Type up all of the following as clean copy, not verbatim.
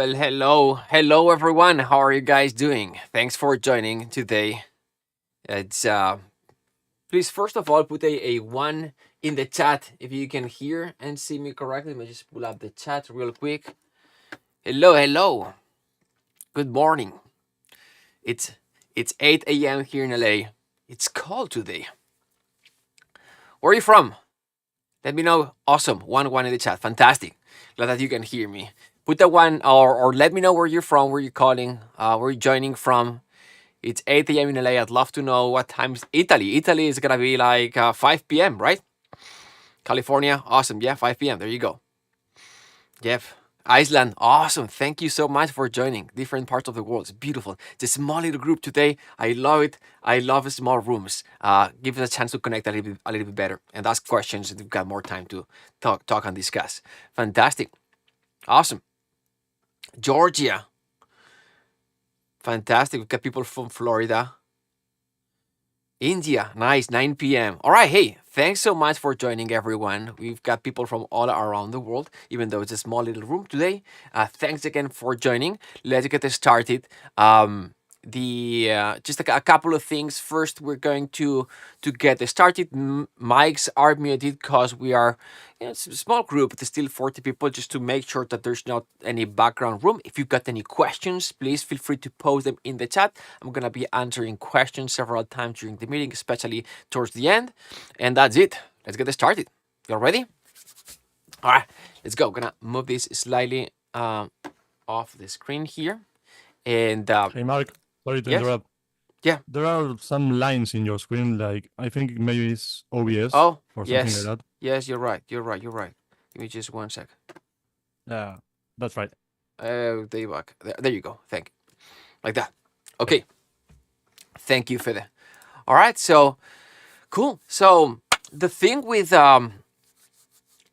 Well, hello everyone. How are you guys doing? Thanks for joining today. It's Please first of all put a one in the chat if you can hear and see me correctly. Let me just pull up the chat real quick. Hello. Good morning. It's it's 8 a.m. here in LA. It's cold today. Where are you from? Let me know. Awesome. One in the chat. Fantastic. Glad that you can hear me. Put the one or let me know where you're from, where you're calling, where you're joining from. It's 8 a.m. in LA. I'd love to know what time's Italy. Italy is gonna be like 5 p.m., right? California, awesome. Yeah, 5 p.m. There you go. Yep. Iceland, awesome. Thank you so much for joining. Different parts of the world. It's beautiful. It's a small little group today. I love it. I love small rooms. Give us a chance to connect a little bit better and ask questions. And we've got more time to talk and discuss. Fantastic. Awesome. Georgia. Fantastic. We've got people from Florida. India, nice, 9 p.m. All right, hey, thanks so much for joining, everyone. We've got people from all around the world, even though it's a small little room today. Thanks again for joining. Let's get started. The Just a couple of things. First, we're going to get started. Mics are muted because we are it's a small group. It's still 40 people, just to make sure that there's not any background room. If you've got any questions, please feel free to post them in the chat. I'm gonna be answering questions several times during the meeting, especially towards the end. And that's it. Let's get started. You all ready? All right, let's go. Gonna move this slightly off the screen here. And Hey, Mark, sorry to yes, interrupt. yeah. There are some lines in your screen, like I think maybe it's OBS Oh, or something yes, like that. yes. You're right. Give me just one sec. Yeah, that's right. There you go. There you go. Thank you. Like that. Okay. Thank you, Fede. All right. So cool. So the thing with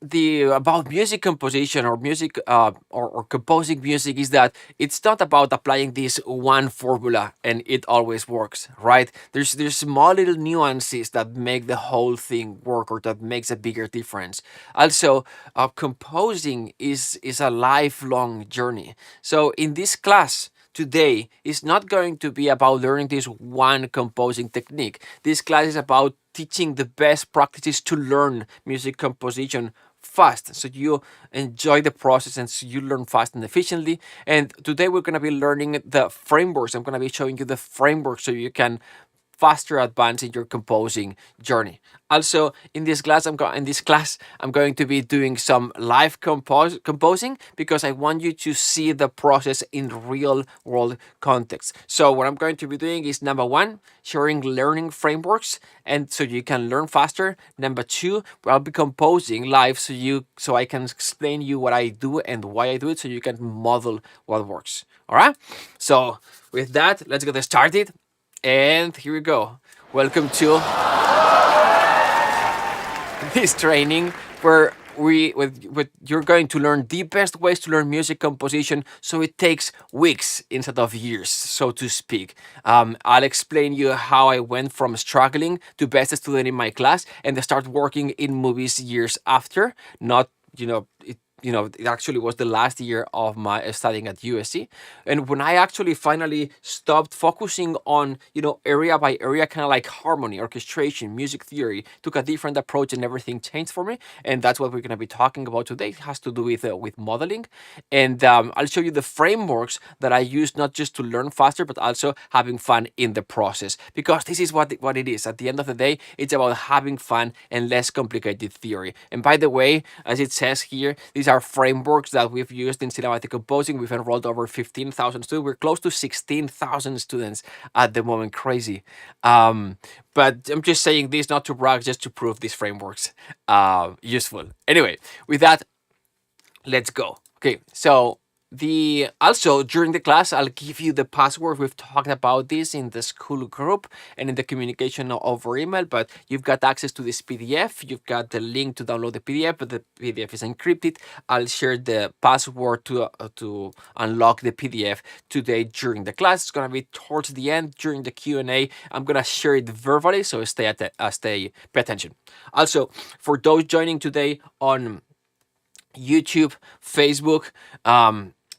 the about music composition or music or composing music is that it's not about applying this one formula and it always works, right? There's small little nuances that make the whole thing work or that makes a bigger difference. Also, composing is a lifelong journey. So in this class today is not going to be about learning this one composing technique. This class is about teaching the best practices to learn music composition fast, so you enjoy the process and so you learn fast and efficiently. And today we're going to be learning the frameworks. I'm going to be showing you the framework so you can faster advance in your composing journey. Also, in this class, I'm going to be doing some live composing because I want you to see the process in real world context. So what I'm going to be doing is number one, sharing learning frameworks and so you can learn faster. Number two, I'll be composing live so I can explain you what I do and why I do it so you can model what works. All right. So with that, let's get started. And here we go. Welcome to this training where you're going to learn the best ways to learn music composition so it takes weeks instead of years, so to speak. I'll explain you how I went from struggling to best student in my class and I start working in movies years after. Not, it actually was the last year of my studying at USC. And when I actually finally stopped focusing on, area by area, kind of like harmony, orchestration, music theory, took a different approach and everything changed for me. And that's what we're going to be talking about today. It has to do with modeling. And I'll show you the frameworks that I use not just to learn faster, but also having fun in the process. Because this is what it is. At the end of the day, it's about having fun and less complicated theory. And by the way, as it says here, these are frameworks that we've used in cinematic composing. We've enrolled over 15,000 students. We're close to 16,000 students at the moment. Crazy. But I'm just saying this not to brag, just to prove these frameworks useful. Anyway, with that, let's go. Okay, so also during the class I'll give you the password. We've talked about this in the school group and in the communication over email, but you've got access to this PDF. You've got the link to download the PDF, but the PDF is encrypted. I'll share the password to unlock the PDF today during the class. It's gonna be towards the end during the Q&A. I'm gonna share it verbally, so pay attention. Also, for those joining today on YouTube, Facebook,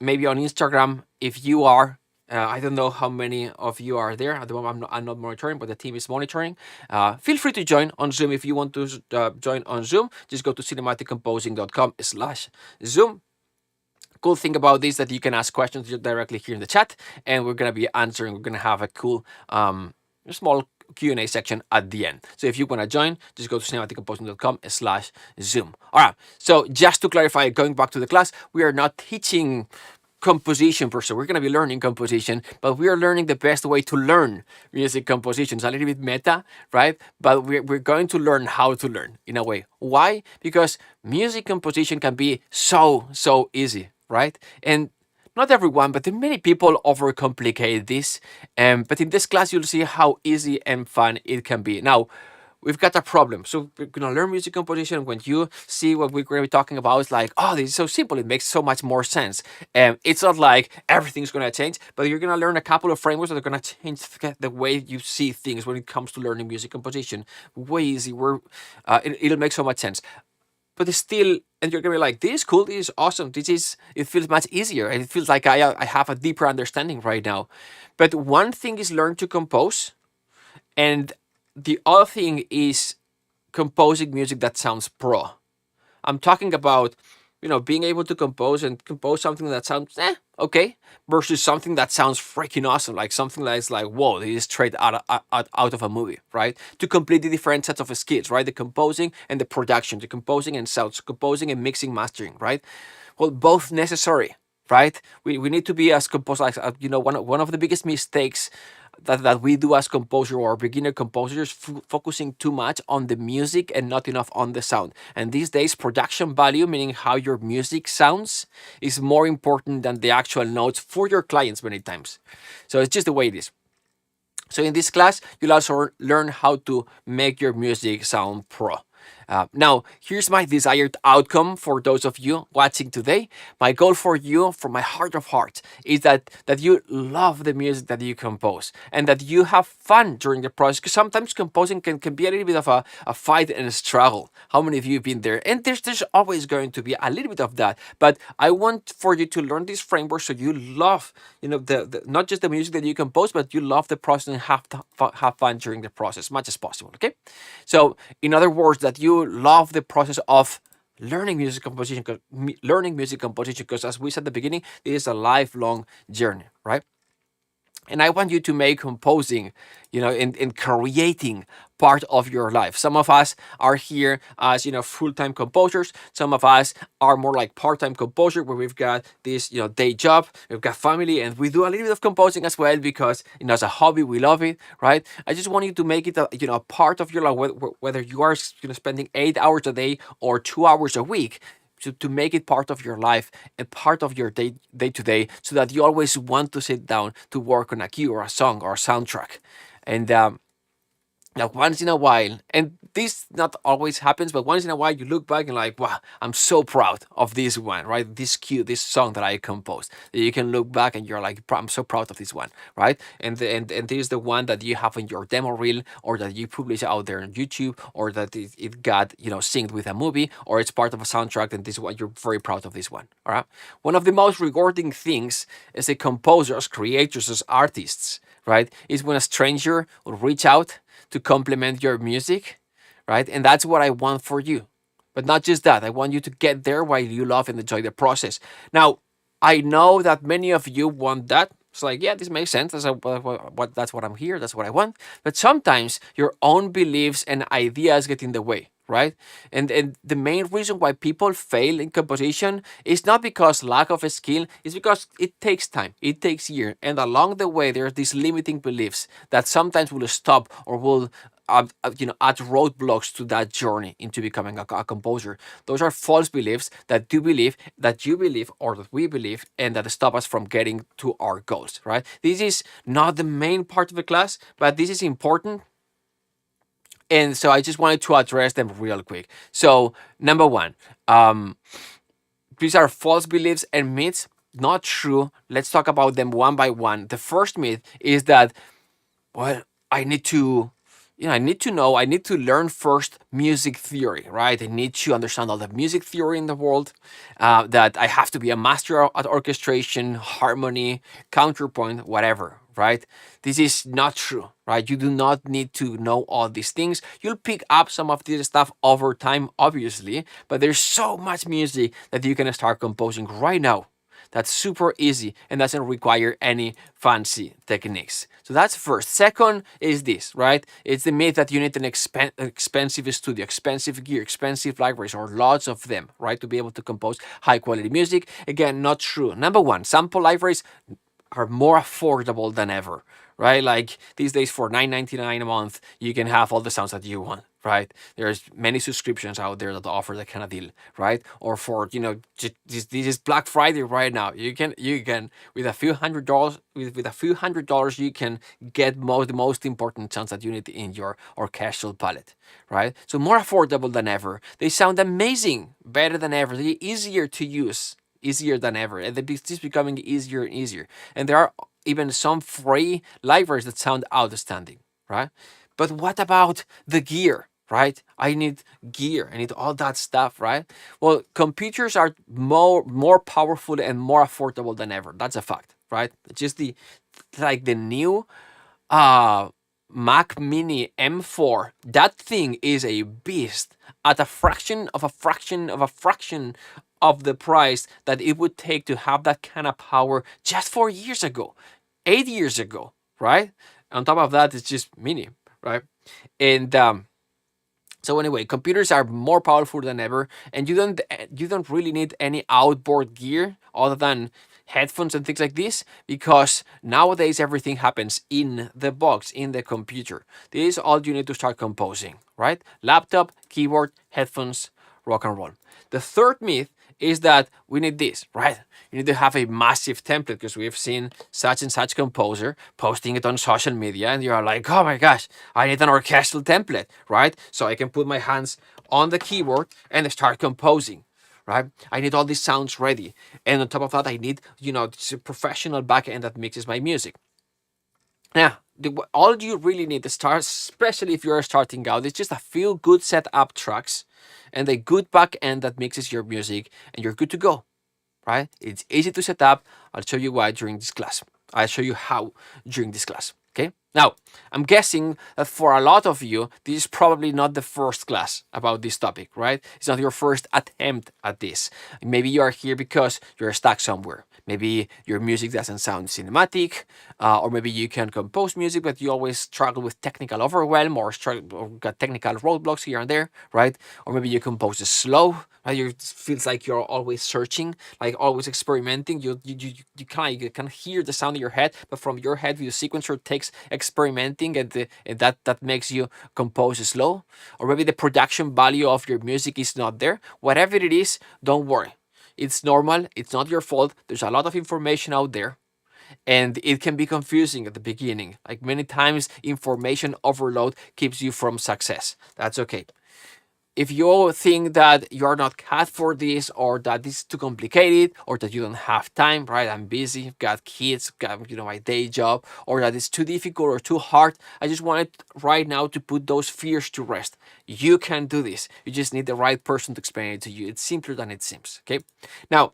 maybe on Instagram, if you are. I don't know how many of you are there at the moment. I'm not monitoring, but the team is monitoring. Feel free to join on Zoom if you want to join on Zoom. Just go to cinematicComposing.com/Zoom. Cool thing about this that you can ask questions directly here in the chat, and we're gonna be answering. We're gonna have a cool small Q&A section at the end. So if you want to join, just go to cinematicComposing.com/Zoom. All right. So just to clarify, going back to the class, we are not teaching composition per se. We're going to be learning composition, but we are learning the best way to learn music composition. It's a little bit meta, right? But we're going to learn how to learn in a way. Why? Because music composition can be so easy, right? And not everyone, but many people overcomplicate this. But in this class, you'll see how easy and fun it can be. Now, we've got a problem. So we're gonna learn music composition. When you see what we're gonna be talking about, it's like, oh, this is so simple. It makes so much more sense. It's not like everything's gonna change, but you're gonna learn a couple of frameworks that are gonna change the way you see things when it comes to learning music composition. Way easy. It'll make so much sense. But it's still, and you're gonna be like, this is cool, this is awesome, it feels much easier, and it feels like I have a deeper understanding right now. But one thing is learn to compose, and the other thing is composing music that sounds pro. I'm talking about, being able to compose something that sounds okay, versus something that sounds freaking awesome, like something that's like, whoa, this is straight out of a movie, right? Two completely different sets of skills, right? The composing and the production, the composing and sounds, composing and mixing, mastering, right? Well, both necessary, right? We need to be as composers. One of the biggest mistakes that we do as composer or beginner composers, focusing too much on the music and not enough on the sound. And these days, production value, meaning how your music sounds, is more important than the actual notes for your clients many times. So it's just the way it is. So in this class, you'll also learn how to make your music sound pro. Now, here's my desired outcome for those of you watching today. My goal for you, from my heart of hearts, is that you love the music that you compose and that you have fun during the process. Because sometimes composing can be a little bit of a fight and a struggle. How many of you have been there? And there's always going to be a little bit of that. But I want for you to learn this framework so you love, the not just the music that you compose, but you love the process and have fun during the process as much as possible. Okay. So in other words, that you love the process of learning music composition, because as we said at the beginning, it is a lifelong journey, right? And I want you to make composing, in creating part of your life. Some of us are here as, full-time composers. Some of us are more like part-time composer, where we've got this, day job, we've got family, and we do a little bit of composing as well because, as a hobby, we love it, right? I just want you to make it a part of your life, whether you are, spending 8 hours a day or 2 hours a week. To make it part of your life and part of your day to day, so that you always want to sit down to work on a cue or a song or a soundtrack. And now, once in a while, and this not always happens, but once in a while you look back and like, wow, I'm so proud of this one, right? This cue, this song that I composed. That you can look back and you're like, I'm so proud of this one, right? And this is the one that you have in your demo reel, or that you publish out there on YouTube, or that it got, synced with a movie, or it's part of a soundtrack, and this one, you're very proud of this one, all right? One of the most rewarding things as a composer, as creators, as artists, right, is when a stranger will reach out to complement your music, right? And that's what I want for you. But not just that, I want you to get there while you love and enjoy the process. Now, I know that many of you want that. It's like, yeah, this makes sense. That's what I'm here. That's what I want. But sometimes your own beliefs and ideas get in the way, right? And the main reason why people fail in composition is not because lack of a skill, it's because it takes time, it takes years, and along the way there's these limiting beliefs that sometimes will stop or will add roadblocks to that journey into becoming a composer. Those are false beliefs that you believe, or that we believe, and that stop us from getting to our goals, right? This is not the main part of the class, but this is important. And so I just wanted to address them real quick. So number one, these are false beliefs and myths, not true. Let's talk about them one by one. The first myth is that, well, I need to, I need to know, I need to learn first music theory, right? I need to understand all the music theory in the world, that I have to be a master at orchestration, harmony, counterpoint, whatever, right? This is not true, right? You do not need to know all these things. You'll pick up some of this stuff over time, obviously, but there's so much music that you can start composing right now. That's super easy and doesn't require any fancy techniques. So that's first. Second is this, right? It's the myth that you need an expensive studio, expensive gear, expensive libraries, or lots of them, right, to be able to compose high quality music. Again, not true. Number one, sample libraries are more affordable than ever, right? Like these days for $9.99 a month, you can have all the sounds that you want, right? There's many subscriptions out there that offer that kind of deal, right? Or for this is Black Friday right now. You can with a few $100 with a few $100 you can get the most important sounds that you need in your orchestral palette, right? So more affordable than ever. They sound amazing, better than ever. They're easier to use, easier than ever, and it's becoming easier and easier. And there are even some free libraries that sound outstanding, right? But what about the gear, right? I need gear, I need all that stuff, right? Well, computers are more powerful and more affordable than ever. That's a fact, right? Just the new uh Mac Mini M4, that thing is a beast at a fraction of a fraction of a fraction of the price that it would take to have that kind of power just 4 years ago, 8 years ago, right? On top of that, it's just mini, right? And so anyway, computers are more powerful than ever, and you don't really need any outboard gear other than headphones and things like this, because nowadays everything happens in the box, in the computer. This is all you need to start composing, right? Laptop, keyboard, headphones, rock and roll. The third myth is that we need this, right? You need to have a massive template, because we've seen such and such composer posting it on social media, and you're like, oh my gosh, I need an orchestral template, right? So I can put my hands on the keyboard and start composing, right? I need all these sounds ready. And on top of that, I need, a professional backend that mixes my music. Now, all you really need to start, especially if you're starting out, is just a few good setup tracks and a good back end that mixes your music, and you're good to go, right? It's easy to set up. I'll show you why during this class. I'll show you how during this class. Okay. Now, I'm guessing that for a lot of you, this is probably not the first class about this topic, right? It's not your first attempt at this. Maybe you are here because you're stuck somewhere. Maybe your music doesn't sound cinematic, or maybe you can compose music, but you always struggle with technical overwhelm, or got technical roadblocks here and there, right? Or maybe you compose slow, right? It feels like you're always searching, like always experimenting. You can hear the sound in your head, but from your head, the sequencer takes experimenting, and that makes you compose slow. Or maybe the production value of your music is not there. Whatever it is, don't worry. It's normal. It's not your fault. There's a lot of information out there, and it can be confusing at the beginning. Like many times, information overload keeps you from success. That's okay. If you think that you're not cut for this, or that this is too complicated, or that you don't have time, right? I'm busy, got kids, got my day job, or that it's too difficult or too hard. I just wanted right now to put those fears to rest. You can do this. You just need the right person to explain it to you. It's simpler than it seems. Okay. Now,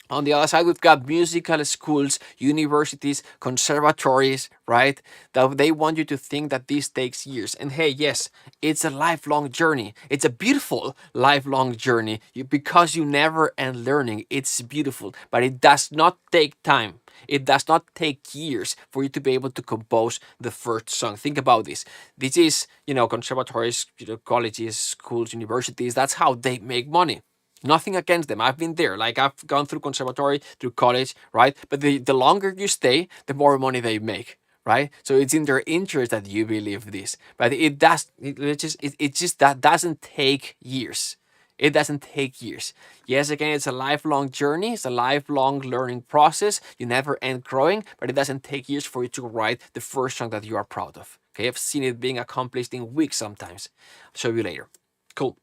on the other side, we've got musical schools, universities, conservatories, right? That they want you to think that this takes years. And hey, yes, it's a lifelong journey. It's a beautiful lifelong journey, because you never end learning. It's beautiful, but it does not take time. It does not take years for you to be able to compose the first song. Think about this. This is, conservatories, colleges, schools, universities. That's how they make money. Nothing against them. I've been there. Like, I've gone through conservatory, through college, right? But the longer you stay, the more money they make, right? So it's in their interest that you believe this. But it's just that doesn't take years. It doesn't take years. Yes, again, it's a lifelong journey. It's a lifelong learning process. You never end growing, but it doesn't take years for you to write the first song that you are proud of. Okay, I've seen it being accomplished in weeks sometimes. I'll show you later. Cool.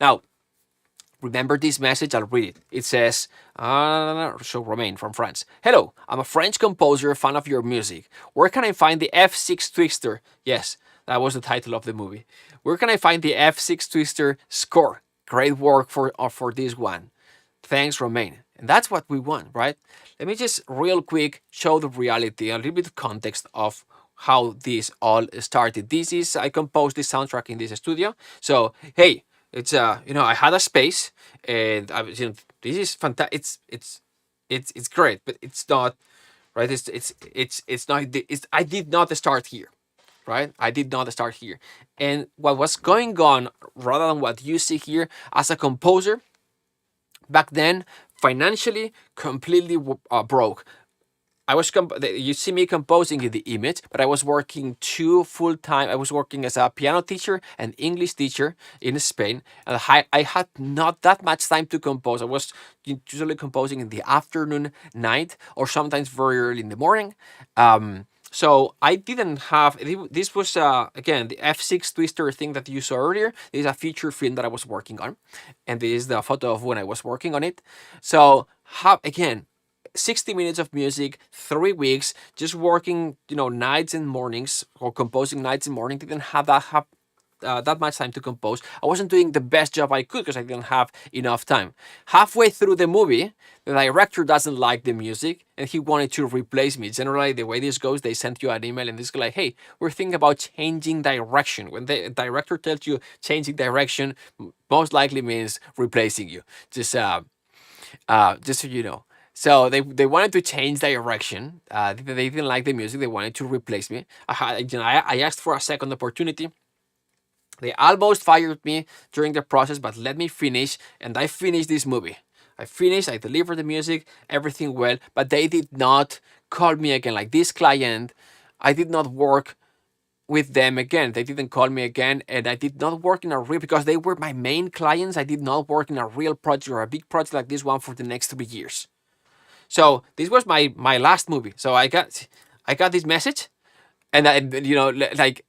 Now, Remember this message? I'll read it. It says, so Romain from France. Hello, I'm a French composer, fan of your music. Where can I find the F6 Twister? Yes, that was the title of the movie. Where can I find the F6 Twister score? Great work for this one. Thanks, Romain. And that's what we want, right? Let me just real quick show the reality, a little bit of context of how this all started. I composed this soundtrack in this studio. So, hey, it's I had a space, and this is fantastic. It's great, but it's not right. It's not. I did not start here, right? I did not start here, and what was going on, rather than what you see here, as a composer, back then, financially, completely broke. You see me composing in the image, but I was working two full time. I was working as a piano teacher and English teacher in Spain, and I had not that much time to compose. I was usually composing in the afternoon, night, or sometimes very early in the morning. So I didn't have. This was again the F6 Twister thing that you saw earlier. This is a feature film that I was working on, and this is the photo of when I was working on it. So again, 60 minutes of music, 3 weeks, just working, nights and mornings, or composing nights and mornings. Didn't have that much time to compose. I wasn't doing the best job I could because I didn't have enough time. Halfway through the movie, the director doesn't like the music and he wanted to replace me. Generally, the way this goes, they send you an email and this is like, hey, we're thinking about changing direction. When the director tells you changing direction, most likely means replacing you. Just so you know. So they wanted to change direction. They didn't like the music. They wanted to replace me. I asked for a second opportunity. They almost fired me during the process, but let me finish, and I finished this movie. I delivered the music, everything well, but they did not call me again. Like this client, I did not work with them again. They didn't call me again, and I did not work in a real, because they were my main clients. I did not work in a real project or a big project like this one for the next 3 years. So this was my last movie. So I got this message, and like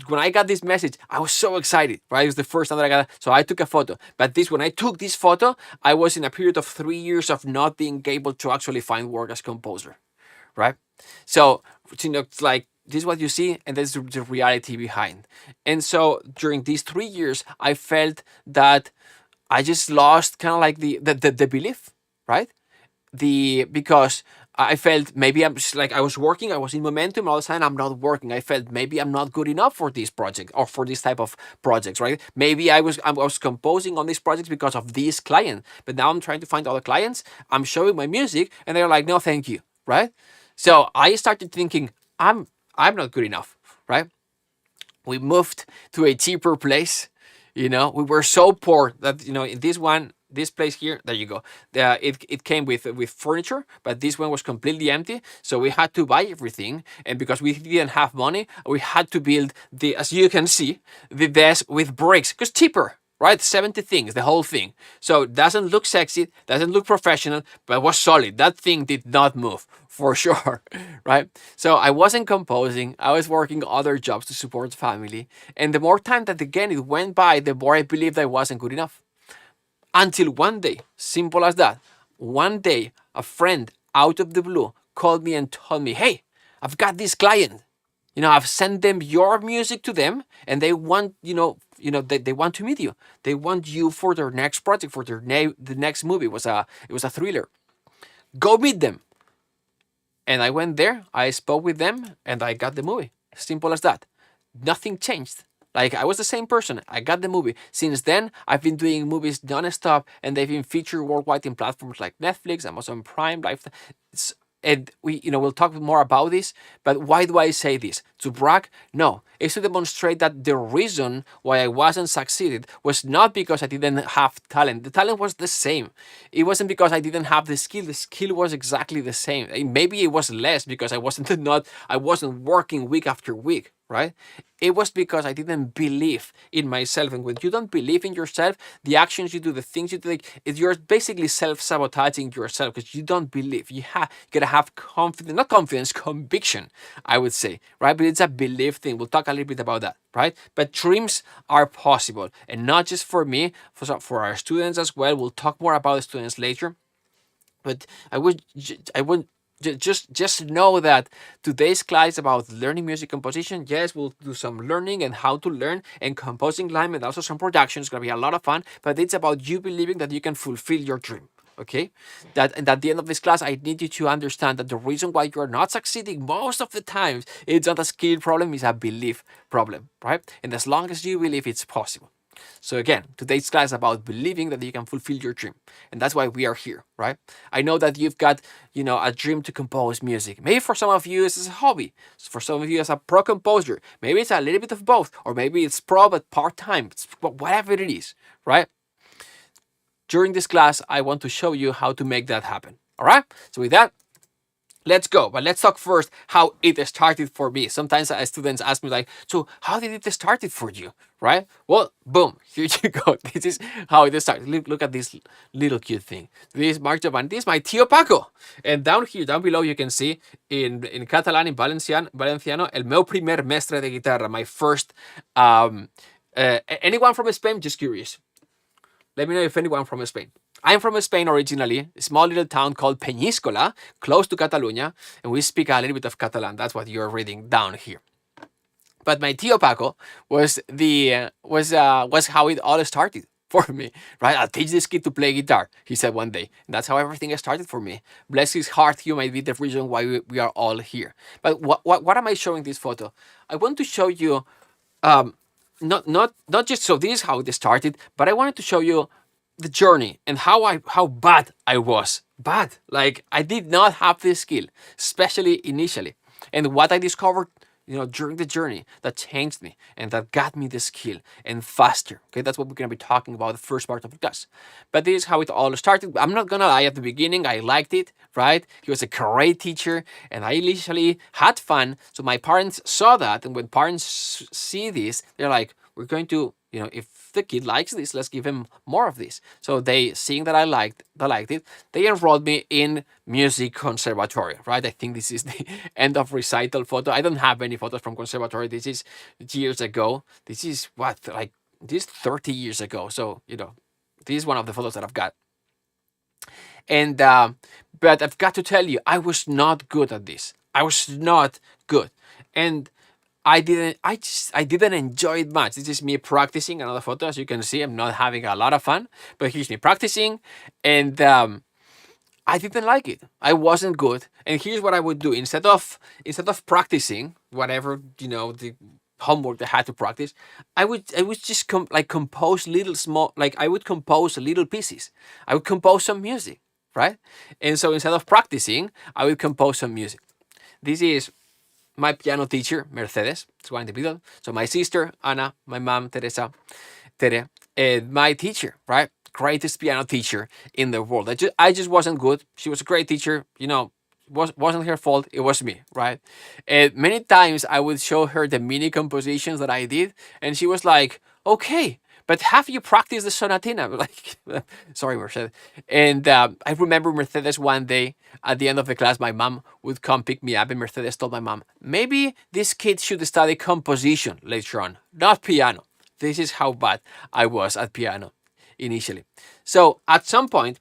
when I got this message, I was so excited, right? It was the first time that I got it. So I took a photo. But when I took this photo, I was in a period of 3 years of not being able to actually find work as composer, right? So, it's like, this is what you see, and this is the reality behind. And so during these 3 years, I felt that I just lost kind of like the belief, right? Because I felt maybe I'm just like, I was working, I was in momentum, all of a sudden I'm not working. I felt maybe I'm not good enough for this project or for this type of projects, right? Maybe I was composing on these projects because of this client, but now I'm trying to find other clients. I'm showing my music, and they're like, no, thank you, right? So I started thinking, I'm not good enough, right? We moved to a cheaper place. We were so poor that in this place here, there you go. It came with furniture, but this one was completely empty. So we had to buy everything, and because we didn't have money, we had to build as you can see, the desk with bricks, because cheaper, right? 70 things, the whole thing. So it doesn't look sexy, doesn't look professional, but it was solid. That thing did not move, for sure, right? So I wasn't composing, I was working other jobs to support the family. And the more time that again it went by, the more I believed I wasn't good enough. Until one day, simple as that, one day a friend out of the blue called me and told me, hey, I've got this client. I've sent them your music to them, and they want, they want to meet you. They want you for their next project, for the next movie. It was a thriller. Go meet them. And I went there, I spoke with them, and I got the movie. Simple as that. Nothing changed. Like, I was the same person. I got the movie. Since then, I've been doing movies non-stop, and they've been featured worldwide in platforms like Netflix, Amazon Prime, and we'll talk more about this. But why do I say this? To brag? No. It's to demonstrate that the reason why I wasn't succeeded was not because I didn't have talent. The talent was the same. It wasn't because I didn't have the skill. The skill was exactly the same. Maybe it was less because I wasn't working week after week. right? It was because I didn't believe in myself. And when you don't believe in yourself, the actions you do, the things you do, like, you're basically self-sabotaging yourself because you don't believe. You gotta have confidence, not confidence, conviction, I would say, right? But it's a belief thing. We'll talk a little bit about that, right? But dreams are possible, and not just for me, for our students as well. We'll talk more about the students later. But I would just know that today's class is about learning music composition. Yes, we'll do some learning and how to learn and composing line, and also some production. It's gonna be a lot of fun. But it's about you believing that you can fulfill your dream. Okay, and at the end of this class, I need you to understand that the reason why you're not succeeding most of the times, it's not a skill problem, it's a belief problem, right? And as long as you believe, it's possible. So again, today's class is about believing that you can fulfill your dream. And that's why we are here, right? I know that you've got, a dream to compose music. Maybe for some of you it's a hobby. For some of you it's a pro composer. Maybe it's a little bit of both. Or maybe it's pro but part-time. Whatever it is, right? During this class, I want to show you how to make that happen. All right? So with that, let's go. But let's talk first how it started for me. Sometimes students ask me like, so how did it start for you? Right? Well, boom, here you go. This is how it started. Look at this little cute thing. This is Marc Giovanni. This is my tío Paco. And down below, you can see in Catalan, in Valenciano, el meu primer mestre de guitarra, my first, anyone from Spain? Just curious. Let me know if anyone from Spain. I'm from Spain originally, a small little town called Peñíscola, close to Catalonia, and we speak a little bit of Catalan. That's what you're reading down here. But my tío Paco was how it all started for me, right? I'll teach this kid to play guitar, he said one day. And that's how everything started for me. Bless his heart, he might be the reason why we are all here. But what am I showing this photo? I want to show you, not just so this is how it started, but I wanted to show you the journey and how bad I was. Bad. Like I did not have this skill, especially initially. And what I discovered, during the journey that changed me and that got me the skill and faster. Okay, that's what we're gonna be talking about the first part of the class. But this is how it all started. I'm not gonna lie, at the beginning I liked it, right? He was a great teacher and I initially had fun. So my parents saw that, and when parents see this, they're like, we're going to, if the kid likes this, let's give him more of this. So they, seeing that I liked it, they enrolled me in music conservatory, right? I think this is the end of recital photo. I don't have any photos from conservatory. This is years ago. This is this is 30 years ago. So, this is one of the photos that I've got. And, but I've got to tell you, I was not good at this. I was not good. And I didn't enjoy it much. This is me practicing another photo. As you can see, I'm not having a lot of fun, but here's me practicing, and I didn't like it. I wasn't good. And here's what I would do. Instead of practicing whatever, the homework that I had to practice, I would just compose little small, I would compose little pieces. I would compose some music, right? And so instead of practicing, I would compose some music. This is my piano teacher, Mercedes. It's one individual. So my sister, Ana, my mom, Teresa, Tere, and my teacher, right? Greatest piano teacher in the world. I just wasn't good. She was a great teacher. Wasn't her fault. It was me, right? And many times I would show her the mini compositions that I did, and she was like, "Okay, but have you practiced the sonatina?" Like, sorry, Mercedes. And I remember Mercedes one day at the end of the class, my mom would come pick me up, and Mercedes told my mom, maybe this kid should study composition later on, not piano. This is how bad I was at piano initially. So at some point,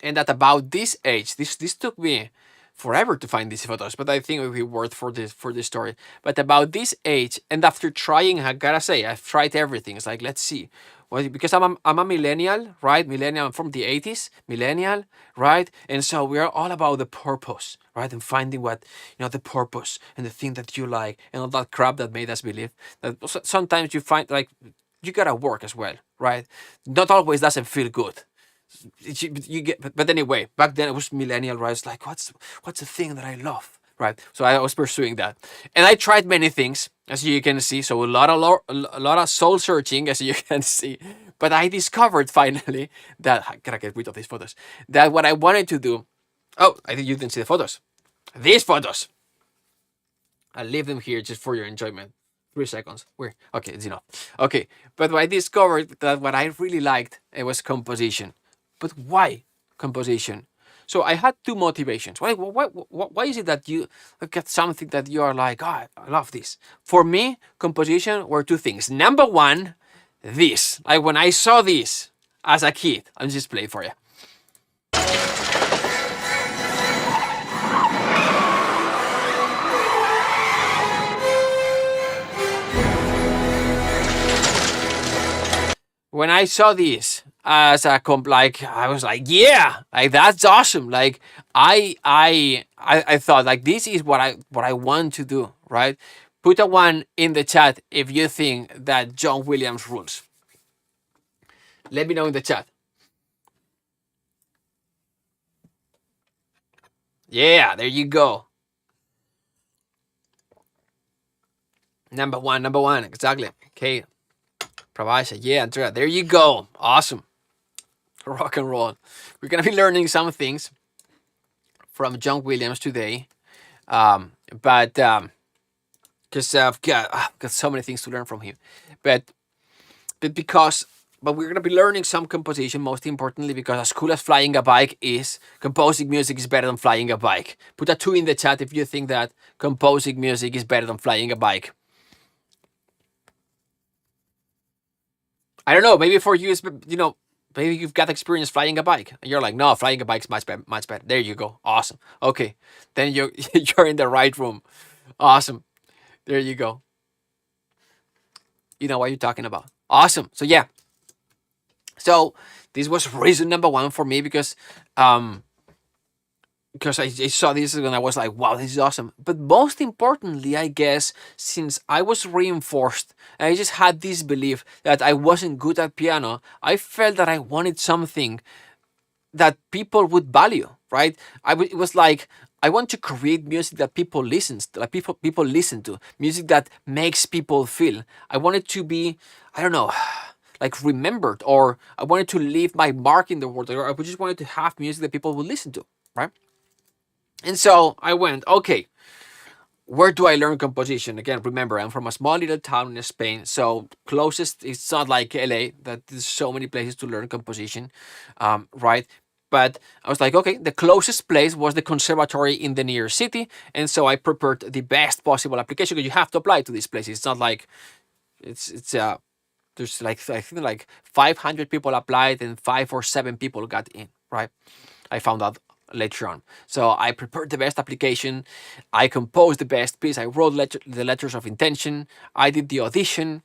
and at about this age, this took me forever to find these photos, but I think it will be worth for this story. But about this age, and after trying, I gotta say, I've tried everything. It's like, let's see. Well, because I'm a millennial, right? Millennial, I'm from the 80s, millennial, right? And so we are all about the purpose, right? And finding what, the purpose and the thing that you like and all that crap that made us believe that sometimes you find you gotta work as well, right? Not always doesn't feel good. You get, but anyway, back then it was millennial, right? It's like, what's the thing that I love, right? So I was pursuing that, and I tried many things, as you can see. So a lot of soul searching, as you can see. But I discovered finally that I gotta get rid of these photos. That what I wanted to do. Oh, I think you didn't see the photos. These photos. I leave them here just for your enjoyment. 3 seconds. We're okay. It's enough. Okay, but I discovered that what I really liked it was composition. But why composition? So I had two motivations. Why is it that you look at something that you are like, oh, I love this? For me, composition were two things. Number one, this. Like when I saw this as a kid, I'll just play it for you. When I saw this as a like I was like, yeah, like that's awesome. Like I thought like this is what I want to do, right? Put a one in the chat if you think that John Williams rules. Let me know in the chat. Yeah, there you go. Number one, exactly. Okay, Pravasha, yeah, Andrea, there you go. Awesome. Rock and roll. We're gonna be learning some things from John Williams today, but because I've got so many things to learn from him, but because but we're gonna be learning some composition. Most importantly, because as cool as flying a bike is, composing music is better than flying a bike. Put a two in the chat if you think that composing music is better than flying a bike. I don't know. Maybe for you, maybe you've got experience flying a bike, and you're like, no, flying a bike's much better, much better. There you go. Awesome. Okay, then you're in the right room. Awesome. There you go. You know what you're talking about. Awesome. So yeah. So this was reason number one for me because I saw this and I was like, wow, this is awesome. But most importantly, I guess, since I was reinforced, I just had this belief that I wasn't good at piano, I felt that I wanted something that people would value, right? It was like, I want to create music that people listens to, that people listen to, music that makes people feel. I wanted to be, I don't know, like remembered, or I wanted to leave my mark in the world, or I just wanted to have music that people would listen to, right? And so I went, okay, where do I learn composition? Again, remember, I'm from a small little town in Spain, so closest, it's not like LA, that there's so many places to learn composition, right? But I was like, okay, the closest place was the conservatory in the near city, and so I prepared the best possible application because you have to apply to these places. It's not like it's there's like I think like 500 people applied and 5 or 7 people got in, right? I found out later on. So I prepared the best application, I composed the best piece, I wrote the letters of intention, I did the audition,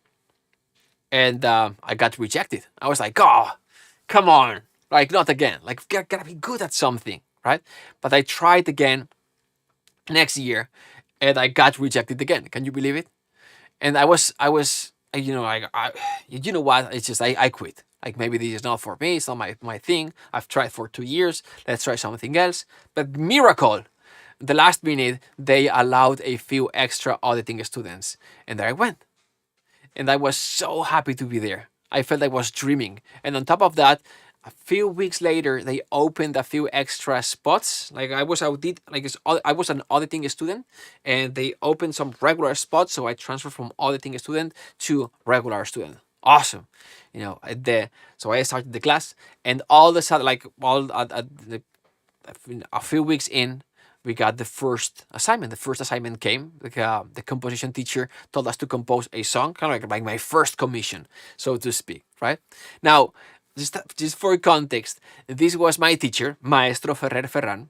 and I got rejected. I was like, oh, come on, like not again. Like gotta be good at something, right? But I tried again next year, and I got rejected again. Can you believe it? And I was you know what? It's just I quit. Like maybe this is not for me. It's not my thing. I've tried for 2 years. Let's try something else. But miracle, the last minute they allowed a few extra auditing students, and there I went. And I was so happy to be there. I felt I was dreaming. And on top of that, a few weeks later, they opened a few extra spots. Like I was an auditing student, and they opened some regular spots. So I transferred from auditing student to regular student. Awesome, so I started the class, and all of a sudden, like a few weeks in, we got the first assignment. The first assignment came. The composition teacher told us to compose a song, kind of like my first commission, so to speak. Right now, just for context, this was my teacher, Maestro Ferrer Ferran.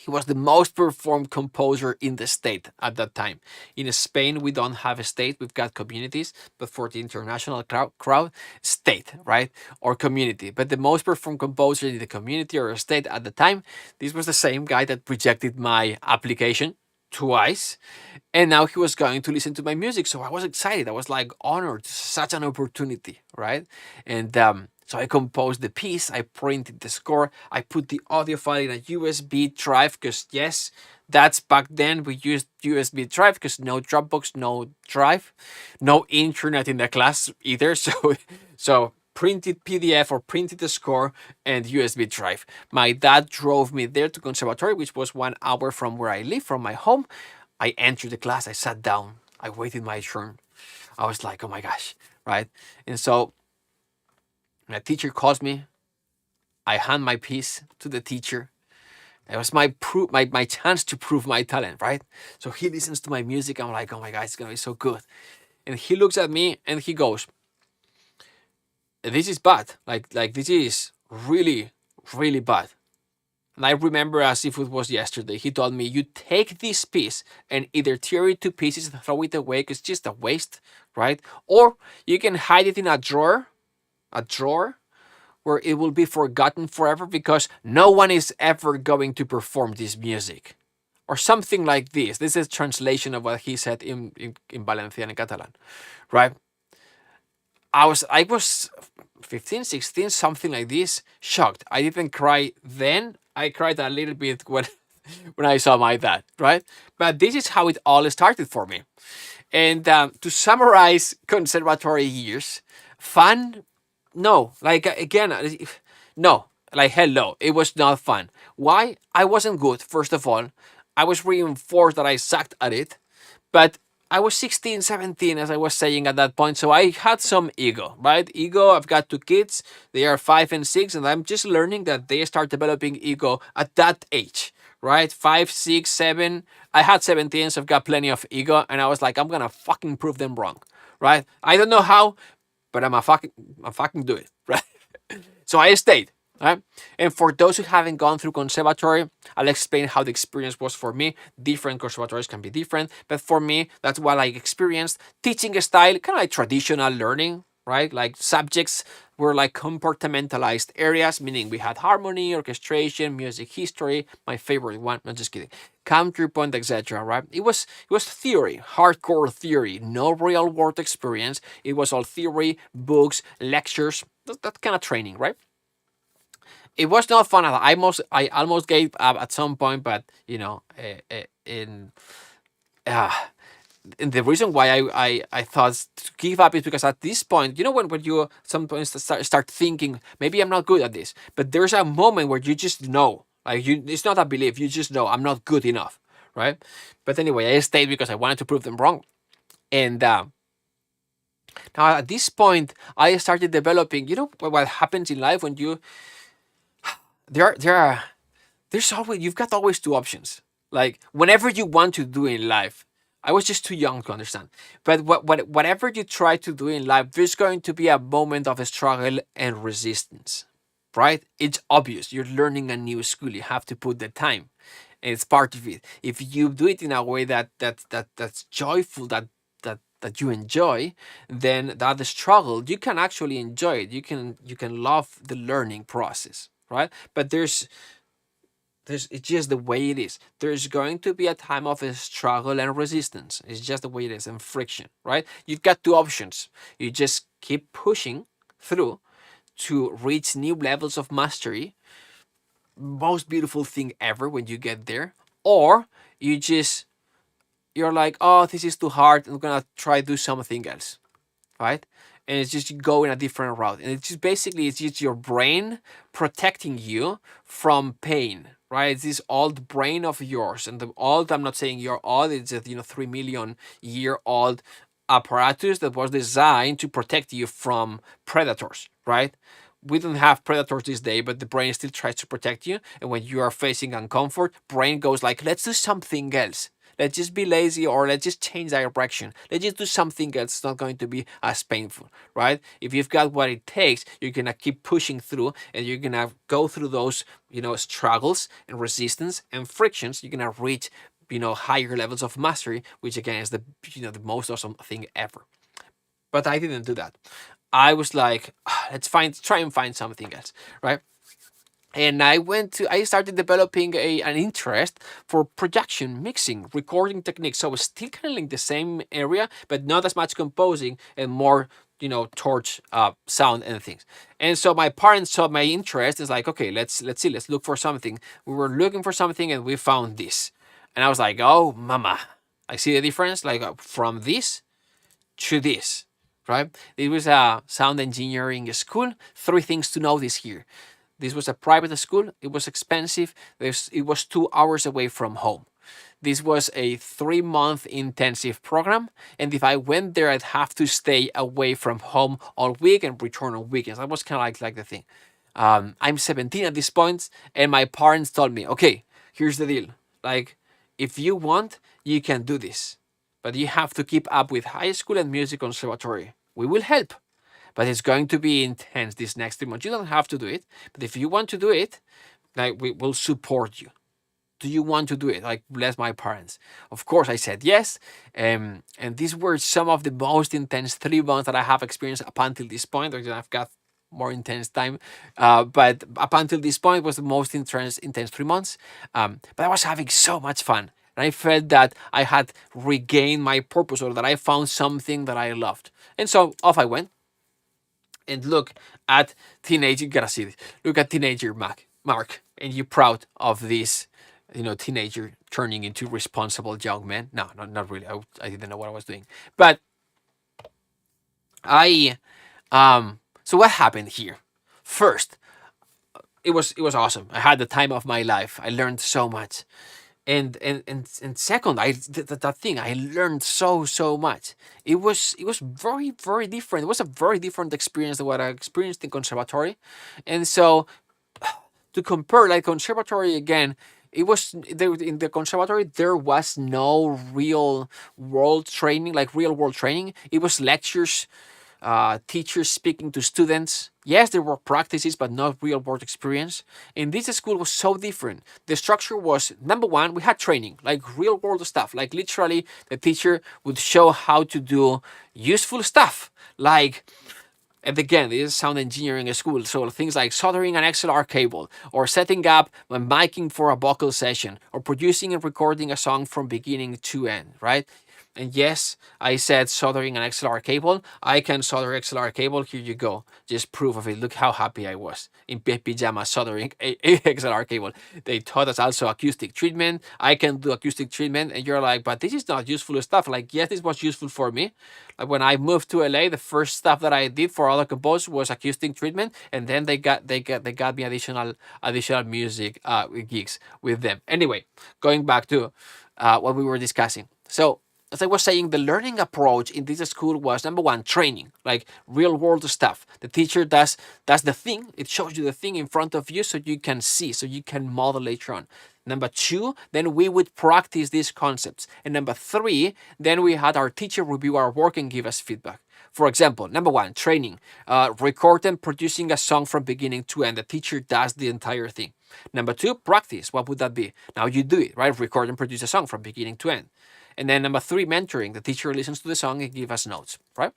He was the most performed composer in the state at that time. In Spain, we don't have a state, we've got communities, but for the international crowd, state, right? Or community. But the most performed composer in the community or state at the time, this was the same guy that rejected my application twice. And now he was going to listen to my music. So I was excited. I was like honored. Such an opportunity, right? And so I composed the piece, I printed the score, I put the audio file in a USB drive because yes, that's back then we used USB drive because no Dropbox, no drive, no internet in the class either. So printed PDF or printed the score and USB drive. My dad drove me there to conservatory, which was 1 hour from where I live, from my home. I entered the class, I sat down, I waited my turn. I was like, oh my gosh, right? And so my teacher calls me. I hand my piece to the teacher. It was my chance to prove my talent, right? So he listens to my music. I'm like, oh my God, it's gonna be so good. And he looks at me and he goes, "This is bad. Like this is really, really bad." And I remember as if it was yesterday. He told me, "You take this piece and either tear it to pieces and throw it away because it's just a waste, right? Or you can hide it in a drawer where it will be forgotten forever because no one is ever going to perform this music." Or something like this. This is a translation of what he said in Valencian and Catalan, right? I was 15, 16, something like this, shocked. I didn't cry then. I cried a little bit when when I saw my dad, right? But this is how it all started for me. And to summarize conservatory years, fun? No. Like again, no. Like hello, it was not fun. Why? I wasn't good. First of all, I was reinforced that I sucked at it. But I was 16, 17, as I was saying at that point. So I had some ego, right? Ego, I've got two kids. They are 5 and 6, and I'm just learning that they start developing ego at that age, right? 5, 6, 7. I had 17, so I've got plenty of ego. And I was like, I'm going to fucking prove them wrong, right? I don't know how, but I'm fucking do it, right? So I stayed. Right? And for those who haven't gone through conservatory, I'll explain how the experience was for me. Different conservatories can be different, but for me, that's what I experienced. Teaching style, kind of like traditional learning, right? Like subjects were like compartmentalized areas, meaning we had harmony, orchestration, music history, my favorite one, not just kidding, counterpoint, etc. Right? It was theory, hardcore theory, no real world experience. It was all theory, books, lectures, that kind of training, right? It was not fun at all. I almost gave up at some point, but uh, and the reason why I thought to give up is because at this point, when you sometimes start thinking maybe I'm not good at this, but there's a moment where you just know, like it's not a belief, you just know I'm not good enough, right? But anyway, I stayed because I wanted to prove them wrong, and now at this point I started developing. You know what happens in life when you there are there's always you've got always two options. Like whenever you want to do in life, I was just too young to understand. But whatever you try to do in life, there's going to be a moment of struggle and resistance, right? It's obvious. You're learning a new skill. You have to put the time. And it's part of it. If you do it in a way that's joyful, that you enjoy, then that struggle you can actually enjoy it. You can love the learning process, right? But it's just the way it is. There's going to be a time of a struggle and resistance. It's just the way it is, and friction, right? You've got two options. You just keep pushing through to reach new levels of mastery, most beautiful thing ever when you get there, or you're like, oh, this is too hard, I'm gonna try to do something else, right? And it's just you go in a different route. And it's just your brain protecting you from pain, right? It's this old brain of yours. And the old, I'm not saying you're old, it's a 3 million-year old apparatus that was designed to protect you from predators, right? We don't have predators this day, but the brain still tries to protect you. And when you are facing uncomfort, brain goes like, let's do something else. Let's just be lazy, or let's just change direction. Let's just do something that's not going to be as painful, right? If you've got what it takes, you're gonna keep pushing through, and you're gonna go through those, struggles and resistance and frictions. You're gonna reach, higher levels of mastery, which again is the most awesome thing ever. But I didn't do that. I was like, let's try and find something else, right? And I started developing an interest for production, mixing, recording techniques. So I was still kind of in the same area, but not as much composing and more, torch sound and things. And so my parents saw my interest. It's like, okay, let's see, let's look for something. We were looking for something and we found this. And I was like, oh, mama, I see the difference, like from this to this, right? It was a sound engineering school. Three things to notice here. This was a private school. It was expensive. It was 2 hours away from home. This was a 3-month intensive program, and if I went there, I'd have to stay away from home all week and return on weekends. That was kind of like the thing. I'm 17 at this point, and my parents told me, okay, here's the deal. Like, if you want, you can do this, but you have to keep up with high school and music conservatory. We will help, but it's going to be intense this next 3 months. You don't have to do it, but if you want to do it, like, we will support you. Do you want to do it? Like, bless my parents. Of course, I said yes. And these were some of the most intense 3 months that I have experienced up until this point. I've got more intense time, but up until this point was the most intense 3 months. But I was having so much fun. And I felt that I had regained my purpose, or that I found something that I loved. And so off I went. And look at teenager, you gotta see this. Look at teenager Mark, and you're proud of this, teenager turning into responsible young man. No, not really. I didn't know what I was doing, but I, so what happened here? First, it was awesome. I had the time of my life. I learned so much. And second, that thing, I learned so much. It was very, very different. It was a very different experience than what I experienced in conservatory. And so, to compare, like, conservatory again, it was there in the conservatory there was no real world training, like real world training. It was lectures, teachers speaking to students. Yes, there were practices, but not real world experience. And this school was so different. The structure was, number one, we had training, like real world stuff. Like, literally, the teacher would show how to do useful stuff. Like, and again, this is sound engineering school, so things like soldering an XLR cable, or setting up a miking for a vocal session, or producing and recording a song from beginning to end, right? And yes, I said soldering an XLR cable. I can solder XLR cable. Here you go. Just proof of it. Look how happy I was in pajamas soldering a XLR cable. They taught us also acoustic treatment. I can do acoustic treatment. And you're like, but this is not useful stuff. Like, yes, this was useful for me. Like, when I moved to LA, the first stuff that I did for other composers was acoustic treatment. And then they got me additional music gigs with them. Anyway, going back to what we were discussing. So, as I was saying, the learning approach in this school was, number one, training, like real world stuff. The teacher does the thing, it shows you the thing in front of you so you can see, so you can model later on. Number two, then we would practice these concepts. And number three, then we had our teacher review our work and give us feedback. For example, number one, training, record and producing a song from beginning to end. The teacher does the entire thing. Number two, practice. What would that be? Now you do it, right? Record and produce a song from beginning to end. And then number three, mentoring. The teacher listens to the song and gives us notes, right?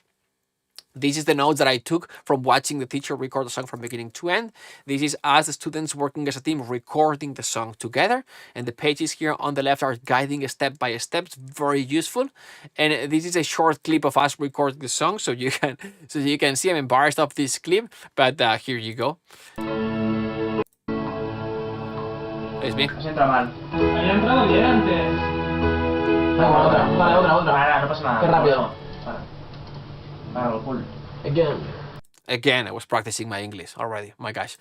This is the notes that I took from watching the teacher record the song from beginning to end. This is us, the students, working as a team, recording the song together. And the pages here on the left are guiding step by step. It's very useful. And this is a short clip of us recording the song, so you can see. I'm embarrassed of this clip, but here you go. Es me. Has entrado mal. Había entrado bien antes. Otra. Vale, no pasa nada. Qué rápido. Vale, full. Again, I was practicing my English already. My gosh.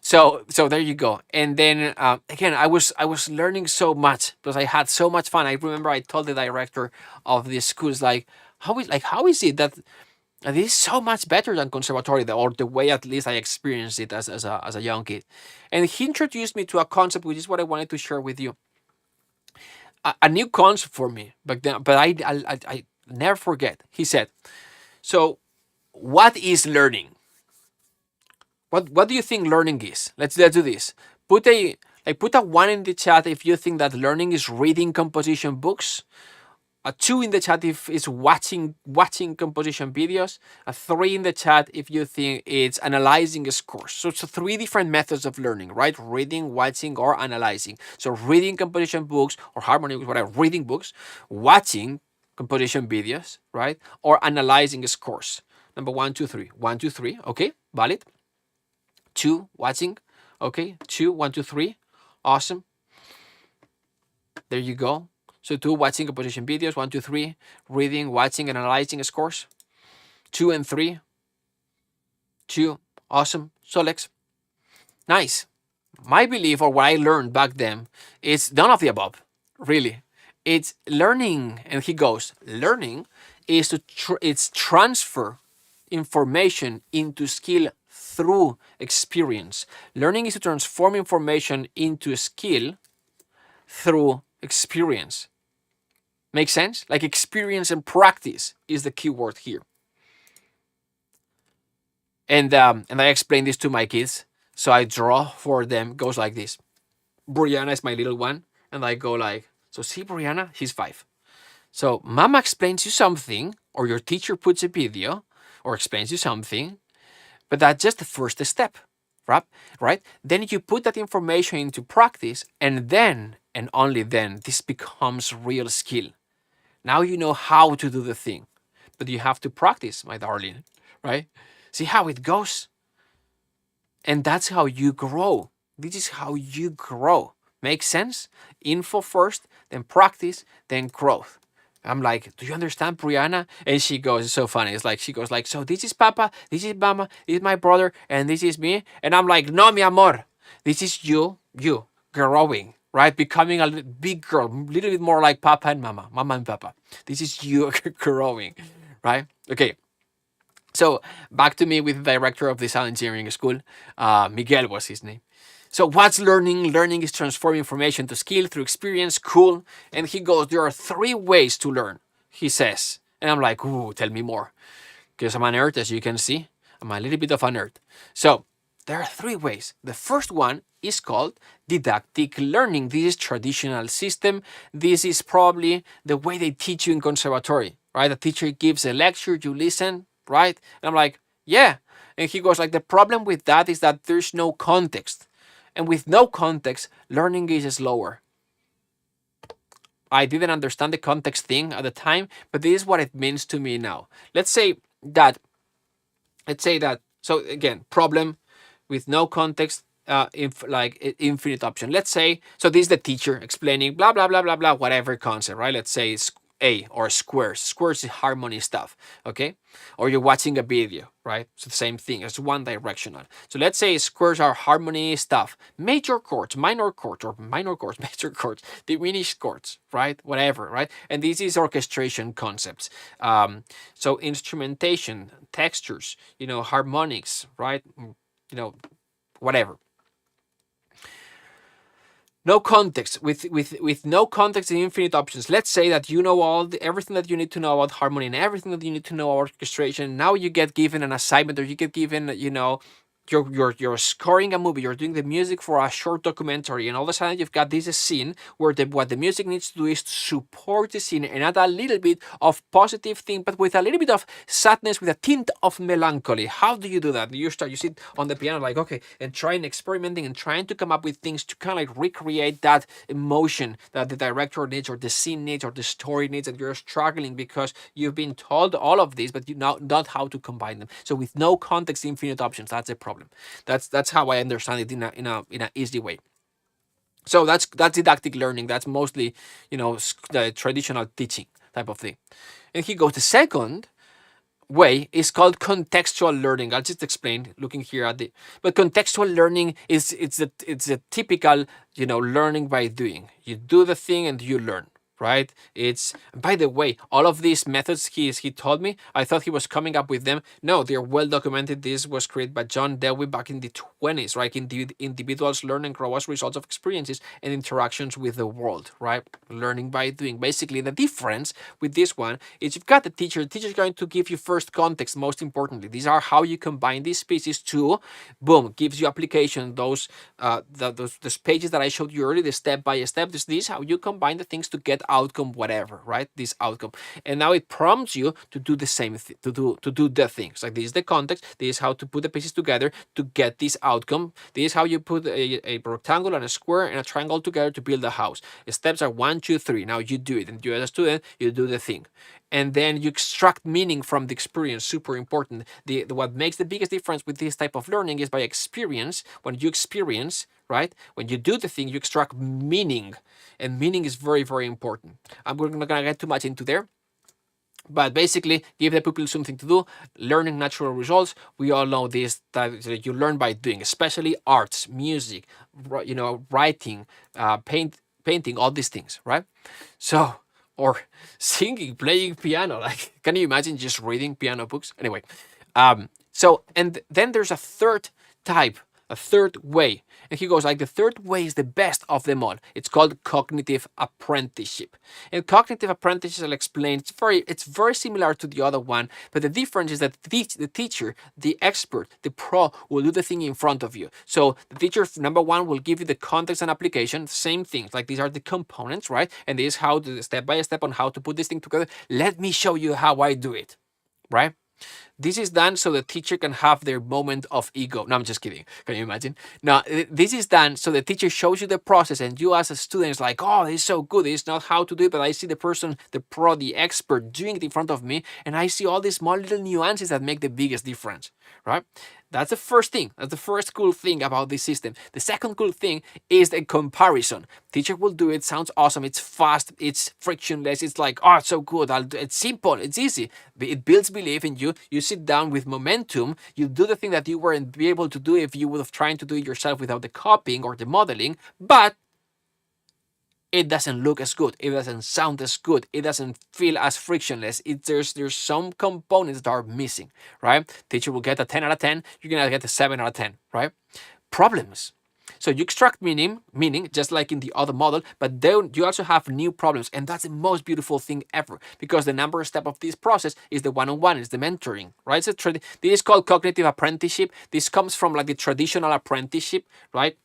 So there you go. And then again, I was learning so much because I had so much fun. I remember I told the director of the schools, like, how is it that this is so much better than conservatory, or the way at least I experienced it as a young kid. And he introduced me to a concept, which is what I wanted to share with you. A new concept for me, but I never forget. He said, "So, what is learning? What do you think learning is? Let's do this. Put a 1 in the chat if you think that learning is reading composition books. A 2 in the chat if it's watching composition videos. A 3 in the chat if you think it's analyzing scores. So it's 3 different methods of learning, right? Reading, watching, or analyzing. So reading composition books or harmony, whatever, reading books, watching composition videos, right? Or analyzing scores. Number 1, 2, 3. 1, 2, 3. Okay, valid. 2, watching. Okay, 2, 1, 2, 3. Awesome. There you go. So 2, watching composition videos. 1, 2, 3, reading, watching, and analyzing scores. 2 and 3. 2, awesome. So Lex, nice. My belief, or what I learned back then, is none of the above, really. It's learning, and he goes, learning is it's transfer information into skill through experience. Learning is to transform information into skill through experience. Make sense? Like experience and practice is the key word here. And I explain this to my kids. So I draw for them. It goes like this. Brianna is my little one, and I go like, so see Brianna, she's 5. So mama explains you something, or your teacher puts a video, or explains you something, but that's just the first step, right? Then you put that information into practice, and then, and only then, this becomes real skill. Now you know how to do the thing, but you have to practice, my darling, right? See how it goes? And that's how you grow. This is how you grow. Make sense? Info first, then practice, then growth. I'm like, do you understand, Brianna? And she goes, it's so funny. It's like, she goes like, so this is Papa, this is Mama, this is my brother, and this is me. And I'm like, no, mi amor. This is you growing, right? Becoming a big girl, a little bit more like Papa and Mama and Papa. This is you growing, right? Okay. So back to me with the director of the sound engineering school. Miguel was his name. So what's learning? Learning is transforming information to skill through experience. Cool. And he goes, there are 3 ways to learn, he says. And I'm like, ooh, tell me more. Because I'm a nerd, as you can see. I'm a little bit of a nerd. So there are 3 ways. The first one is called didactic learning. This is traditional system. This is probably the way they teach you in conservatory, right? The teacher gives a lecture, you listen, right? And I'm like, yeah. And he goes like, the problem with that is that there's no context. And with no context, learning is slower. I didn't understand the context thing at the time, but this is what it means to me now. Let's say that, so again, problem with no context, like infinite option. Let's say, so this is the teacher explaining blah, blah, blah, blah, blah, whatever concept, right? Let's say it's A or squares. Squares is harmony stuff, okay? Or you're watching a video, right? So the same thing, it's one directional. So let's say squares are harmony stuff. Major chords, minor chords, or minor chords, major chords, diminished chords, right? Whatever, right? And this is orchestration concepts. So instrumentation, textures, harmonics, right? Whatever. No context, with no context and infinite options. Let's say that you know everything that you need to know about harmony and everything that you need to know about orchestration. Now you get given an assignment, or you get given, you're scoring a movie, you're doing the music for a short documentary, and all of a sudden you've got this scene where what the music needs to do is to support the scene and add a little bit of positive thing, but with a little bit of sadness, with a tint of melancholy. How do you do that? You sit on the piano like, okay, and trying experimenting and trying to come up with things to kind of like recreate that emotion that the director needs, or the scene needs, or the story needs, and you're struggling because you've been told all of this, but you know not how to combine them. So with no context, infinite options, that's a problem. That's how I understand it in a easy way. So that's didactic learning. That's mostly the traditional teaching type of thing. And he goes, the second way is called contextual learning. I'll just explain looking here at but contextual learning it's a typical learning by doing. You do the thing and you learn, right? It's, by the way, all of these methods he told me, I thought he was coming up with them. No, they're well documented. This was created by John Dewey back in the 20s, right? Individuals learn and grow as results of experiences and interactions with the world, right? Learning by doing. Basically, the difference with this one is you've got the teacher. The teacher is going to give you first context, most importantly. These are how you combine these pieces to, boom, gives you application. Those pages that I showed you earlier, the step by step. This is how you combine the things to get outcome, whatever, right? This outcome. And now it prompts you to do the same thing, to do the things. Like this is the context, this is how to put the pieces together to get this outcome. This is how you put a rectangle and a square and a triangle together to build a house. The steps are 1, 2, 3. Now you do it, and you as a student, you do the thing. And then you extract meaning from the experience. Super important. What makes the biggest difference with this type of learning is by experience. When you experience, right? When you do the thing, you extract meaning. And meaning is very, very important. I'm not going to get too much into there. But basically, give the pupil something to do, learning natural results. We all know this, that you learn by doing, especially arts, music, writing, painting, all these things, right? So, or singing, playing piano. Like, can you imagine just reading piano books? Anyway, so, and then there's a third type, a third way. And he goes like, the third way is the best of them all. It's called cognitive apprenticeship. And cognitive apprenticeship, I'll explain, it's very similar to the other one, but the difference is that the teacher, the expert, the pro will do the thing in front of you. So the teacher, number one, will give you the context and application, same things, like these are the components, right? And this is how to, step by step on how to put this thing together. Let me show you how I do it, right? This is done so the teacher can have their moment of ego. No, I'm just kidding. Can you imagine? No, this is done so the teacher shows you the process and you as a student is like, oh, this is so good. It's not how to do it, but I see the person, the pro, the expert doing it in front of me, and I see all these small little nuances that make the biggest difference, right? That's the first thing. That's the first cool thing about this system. The second cool thing is the comparison. Teacher will do it. Sounds awesome. It's fast. It's frictionless. It's like, oh, it's so good. It's simple. It's easy. It builds belief in you. You sit down with momentum. You do the thing that you weren't be able to do if you would have tried to do it yourself without the copying or the modeling. But it doesn't look as good. It doesn't sound as good. It doesn't feel as frictionless. There's some components that are missing, right? Teacher will get a 10 out of 10. You're going to get a 7 out of 10, right? Problems. So you extract meaning just like in the other model, but then you also have new problems. And that's the most beautiful thing ever, because the number step of this process is the one-on-one, is the mentoring, right? So this is called cognitive apprenticeship. This comes from like the traditional apprenticeship, right?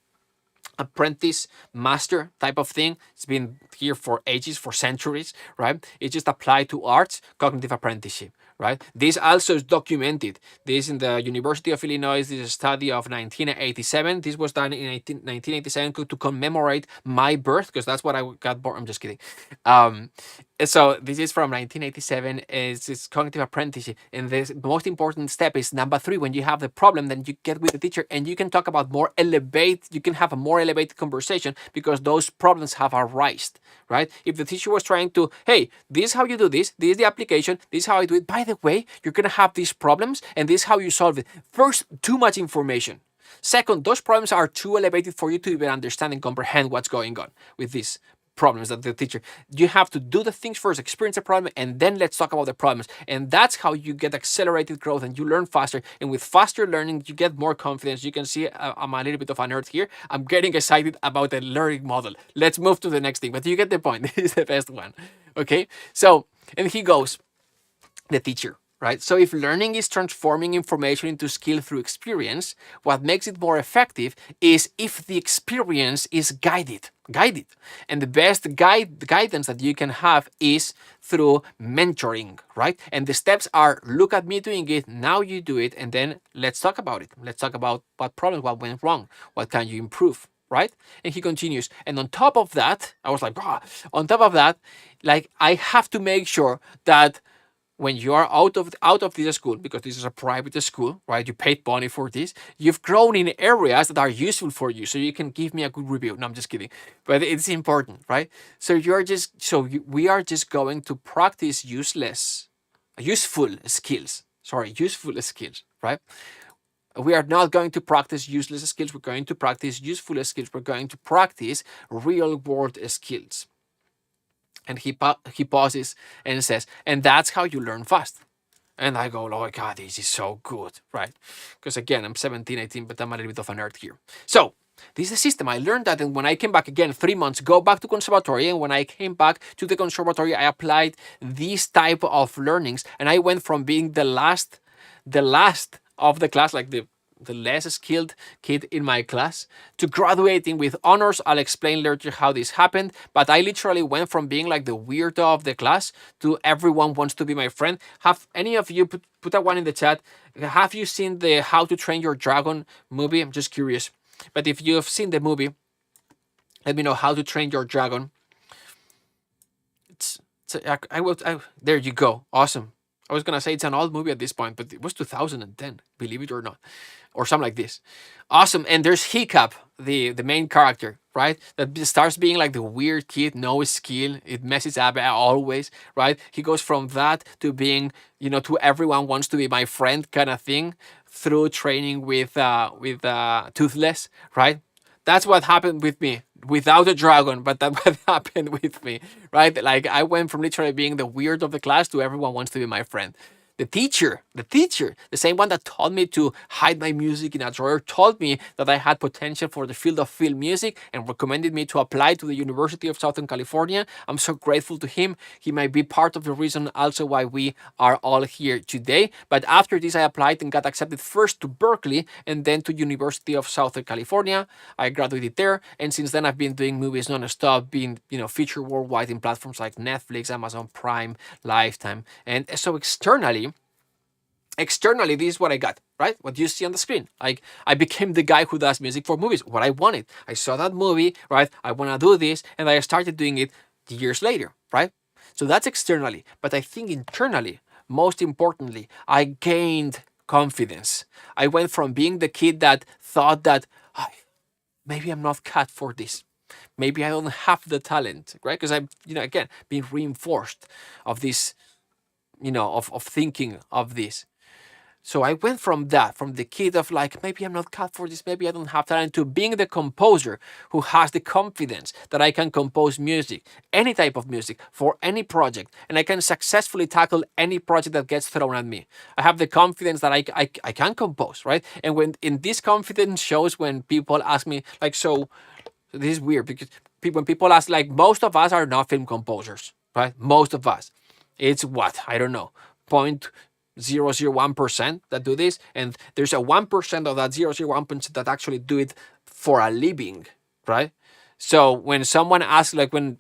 Apprentice master type of thing. It's been here for ages, for centuries, right? It's just applied to arts, cognitive apprenticeship, right? This also is documented. This in the University of Illinois, this is a study of 1987. This was done in 1987 to commemorate my birth, because that's what I got born. I'm just kidding. So this is from 1987. It's cognitive apprenticeship, and the most important step is number 3. When you have the problem, then you get with the teacher and you can talk about more elevate. You can have a more elevated conversation because those problems have arisen, right? If the teacher was trying to, hey, this is how you do this. This is the application. This is how I do it. By the way, you're gonna have these problems, and this is how you solve it. First, too much information. Second, those problems are too elevated for you to even understand and comprehend what's going on with these problems that the teacher. You have to do the things first, experience the problem, and then let's talk about the problems. And that's how you get accelerated growth and you learn faster. And with faster learning, you get more confidence. You can see I'm a little bit of a nerd here. I'm getting excited about the learning model. Let's move to the next thing, but you get the point. This is the best one. Okay, so, and he goes, the teacher, right? So if learning is transforming information into skill through experience, what makes it more effective is if the experience is guided. And the best guidance that you can have is through mentoring, right? And the steps are, look at me doing it, now you do it, and then let's talk about it. Let's talk about what problems, what went wrong, what can you improve, right? And he continues, and on top of that, I was like, on top of that, like I have to make sure that when you are out of this school, because this is a private school, right? You paid money for this. You've grown in areas that are useful for you, so you can give me a good review. No, I'm just kidding, but it's important, right? So we are just going to practice useful skills. Useful skills, right? We are not going to practice useless skills. We're going to practice useful skills. We're going to practice real world skills. And he pauses and says, and that's how you learn fast. And I go, oh my God, this is so good, right? Because again, I'm 17, 18, but I'm a little bit of a nerd here. So this is the system. I learned that, and when I came back again, 3 months, go back to conservatory, and when I came back to the conservatory, I applied these type of learnings, and I went from being the last of the class, like the less skilled kid in my class, to graduating with honors. I'll explain later how this happened, but I literally went from being like the weirdo of the class to everyone wants to be my friend. Have any of you, put that one in the chat, have you seen the How to Train Your Dragon movie? I'm just curious. But if you have seen the movie, let me know. How to Train Your Dragon. There you go. Awesome. I was gonna say it's an old movie at this point, but it was 2010, believe it or not, or something like this. Awesome. And there's Hiccup, the main character, right? That starts being like the weird kid, no skill, it messes up always, right? He goes from that to being, to everyone wants to be my friend kind of thing through training with Toothless, right? That's what happened with me without a dragon, but that's what happened with me, right? Like I went from literally being the weird of the class to everyone wants to be my friend. The same one that taught me to hide my music in a drawer, told me that I had potential for the field of film music and recommended me to apply to the University of Southern California. I'm so grateful to him. He might be part of the reason also why we are all here today. But after this, I applied and got accepted first to Berkeley and then to University of Southern California. I graduated there, and since then I've been doing movies non-stop, being featured worldwide in platforms like Netflix, Amazon Prime, Lifetime, and so externally, this is what I got, right? What you see on the screen. Like, I became the guy who does music for movies, what I wanted. I saw that movie, right? I want to do this, and I started doing it years later, right? So that's externally. But I think internally, most importantly, I gained confidence. I went from being the kid that thought that, maybe I'm not cut for this. Maybe I don't have the talent, right? Because I'm, again, being reinforced of this, of thinking of this. So I went from the kid of like, maybe I'm not cut for this, maybe I don't have talent, to being the composer who has the confidence that I can compose music, any type of music, for any project, and I can successfully tackle any project that gets thrown at me. I have the confidence that I can compose, right? And when in this confidence shows when people ask me, like, so this is weird because when people ask, like, most of us are not film composers, right? Most of us. It's what? I don't know. 0.001% that do this, and there's a 1% of that 0.001% that actually do it for a living, right? So when someone asks, like when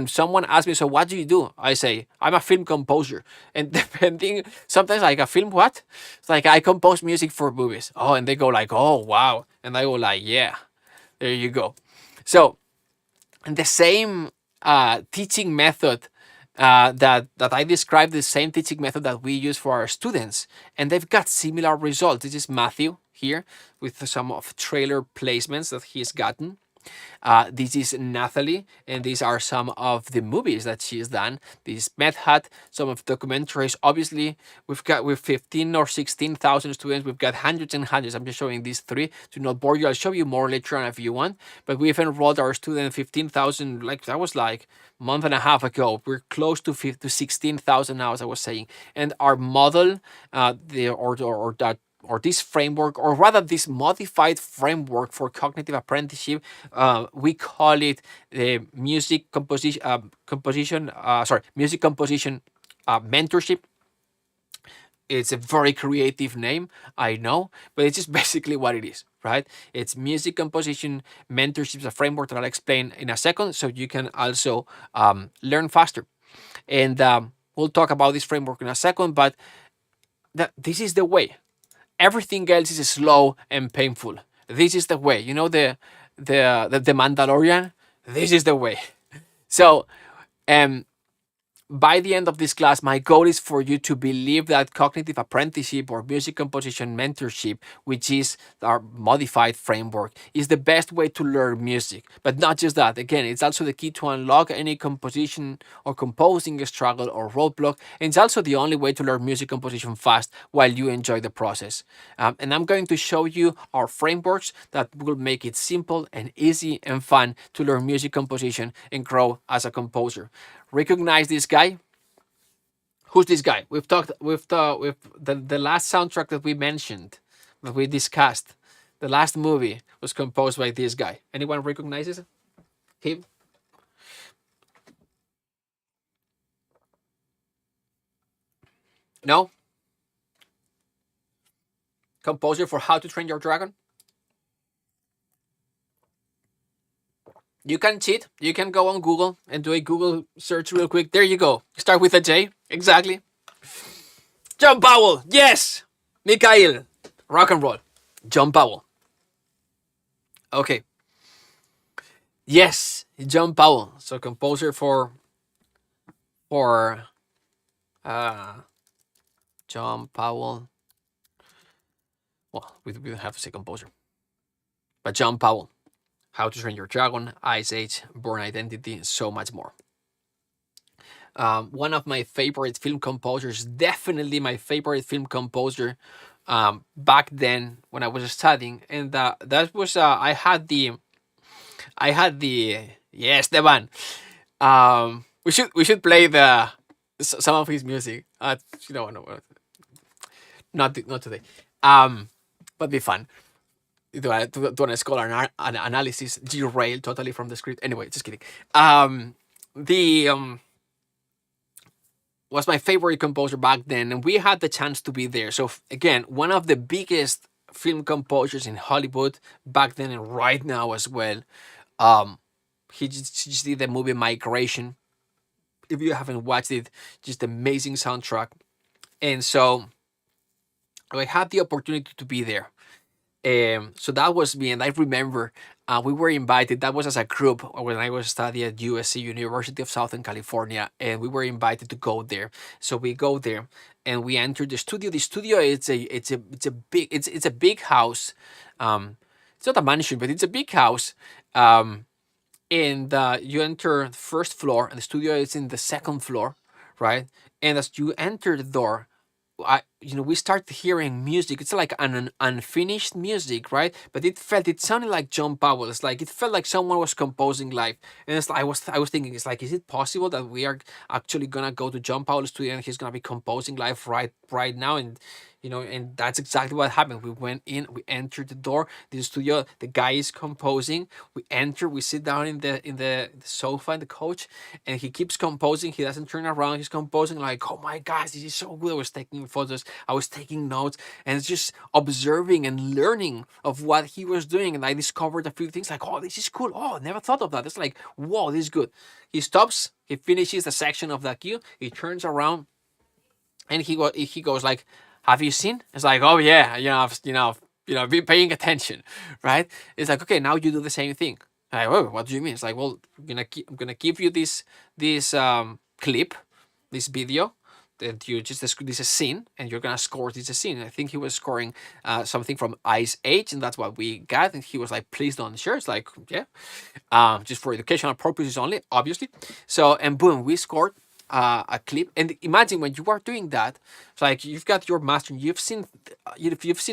someone asks me, so what do you do? I say, I'm a film composer. And depending, sometimes like, a film what? It's like, I compose music for movies. Oh, and they go like, oh, wow. And I go like, yeah, there you go. So the same teaching method that I described, the same teaching method that we use for our students, and they've got similar results. This is Matthew here with some of trailer placements that he's gotten. This is Nathalie, and these are some of the movies that she's done. This is Medhat, some of documentaries. Obviously, with 15 or 16,000 students, we've got hundreds and hundreds. I'm just showing these three to not bore you. I'll show you more later on if you want. But we've enrolled our student 15,000. Like that was like a month and a half ago. We're close to 16,000 now, as I was saying. And our model, this framework, or rather this modified framework for cognitive apprenticeship, we call it the music composition mentorship. It's a very creative name, I know, but it's just basically what it is, right? It's music composition mentorship, a framework that I'll explain in a second, so you can also learn faster. And we'll talk about this framework in a second, but this is the way. Everything else is slow and painful. This is the way. The Mandalorian. This is the way. So, by the end of this class, my goal is for you to believe that cognitive apprenticeship or music composition mentorship, which is our modified framework, is the best way to learn music. But not just that. Again, it's also the key to unlock any composition or composing struggle or roadblock. And it's also the only way to learn music composition fast while you enjoy the process. And I'm going to show you our frameworks that will make it simple and easy and fun to learn music composition and grow as a composer. Recognize this guy? Who's this guy? We've talked with the last soundtrack that we mentioned, that we discussed. The last movie was composed by this guy. Anyone recognizes him? No? Composer for How to Train Your Dragon? You can cheat. You can go on Google and do a Google search real quick. There you go. Start with a J. Exactly. John Powell. Yes. Mikhail. Rock and roll. John Powell. Okay. Yes. John Powell. So composer for John Powell. Well, we don't have to say composer. But John Powell. How to Train Your Dragon, Ice Age, Born Identity, and so much more. One of my favorite film composers, definitely my favorite film composer back then when I was studying, and that was I had the yes, the one. We should play the some of his music. No, not today. But be fun. Do an scholar an analysis, derail totally from the script. Anyway, just kidding. The was my favorite composer back then, and we had the chance to be there. So again, one of the biggest film composers in Hollywood back then and right now as well. Um, he just did the movie Migration. If you haven't watched it, just amazing soundtrack. And so I had the opportunity to be there. So that was me, and I remember we were invited. That was as a group when I was studying at USC, University of Southern California, and we were invited to go there. So we go there, and we enter the studio. The studio it's a big house. It's not a mansion, but it's a big house. And you enter the first floor, and the studio is in the second floor, right? And as you enter the door, we start hearing music. It's like an unfinished music, right? But it sounded like John Powell. It's like it felt like someone was composing live. And it's like, I was thinking, it's like, is it possible that we are actually gonna go to John Powell's studio and he's gonna be composing live right now? And and that's exactly what happened. We went in, we entered the door, the studio, the guy is composing. We enter, we sit down in the sofa in the couch, and he keeps composing. He doesn't turn around. He's composing like, oh my gosh, this is so good. I was taking photos, I was taking notes, and it's just observing and learning of what he was doing. And I discovered a few things like, oh, this is cool. Oh, I never thought of that. It's like, whoa, this is good. He stops, he finishes the section of the cue, he turns around, and he goes like, have you seen? It's like, oh yeah, be paying attention, right? It's like, okay, now you do the same thing. Like, oh, what do you mean? It's like, well, I'm gonna give you this clip, this video that you just this is a scene, and you're gonna score this scene. I think he was scoring something from Ice Age, and that's what we got. And he was like, please don't share. It's like, yeah, just for educational purposes only, obviously. So, and boom, we scored a clip. And imagine when you are doing that, it's like you've got your master, you've seen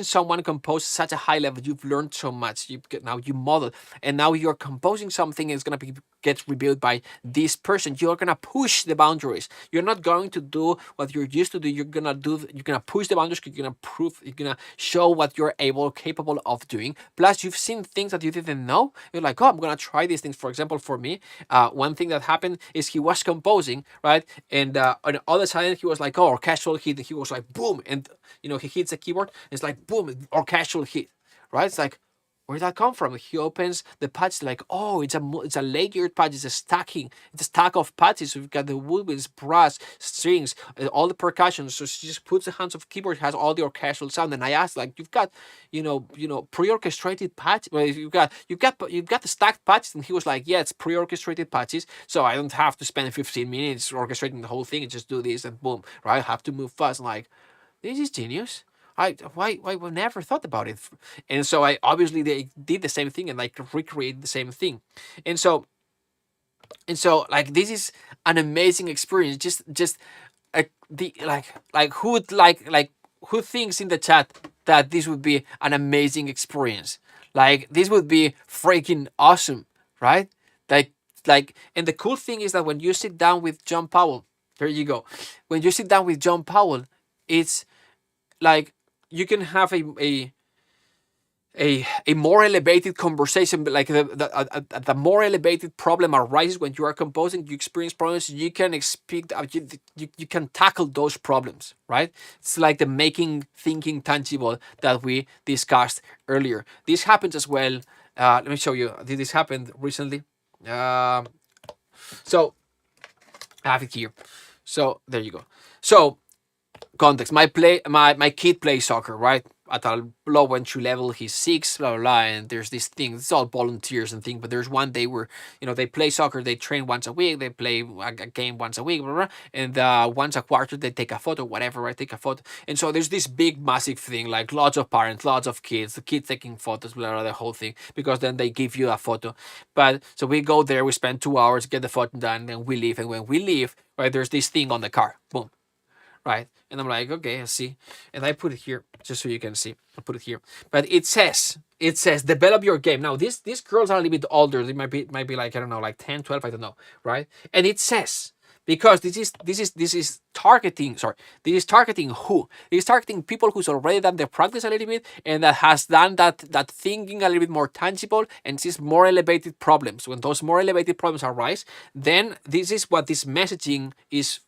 someone compose such a high level, you've learned so much, now you model, and now you're composing something and it's going to get revealed by this person. You're going to push the boundaries. You're not going to do what you're used to do. You're going to push the boundaries. You're going to show what you're capable of doing. Plus, you've seen things that you didn't know. You're like, oh, I'm going to try these things. For example, for me, one thing that happened is he was composing, right? And on the other side, he was like, oh, orchestral hit. He was like, boom. And, he hits the keyboard. It's like, boom, orchestral hit, right? It's like, where did that come from? He opens the patch like, oh, it's a layered patch. It's a stack of patches. So we've got the woodwinds, brass, strings, all the percussion. So she just puts the hands of keyboard, has all the orchestral sound. And I asked, like, you've got, pre-orchestrated patch. Well, you've got the stacked patches. And he was like, yeah, it's pre-orchestrated patches. So I don't have to spend 15 minutes orchestrating the whole thing. Just do this and boom, right? I have to move fast. I'm like, this is genius. Why never thought about it. And so I obviously they did the same thing and like recreate the same thing. And so like this is an amazing experience. Just who would who thinks in the chat that this would be an amazing experience? Like this would be freaking awesome, right? And the cool thing is that when you sit down with John Powell, there you go. When you sit down with John Powell, it's like you can have a more elevated conversation, but like the more elevated problem arises when you are composing, you experience problems, you can you can tackle those problems, right? It's like the making thinking tangible that we discussed earlier. This happens as well. Let me show you. This happened recently. So I have it here. So there you go. So context. My kid plays soccer, right? at a low entry level. He's 6, blah blah blah, and there's this thing. It's all volunteers and thing. But there's one day where they play soccer, they train once a week, they play a game once a week, blah, blah, blah, and once a quarter they take a photo, whatever, right? Take a photo, and so there's this big massive thing, like lots of parents, lots of kids, the kids taking photos, blah blah, the whole thing, because then they give you a photo. But so we go there, we spend 2 hours, get the photo done, then we leave, and when we leave, right, there's this thing on the car, boom. Right, and I'm like, okay, I see, and I put it here just so you can see. I put it here, but it says develop your game. Now these girls are a little bit older. They might be like, I don't know, like 10, 12, I don't know, right? And it says, because this is targeting. Sorry, this is targeting who? It is targeting people who's already done the practice a little bit and that has done that thinking a little bit more tangible and sees more elevated problems. When those more elevated problems arise, then this is what this messaging is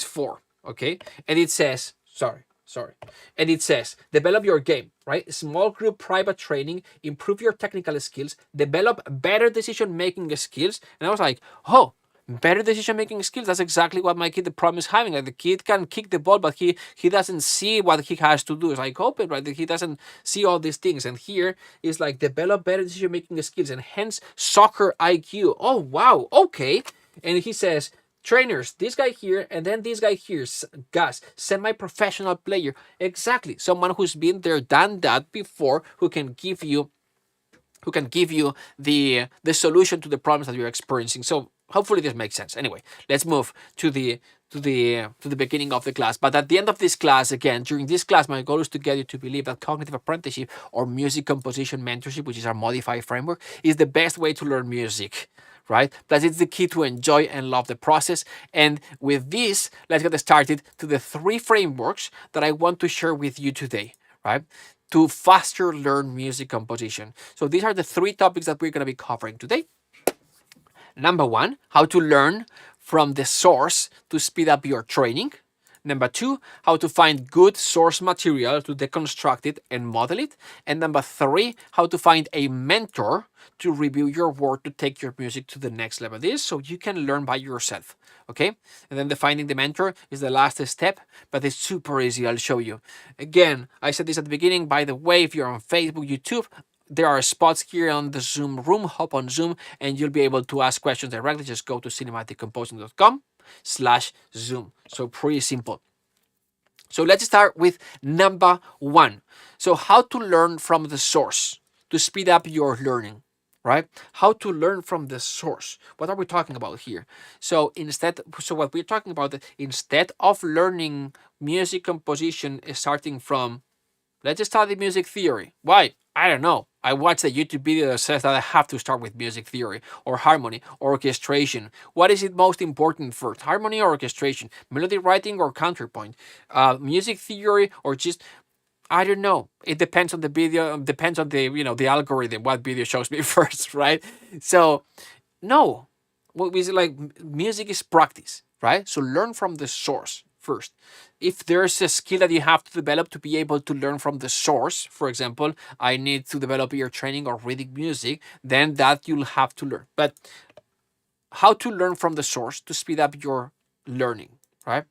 for. Okay, and it says, and it says, develop your game, right? Small group private training, improve your technical skills, develop better decision-making skills. And I was like, oh, better decision-making skills. That's exactly what my kid, the problem is having. Like the kid can kick the ball, but he doesn't see what he has to do. It's like, open, right? He doesn't see all these things. And here is like, develop better decision-making skills and hence soccer IQ. Oh, wow. Okay. And he says, trainers, this guy here, and then this guy here, Gus, semi-professional player. Exactly. Someone who's been there, done that before, who can give you the solution to the problems that you're experiencing. So hopefully this makes sense. Anyway, let's move to the beginning of the class. But at the end of this class, again, during this class, my goal is to get you to believe that cognitive apprenticeship or music composition mentorship, which is our modified framework, is the best way to learn music. Right? Plus, it's the key to enjoy and love the process. And with this, let's get started to the 3 frameworks that I want to share with you today, right? To faster learn music composition. So these are the 3 topics that we're going to be covering today. Number 1, how to learn from the source to speed up your training. Number 2, how to find good source material to deconstruct it and model it. And number 3, how to find a mentor to review your work to take your music to the next level. This so you can learn by yourself, okay? And then finding the mentor is the last step, but it's super easy. I'll show you. Again, I said this at the beginning. By the way, if you're on Facebook, YouTube, there are spots here on the Zoom room. Hop on Zoom and you'll be able to ask questions directly. Just go to cinematiccomposing.com/Zoom. So pretty simple. So let's start with number 1. So how to learn from the source to speed up your learning, right? How to learn from the source. What are we talking about here? So what we're talking about, instead of learning music composition starting from, let's study music theory. Why? I don't know. I watched a YouTube video that says that I have to start with music theory or harmony or orchestration. What is it most important first? Harmony or orchestration? Melody writing or counterpoint? Music theory or just, I don't know. It depends on the video. Depends on the the algorithm. What video shows me first, right? So, no. What we say, like, music is practice, right? So learn from the source first. If there's a skill that you have to develop to be able to learn from the source, for example, I need to develop ear training or reading music, then that you'll have to learn. But how to learn from the source to speed up your learning, right?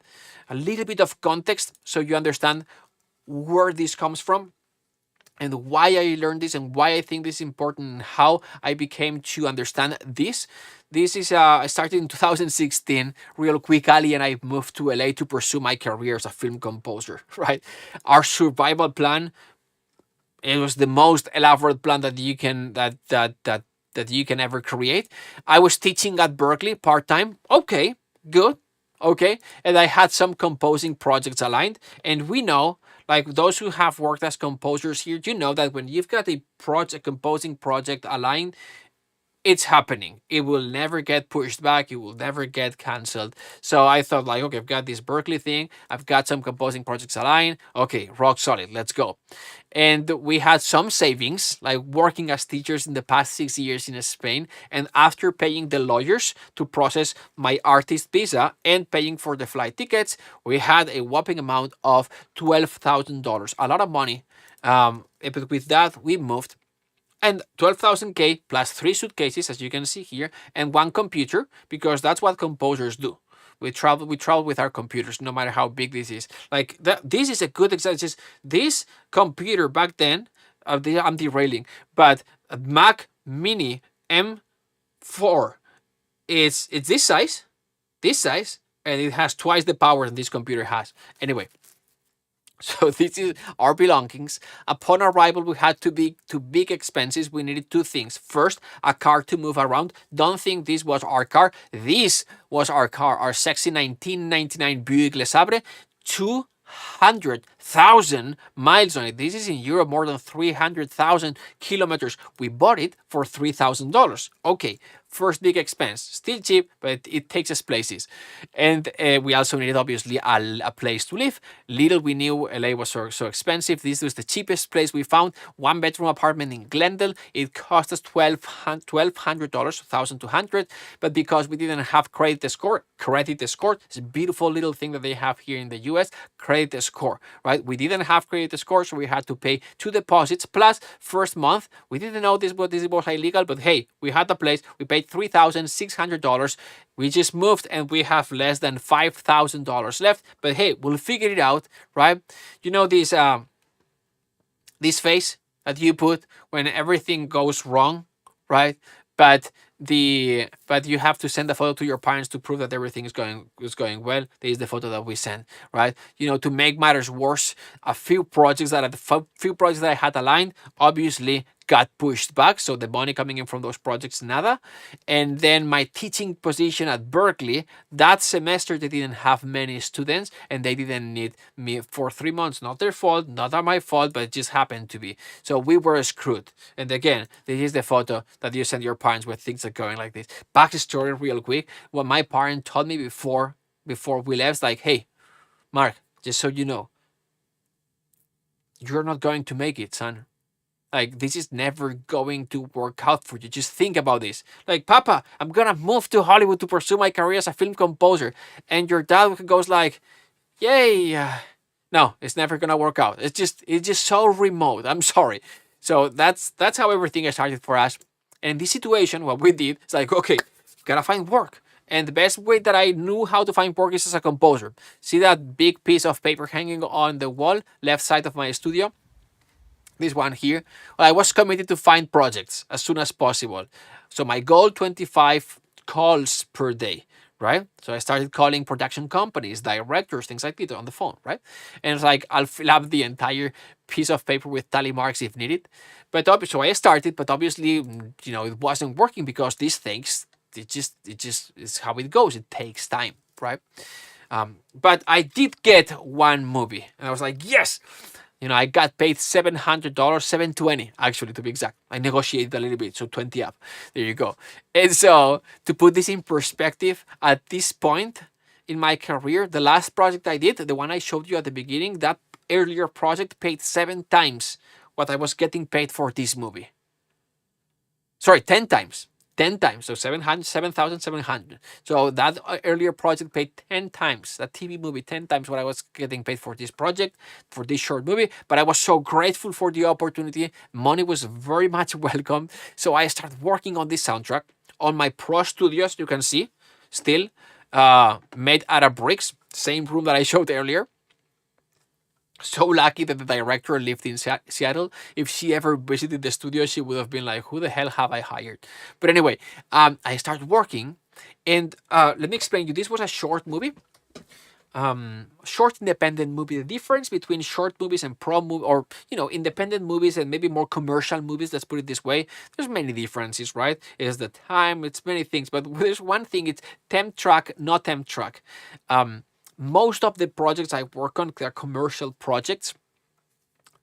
A little bit of context so you understand where this comes from and why I learned this and why I think this is important and how I became to understand this. This is, I started in 2016, real quick. Ali and I moved to LA to pursue my career as a film composer, right? Our survival plan, it was the most elaborate plan that you can, that you can ever create. I was teaching at Berklee part-time. Okay, good. Okay. And I had some composing projects aligned, and we know, like those who have worked as composers here, you know that when you've got a composing project aligned, it's happening. It will never get pushed back. It will never get canceled. So I thought, like, okay, I've got this Berklee thing. I've got some composing projects aligned. Okay, rock solid. Let's go. And we had some savings, like working as teachers in the past 6 years in Spain. And after paying the lawyers to process my artist visa and paying for the flight tickets, we had a whopping amount of $12,000. A lot of money. But with that, we moved. And 12,000K plus 3 suitcases, as you can see here, and 1 computer, because that's what composers do. We travel with our computers, no matter how big this is. Like this is a good example. This computer back then, I'm derailing, but a Mac Mini M4, it's this size, and it has twice the power that this computer has. Anyway, so this is our belongings. Upon arrival, we had two big expenses. We needed two things. First, a car to move around. Don't think this was our car. This was our car, our sexy 1999 Buick Le Sabre. 200,000 miles on it. This is in Europe, more than 300,000 kilometers. We bought it for $3,000. Okay, first big expense. Still cheap, but it takes us places. And we also needed, obviously, a place to live. Little we knew LA was so expensive. This was the cheapest place we found. One bedroom apartment in Glendale. It cost us $1,200, $1,200. But because we didn't have credit score, it's a beautiful little thing that they have here in the US, credit score, right? We didn't have credit score, so we had to pay 2 deposits plus first month. We didn't know this was illegal, but hey, we had the place. We paid $3,600. We just moved and we have less than $5,000 left. But hey, we'll figure it out, right? You know this face that you put when everything goes wrong, right? But you have to send a photo to your parents to prove that everything is going well. This is the photo that we sent, right? You know, to make matters worse, a few projects that I had aligned obviously got pushed back, so the money coming in from those projects, nada. And then my teaching position at Berkeley, that semester they didn't have many students and they didn't need me for 3 months. Not their fault, not my fault, but it just happened to be. So we were screwed. And again, this is the photo that you send your parents when things are going like this. Backstory real quick. What my parent told me before we left, like, hey, Mark, just so you know, you're not going to make it, son. Like, this is never going to work out for you. Just think about this. Like, Papa, I'm gonna move to Hollywood to pursue my career as a film composer. And your dad goes like, yay. No, it's never gonna work out. It's just so remote. I'm sorry. So that's how everything started for us. And in this situation, what we did is like, okay, gotta find work. And the best way that I knew how to find work is as a composer. See that big piece of paper hanging on the wall, left side of my studio? This one here. Well, I was committed to find projects as soon as possible. So my goal, 25 calls per day, right? So I started calling production companies, directors, things like that on the phone, right? And it's like, I'll fill up the entire piece of paper with tally marks if needed. But so I started, but obviously, you know, it wasn't working because these things, it just is how it goes. It takes time, right? But I did get one movie and I was like, yes. You know, I got paid $700, $720 actually, to be exact. I negotiated a little bit, so 20 up. There you go. And so, to put this in perspective, at this point in my career, the last project I did, the one I showed you at the beginning, that earlier project paid 7 times what I was getting paid for this movie. Sorry, 10 times. 10 times, so 7,700. So that earlier project paid 10 times, that TV movie, 10 times what I was getting paid for this project, for this short movie. But I was so grateful for the opportunity. Money was very much welcome. So I started working on this soundtrack on my Pro Studios, you can see, still made out of bricks, same room that I showed earlier. So lucky that the director lived in Seattle. If she ever visited the studio, she would have been like, who the hell have I hired? But anyway, I started working. And let me explain you. This was a short movie. Short independent movie. The difference between short movies and pro movie, or, you know, independent movies and maybe more commercial movies, let's put it this way. There's many differences, right? It's the time, it's many things. But there's one thing, it's temp track, not temp track. Most of the projects I work on, they're commercial projects,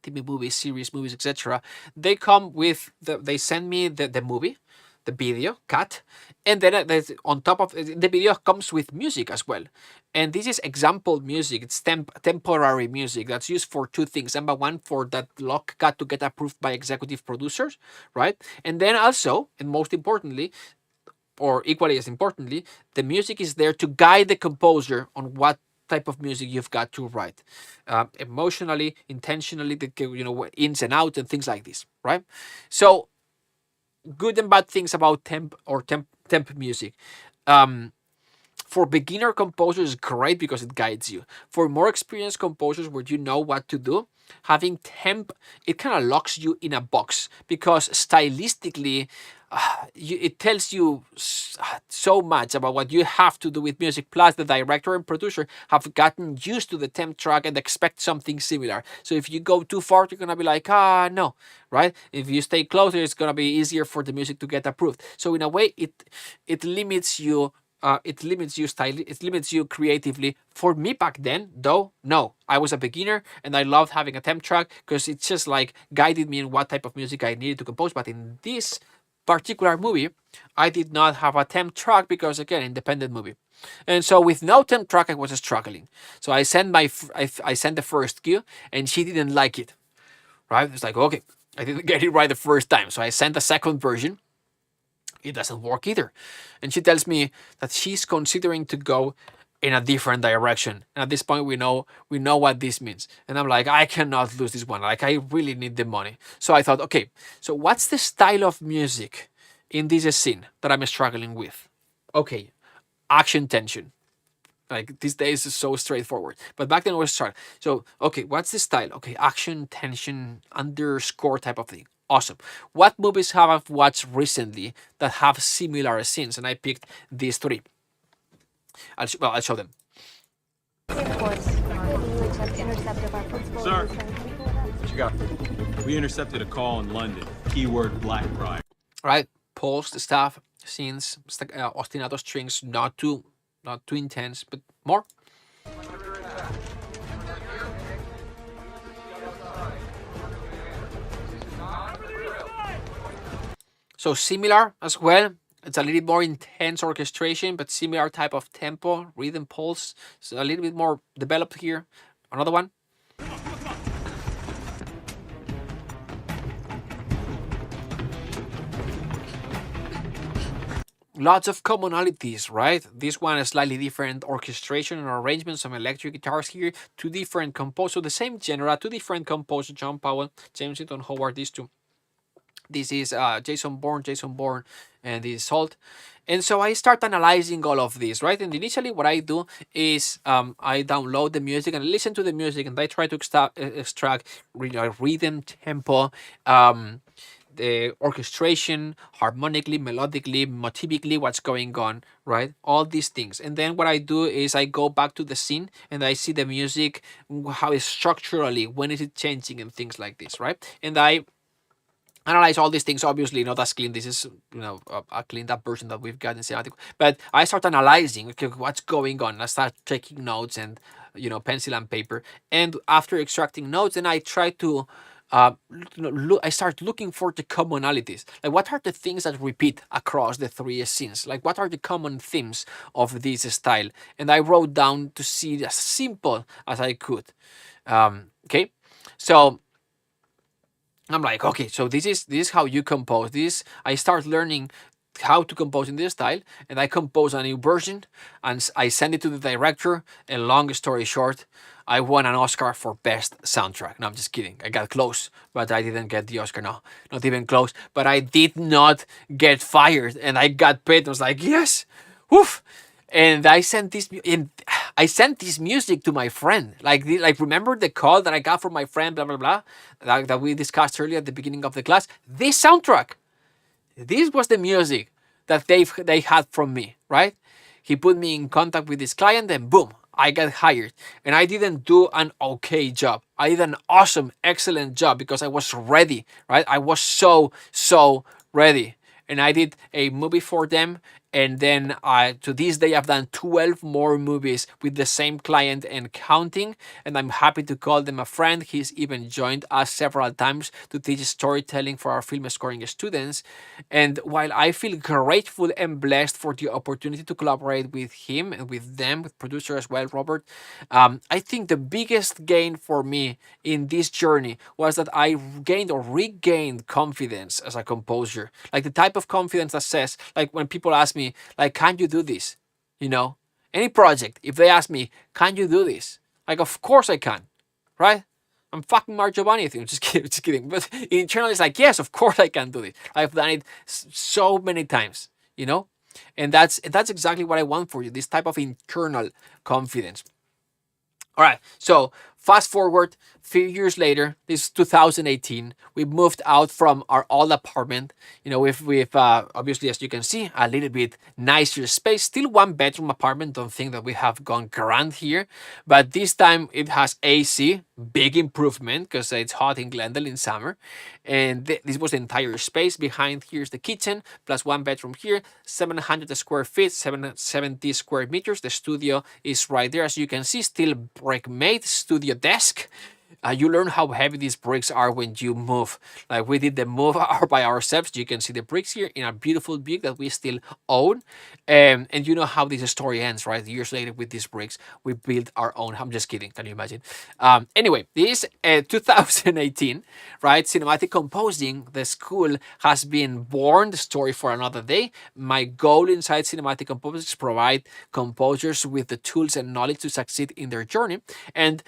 TV movies, series movies, etc. They come with, they send me the movie, the video cut, and then on top of the video comes with music as well. And this is example music. It's temporary music that's used for 2 things. Number one, for that lock cut to get approved by executive producers, right? And then also, and most importantly, or equally as importantly, the music is there to guide the composer on what type of music you've got to write, emotionally, intentionally, you know, ins and outs and things like this, right? So, good and bad things about temp music. For beginner composers, it's great because it guides you. For more experienced composers where you know what to do, having temp, it kind of locks you in a box because stylistically, it tells you so much about what you have to do with music. Plus, the director and producer have gotten used to the temp track and expect something similar. So if you go too far, you're gonna be like, no, right? If you stay closer, it's gonna be easier for the music to get approved. So in a way, it limits you. It limits you creatively. For me back then, though, no, I was a beginner and I loved having a temp track because it just like guided me in what type of music I needed to compose. But in this particular movie, I did not have a temp track because again, independent movie. And so with no temp track, I was struggling. So I sent I sent the first cue and she didn't like it. Right? It's like, okay, I didn't get it right the first time. So I sent the second version. It doesn't work either. And she tells me that she's considering to go in a different direction. And at this point, we know what this means. And I'm like, I cannot lose this one. Like, I really need the money. So I thought, okay, so what's the style of music in this scene that I'm struggling with? Okay, action tension. Like these days is so straightforward. But back then it was struggling. So, okay, what's the style? Okay, action, tension, underscore type of thing. Awesome. What movies have I watched recently that have similar scenes? And I picked these three. I'll show them. Sir, what you got? We intercepted a call in London. Keyword Black Pride. Right, pulse, staff, scenes, ostinato strings, not too intense, but more. So similar as well. It's a little bit more intense orchestration, but similar type of tempo, rhythm, pulse. So a little bit more developed here. Another one. Lots of commonalities, right? This one is slightly different orchestration and arrangement, some electric guitars here, two different composers, the same genre, two different composers, John Powell, James Newton Howard, these two. This is Jason Bourne, and this is Salt. And so I start analyzing all of this, right? And initially what I do is I download the music and listen to the music and I try to extract rhythm, tempo, the orchestration, harmonically, melodically, motivically, what's going on, right? All these things. And then what I do is I go back to the scene and I see the music, how it's structurally, when is it changing and things like this, right? And I analyze all these things, obviously not as clean. This is, a cleaned up version that we've got in Cinematic. But I start analyzing, okay, what's going on. I start taking notes and, pencil and paper. And after extracting notes, then I try to, I start looking for the commonalities. Like, what are the things that repeat across the three scenes? Like, what are the common themes of this style? And I wrote down to see as simple as I could. Okay, so I'm like, okay, so this is how you compose this. I start learning how to compose in this style, and I compose a new version, and I send it to the director. And long story short, I won an Oscar for Best Soundtrack. No, I'm just kidding. I got close, but I didn't get the Oscar. No, not even close. But I did not get fired, and I got paid. I was like, yes, woof. And I sent this music to my friend. Like remember the call that I got from my friend, blah blah blah, that we discussed earlier at the beginning of the class. This soundtrack, this was the music that they had from me, right? He put me in contact with this client, and boom, I got hired. And I didn't do an okay job. I did an awesome, excellent job because I was ready, right? I was so ready. And I did a movie for them. And then to this day, I've done 12 more movies with the same client and counting. And I'm happy to call them a friend. He's even joined us several times to teach storytelling for our film scoring students. And while I feel grateful and blessed for the opportunity to collaborate with him and with them, with producer as well, Robert, I think the biggest gain for me in this journey was that I gained or regained confidence as a composer. Like the type of confidence that says, like when people ask me, like, can you do this? Any project, if they ask me, can you do this? Like, of course I can, right? I'm fucking Mark Giovanni. Just kidding. But internally, it's like, yes, of course I can do this. I've done it so many times, And that's exactly what I want for you, this type of internal confidence. All right, so fast forward a few years later, this is 2018. We moved out from our old apartment. We've obviously, as you can see, a little bit nicer space. Still one bedroom apartment. Don't think that we have gone grand here, but this time it has AC. Big improvement because it's hot in Glendale in summer. And this was the entire space. Behind here's the kitchen plus one bedroom here, 700 square feet, 770 square meters. The studio is right there, as you can see. Still brick made studio desk. You learn how heavy these bricks are when you move. Like we did the move by ourselves. You can see the bricks here in a beautiful view that we still own. And you know how this story ends, right? Years later with these bricks, we built our own. I'm just kidding. Can you imagine? Anyway, this 2018, right? Cinematic composing, the school has been born. The story for another day. My goal inside Cinematic Composing is to provide composers with the tools and knowledge to succeed in their journey. And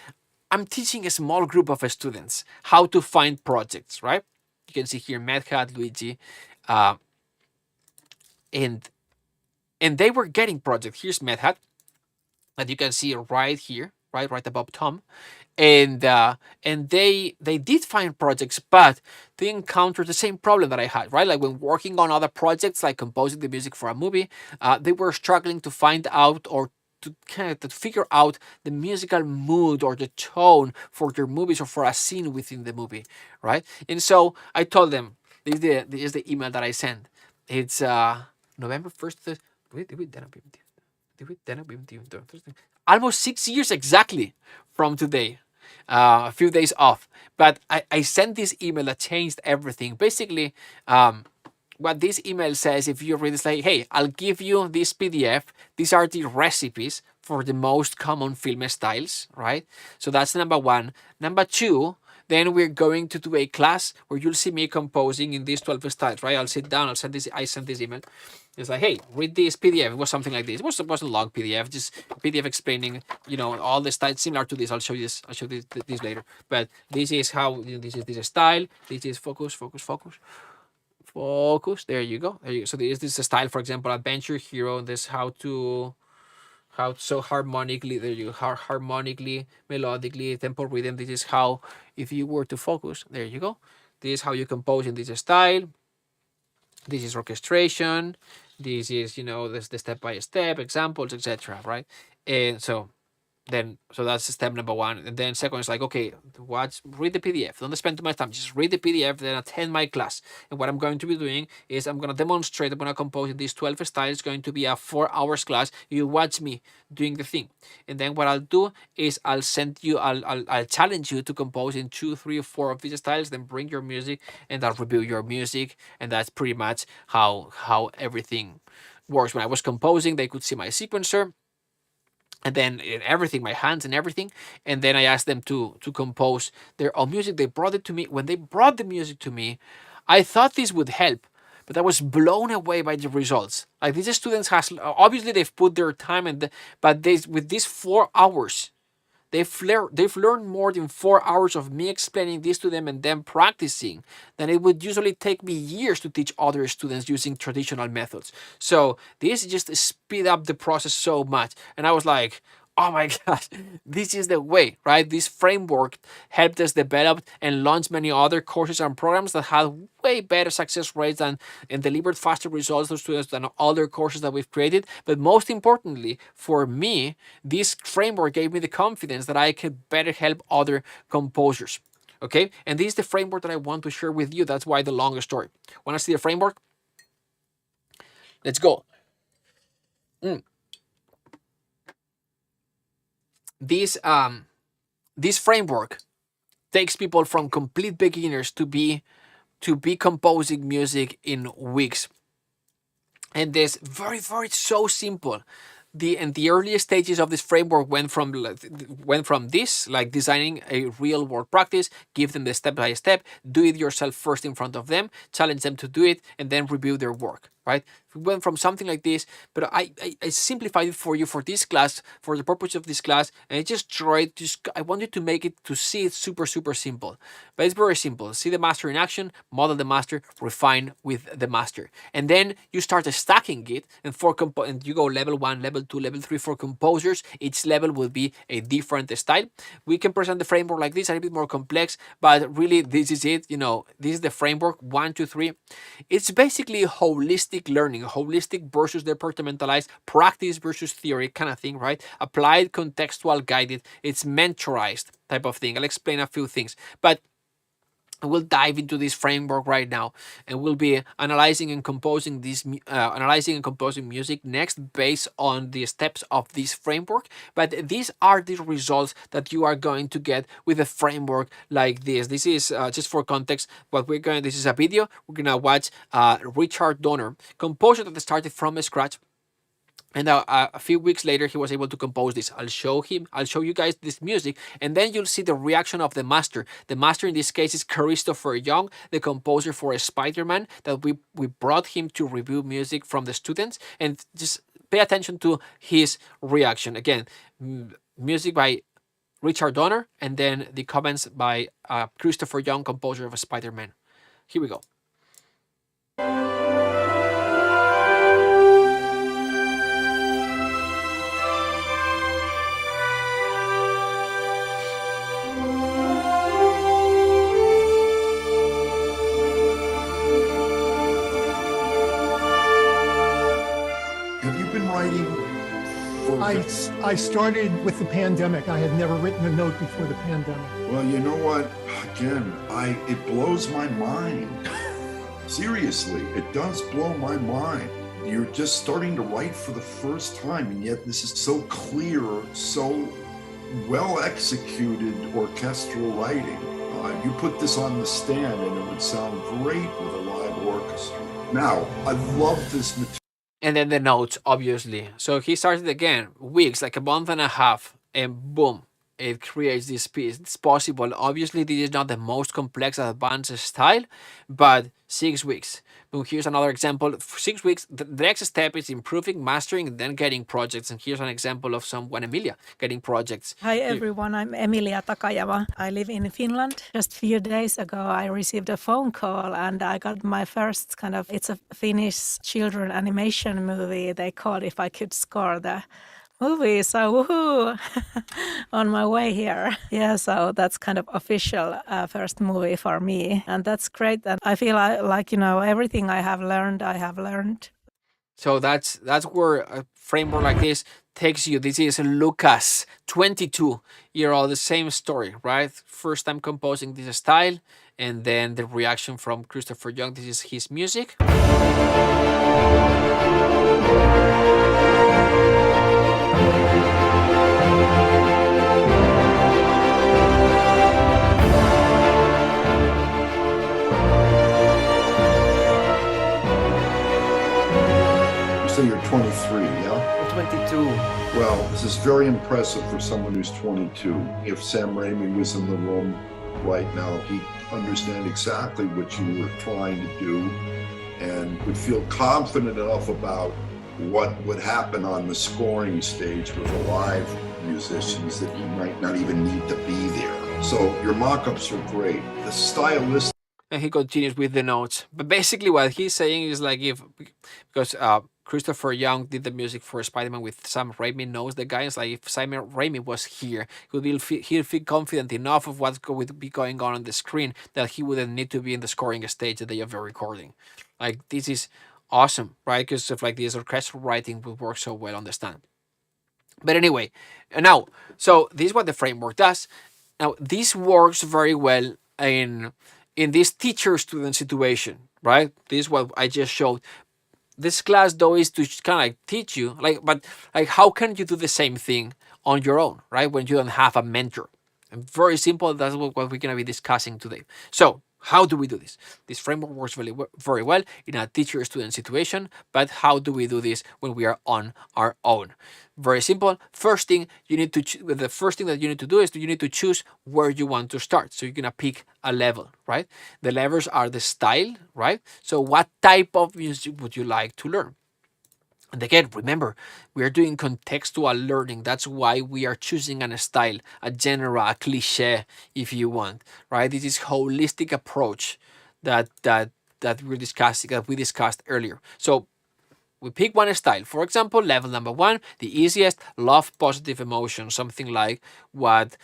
I'm teaching a small group of students how to find projects, right? You can see here Medhat, Luigi, and they were getting projects. Here's Medhat, that you can see right here, right above Tom, and they did find projects, but they encountered the same problem that I had, right? Like when working on other projects, like composing the music for a movie, they were struggling to find out or to figure out the musical mood or the tone for their movies or for a scene within the movie, right? And so I told them, this is the email that I sent. It's November 1st. Almost 6 years exactly from today. A few days off. But I sent this email that changed everything. Basically, what this email says, if you read, it's like, hey, I'll give you this PDF. These are the recipes for the most common film styles, right? So that's number one. Number two, then we're going to do a class where you'll see me composing in these 12 styles, right? I'll sit down, I sent this email. It's like, hey, read this PDF. It was something like this. It wasn't a long PDF, just PDF explaining, all the styles similar to this. I'll show you this. I'll show you this later. But this is how, this is this style. This is focus. There you go. So this is the style, for example, adventure hero. This how so harmonically. There you go. Harmonically, melodically, tempo rhythm. This is how, if you were to focus, there you go. This is how you compose in this style. This is orchestration. This is the step by step examples, etc. Right? And so that's step number one. And then second is like, okay, read the PDF. Don't spend too much time. Just read the PDF, then attend my class. And what I'm going to be doing is I'm going to demonstrate. I'm going to compose in these 12 styles. It's going to be a 4 hours class. You watch me doing the thing. And then what I'll do is I'll challenge you to compose in 2, 3, or 4 of these styles. Then bring your music and I'll review your music. And that's pretty much how everything works. When I was composing, they could see my sequencer. And then everything, my hands and everything. And then I asked them to compose their own music. They brought it to me. When they brought the music to me, I thought this would help, but I was blown away by the results. Like these students obviously they've put their time but with these 4 hours, they've learned more than 4 hours of me explaining this to them and them practicing than it would usually take me years to teach other students using traditional methods. So this just speed up the process so much. And I was like, oh my gosh, this is the way, right? This framework helped us develop and launch many other courses and programs that had way better success rates and delivered faster results to students than other courses that we've created. But most importantly, for me, this framework gave me the confidence that I could better help other composers. Okay, and this is the framework that I want to share with you. That's why the longer story. Want to see the framework? Let's go. This framework takes people from complete beginners to be composing music in weeks. And this very so simple. In the earliest stages of this framework went from this, like designing a real world practice, give them the step by step, do it yourself first in front of them, challenge them to do it, and then review their work, right? We went from something like this, but I simplified it for you for this class, for the purpose of this class, and I just tried to, I wanted to make it, to see it super, super simple. But it's very simple. See the master in action, model the master, refine with the master. And then you start stacking it, and and you go level 1, level 2, level 3 for composers. Each level will be a different style. We can present the framework like this, a little bit more complex, but really this is it. This is the framework 1, 2, 3. It's basically holistic learning, holistic versus departmentalized, practice versus theory kind of thing, right? Applied, contextual, guided. It's mentorized type of thing. I'll explain a few things, but we'll dive into this framework right now, and we'll be analyzing and composing music next based on the steps of this framework. But these are the results that you are going to get with a framework like this. This is just for context. This is a video. We're gonna watch Richard Donner, composer that started from scratch. And a few weeks later, he was able to compose this. I'll show you guys this music, and then you'll see the reaction of the master. The master in this case is Christopher Young, the composer for Spider-Man, that we brought him to review music from the students, and just pay attention to his reaction. Again, music by Richard Donner, and then the comments by Christopher Young, composer of Spider-Man. Here we go. I started with the pandemic. I had never written a note before the pandemic. Well, you know what? Again, it blows my mind. Seriously, it does blow my mind. You're just starting to write for the first time, and yet this is so clear, so well executed orchestral writing. You put this on the stand and it would sound great with a live orchestra. Now, I love this material. And then the notes, obviously. So he started again, weeks, like a month and a half, and boom, it creates this piece. It's possible. Obviously, this is not the most complex, advanced style, but 6 weeks. Boom, here's another example. For 6 weeks, the next step is improving, mastering, and then getting projects. And here's an example of Emilia, getting projects. Hi everyone, I'm Emilia Takajava. I live in Finland. Just a few days ago, I received a phone call and I got my first it's a Finnish children animation movie. They called if I could score the movie, so woohoo, on my way here. Yeah, so that's kind of official first movie for me. And that's great. And I feel like, everything I have learned. So that's where a framework like this takes you. This is Lucas, 22-year-old, the same story, right? First time composing this style, and then the reaction from Christopher Young. This is his music. So you're 23, yeah? 22. Well, this is very impressive for someone who's 22. If Sam Raimi was in the room right now, he'd understand exactly what you were trying to do and would feel confident enough about what would happen on the scoring stage with the live musicians that he might not even need to be there. So your mock-ups are great. The stylistic. And he continues with the notes. But basically what he's saying is like because Christopher Young did the music for Spider-Man with Sam Raimi, knows the guy. It's like if Sam Raimi was here, he'll feel confident enough of what would be going on the screen that he wouldn't need to be in the scoring stage the day of the recording. Like, this is awesome, right? Because of like this orchestral writing would work so well on the stand. But anyway, now, so this is what the framework does. Now, this works very well in this teacher-student situation, right? This is what I just showed. This class, though, is to kind of like teach you, but how can you do the same thing on your own, right? When you don't have a mentor. And very simple, that's what we're going to be discussing today. So, how do we do this? This framework works very well in a teacher-student situation, but how do we do this when we are on our own? Very simple. The first thing that you need to do is you need to choose where you want to start. So you're going to pick a level, right? The levels are the style, right? So what type of music would you like to learn? And again, remember, we are doing contextual learning. That's why we are choosing a style, a genre, a cliche, if you want, right? This is holistic approach that we discussed earlier. So we pick one style. For example, level number 1, the easiest, love positive emotion, something like what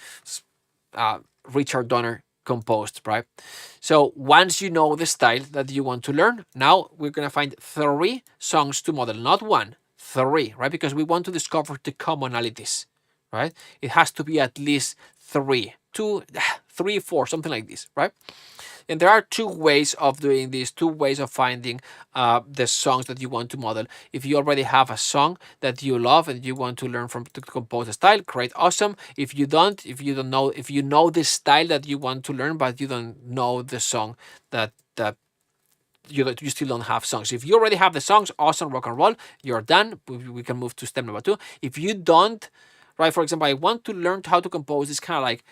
Richard Donner composed, right? So once you know the style that you want to learn, now we're going to find 3 songs to model, not 1, 3, right? Because we want to discover the commonalities, right? It has to be at least 3, 2, 3, 4, something like this, right? And there are 2 ways of doing this, 2 ways of finding the songs that you want to model. If you already have a song that you love and you want to learn from to compose a style, great, awesome. If you know the style that you want to learn, but you don't know the song that you still don't have songs. If you already have the songs, awesome, rock and roll, you're done. We can move to step number 2. If you don't, right, for example, I want to learn how to compose this kind of like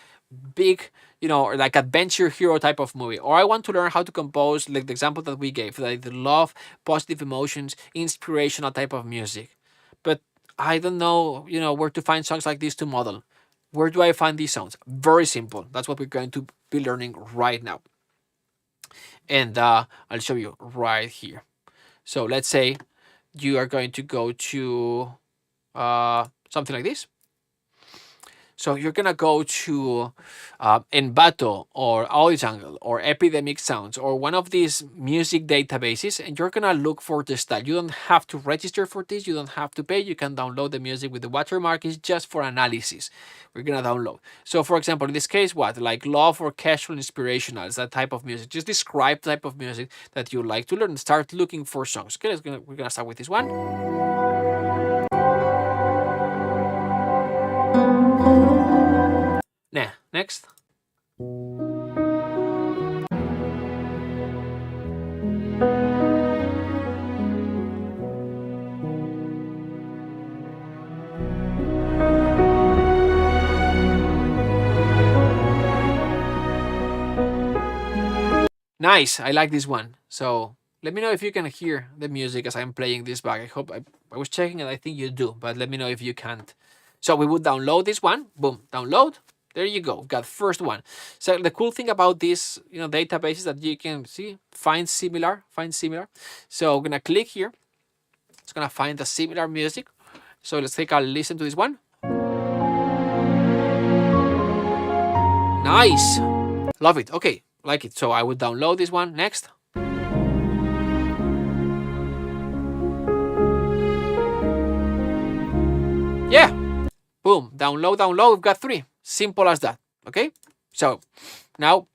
big, like adventure hero type of movie, or I want to learn how to compose, like the example that we gave, like the love, positive emotions, inspirational type of music, but I don't know, where to find songs like this to model. Where do I find these songs? Very simple. That's what we're going to be learning right now, and I'll show you right here. So let's say you are going to go to something like this. So you're gonna go to Envato or AudioJungle or Epidemic Sounds or one of these music databases, and you're gonna look for the style. You don't have to register for this. You don't have to pay. You can download the music with the watermark. It's just for analysis. We're gonna download. So for example, in this case, like love or casual inspirational, is that type of music. Just describe the type of music that you like to learn. Start looking for songs. Okay, we're gonna start with this one. Next. Nice, I like this one. So let me know if you can hear the music as I'm playing this back. I was checking and I think you do, but let me know if you can't. So we would download this one. Boom, download. There you go. Got first one. So the cool thing about this, database is that you can see find similar. So I'm gonna click here. It's gonna find the similar music. So let's take a listen to this one. Nice. Love it. Okay, like it. So I would download this one next. Yeah. Boom. Download. We've got 3. Simple as that. Okay. So now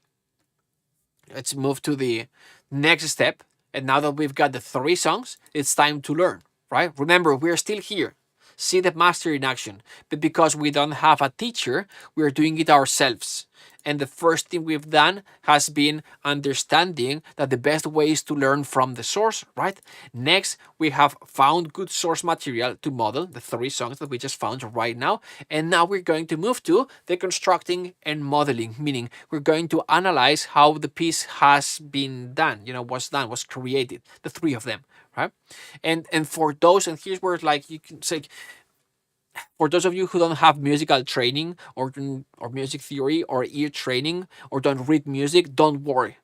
let's move to the next step. And now that we've got the 3 songs, it's time to learn, right? Remember, we're still here. See the master in action. But because we don't have a teacher, we're doing it ourselves. And the first thing we've done has been understanding that the best way is to learn from the source, right? Next, we have found good source material to model the 3 songs that we just found right now. And now we're going to move to the constructing and modeling, meaning we're going to analyze how the piece has been done, was created, the 3 of them, right? And for those, and here's where like you can say, for those of you who don't have musical training or music theory or ear training or don't read music, don't worry.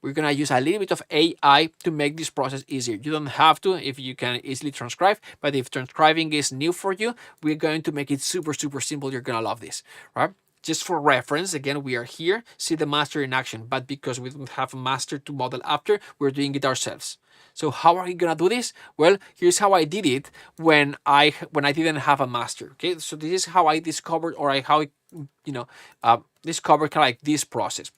We're going to use a little bit of AI to make this process easier. You don't have to if you can easily transcribe, but if transcribing is new for you, we're going to make it super, super simple. You're going to love this, right? Just for reference, again, we are here, see the master in action, but because we don't have a master to model after, we're doing it ourselves. So how are you gonna do this? Well, here's how I did it when I didn't have a master. Okay, so this is how I discovered, discovered kind of like this process.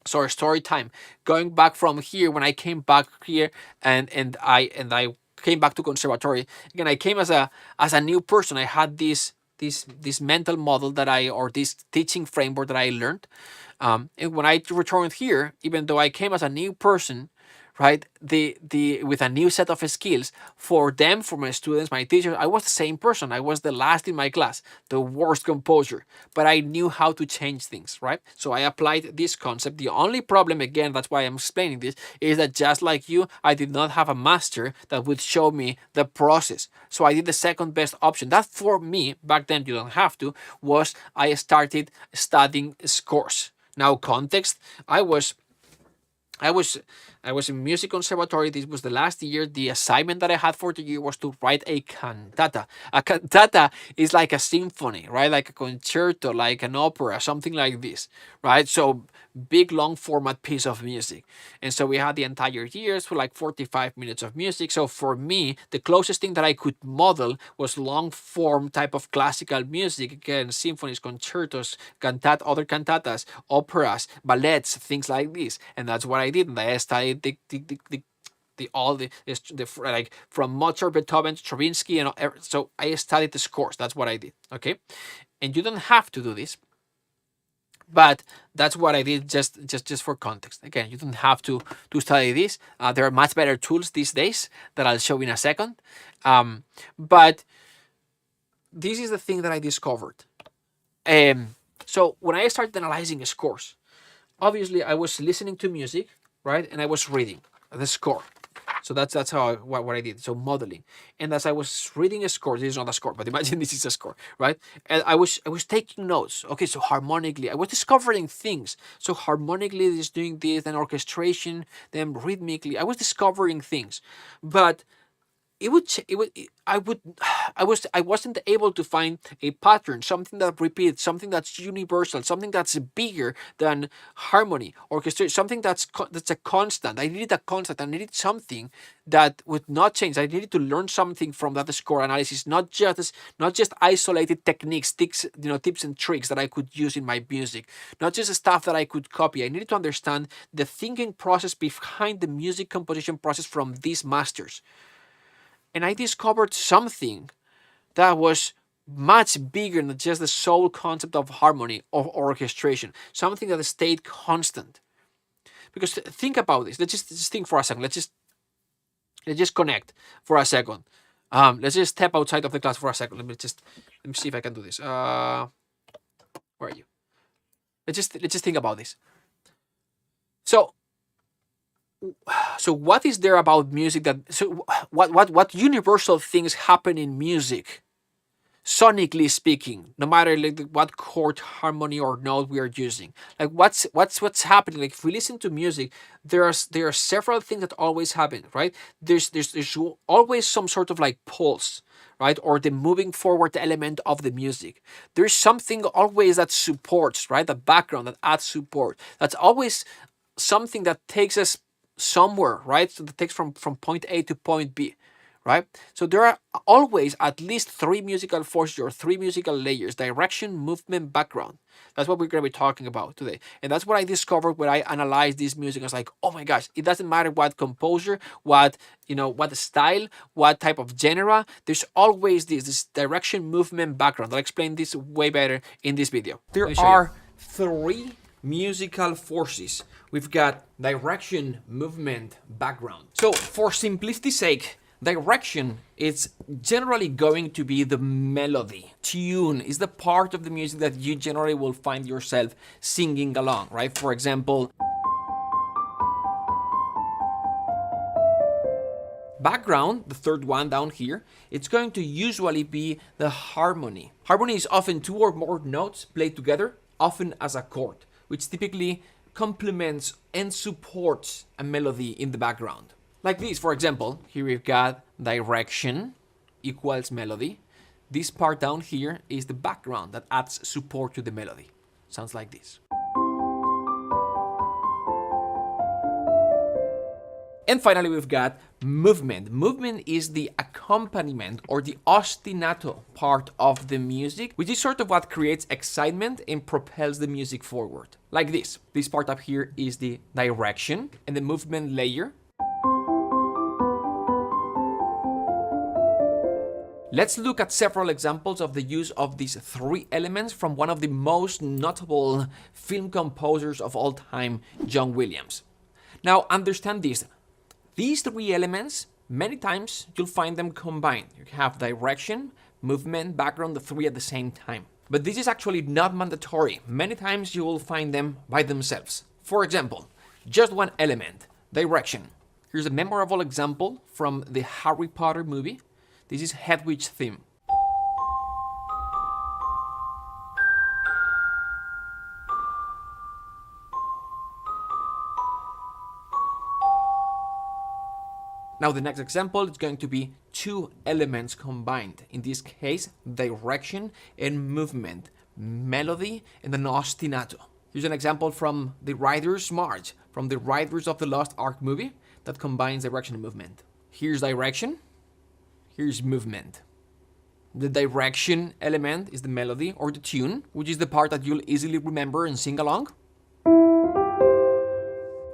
So story time. Going back from here, when I came back here and I came back to conservatory again, I came as a new person. I had this mental model this teaching framework that I learned, and when I returned here, even though I came as a new person, right? With a new set of skills for them, for my students, my teachers. I was the same person. I was the last in my class, the worst composer, but I knew how to change things, right? So I applied this concept. The only problem, again, that's why I'm explaining this, is that just like you, I did not have a master that would show me the process. So I did the second best option. That for me, back then you don't have to, was I started studying scores. Now context, I was in music conservatory. This was the last year. The assignment that I had for the year was to write a cantata. A cantata is like a symphony, right? Like a concerto, like an opera, something like this, right? So big, long format piece of music. And so we had the entire years for like 45 minutes of music. So for me, the closest thing that I could model was long form type of classical music. Again, symphonies, concertos, other cantatas, operas, ballets, things like this. And that's what I did. And I studied like from Mozart, Beethoven, Stravinsky, and so I studied the scores. That's what I did. Okay, and you don't have to do this, but that's what I did just for context. Again, you don't have to study this. There are much better tools these days that I'll show in a second. But this is the thing that I discovered. So when I started analyzing scores, obviously I was listening to music, right, and I was reading the score. So that's how what I did. So modeling, and as I was reading a score, this is not a score, but imagine this is a score, right? And I was taking notes. Okay, so harmonically, I was discovering things. So harmonically, this is doing this, then orchestration, then rhythmically, I was discovering things, but I wasn't able to find a pattern, something that repeats, something that's universal, something that's bigger than harmony, orchestration, something that's a constant. I needed a constant. I needed something that would not change. I needed to learn something from that score analysis, not just isolated techniques, tips and tricks that I could use in my music, not just stuff that I could copy. I needed to understand the thinking process behind the music composition process from these masters. And I discovered something that was much bigger than just the sole concept of harmony or orchestration, something that stayed constant. Because think about this. Let's just think for a second. Let's just connect for a second. Let's just step outside of the class for a second. Let me see if I can do this. Where are you? Let's just think about this. So what is there about music what universal things happen in music, sonically speaking, no matter like what chord, harmony, or note we are using? Like what's happening? Like if we listen to music, there are several things that always happen, right? There's always some sort of like pulse, right? Or the moving forward element of the music. There's something always that supports, right? The background that adds support. That's always something that takes us somewhere, right? So that takes from point A to point B, right? So there are always at least three musical forces or three musical layers: direction, movement, background. That's what we're going to be talking about today. And that's what I discovered when I analyzed this music. I was like, oh my gosh, it doesn't matter what composer, what style, what type of genre, there's always this direction, movement, background. I'll explain this way better in this video. There are three musical forces. We've got direction, movement, background. So for simplicity's sake, direction is generally going to be the melody. Tune is the part of the music that you generally will find yourself singing along, right? For example, background, the third one down here, it's going to usually be the harmony. Harmony is often two or more notes played together, often as a chord, which typically complements and supports a melody in the background. Like this, for example, here we've got direction equals melody. This part down here is the background that adds support to the melody. Sounds like this. And finally, we've got movement. Movement is the accompaniment or the ostinato part of the music, which is sort of what creates excitement and propels the music forward. Like this. This part up here is the direction and the movement layer. Let's look at several examples of the use of these three elements from one of the most notable film composers of all time, John Williams. Now, understand this. These three elements, many times you'll find them combined. You have direction, movement, background, the three at the same time. But this is actually not mandatory. Many times you will find them by themselves. For example, just one element, direction. Here's a memorable example from the Harry Potter movie. This is Hedwig's theme. Now the next example is going to be two elements combined. In this case, direction and movement, melody and an ostinato. Here's an example from the Riders March, from the Riders of the Lost Ark movie that combines direction and movement. Here's direction, here's movement. The direction element is the melody or the tune, which is the part that you'll easily remember and sing along.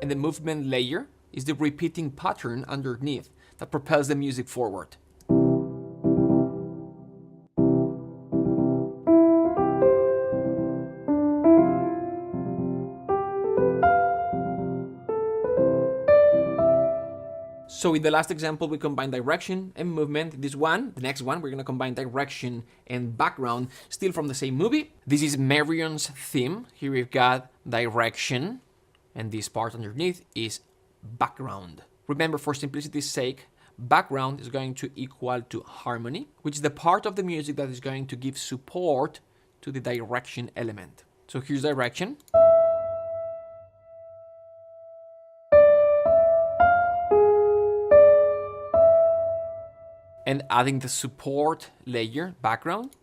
And the movement layer is the repeating pattern underneath that propels the music forward. So in the last example, we combine direction and movement. This one, the next one, we're gonna combine direction and background, still from the same movie. This is Marion's theme. Here we've got direction, and this part underneath is background. Remember, for simplicity's sake, background is going to equal to harmony, which is the part of the music that is going to give support to the direction element. So here's direction. And adding the support layer, background.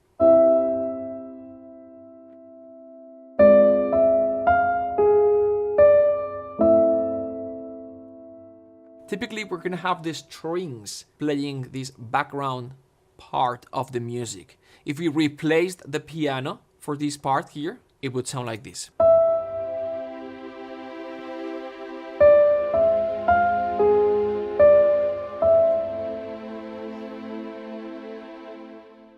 Typically, we're gonna have the strings playing this background part of the music. If we replaced the piano for this part here, it would sound like this.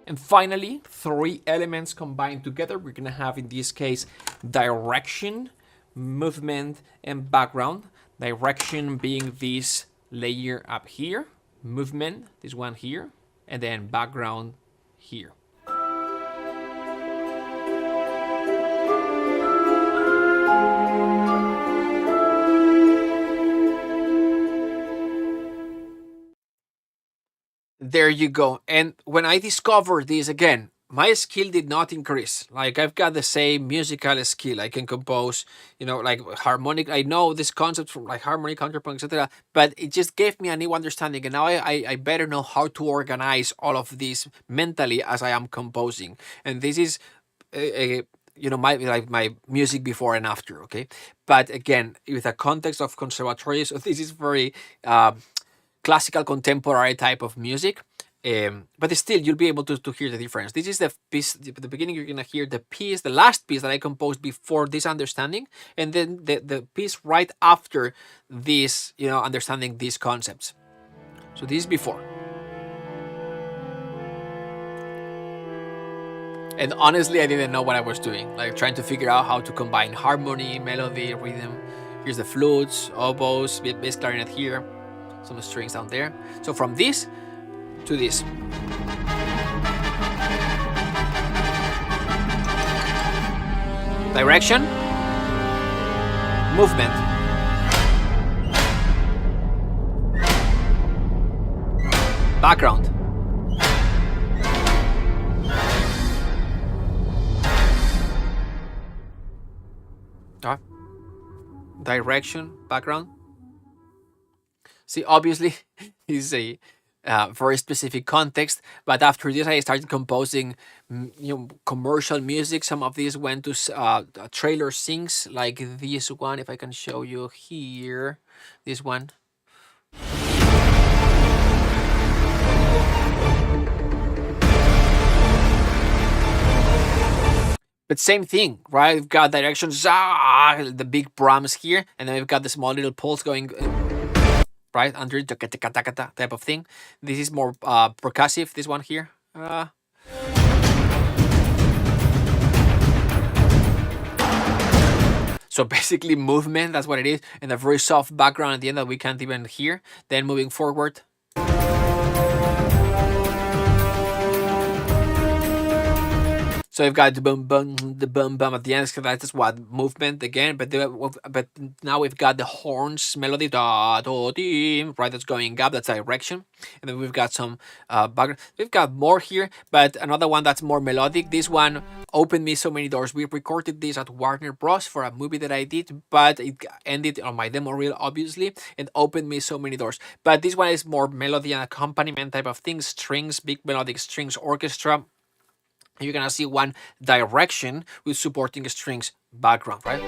And finally, three elements combined together. We're gonna have, in this case, direction, movement, and background. Direction being this layer up here, movement, this one here, and then background here. There you go. And when I discovered this again, my skill did not increase. Like, I've got the same musical skill. I can compose, like harmonic. I know this concept from like harmonic, counterpoint, etc. But it just gave me a new understanding. And now I better know how to organize all of this mentally as I am composing. And this is, my music before and after. Okay. But again, with a context of conservatory, so this is very classical contemporary type of music. But still, you'll be able to hear the difference. This is the piece, at the beginning, you're going to hear the last piece that I composed before this understanding, and then the piece right after this, understanding these concepts. So this is before. And honestly, I didn't know what I was doing, like trying to figure out how to combine harmony, melody, rhythm. Here's the flutes, oboes, bass clarinet here, some strings down there. So from this to this. Direction, movement, background, direction, background. See, obviously, is a very specific context, but after this I started composing commercial music. Some of these went to trailer sings, like this one, if I can show you here, this one. But same thing, right? We've got directions, the big Brahms here, and then we've got the small little pulse going right under it, type of thing. This is more percussive, this one here. So basically movement, that's what it is, and a very soft background at the end that we can't even hear. Then moving forward. So you've got the boom bum at the end. That's what movement again. But now we've got the horns melody da do di, right? That's going up. That's direction. And then we've got some background. We've got more here, but another one that's more melodic. This one opened me so many doors. We recorded this at Warner Bros. For a movie that I did, but it ended on my demo reel, obviously, and opened me so many doors. But this one is more melody and accompaniment type of things, strings, big melodic strings, orchestra. You're gonna see One Direction with supporting strings background, right?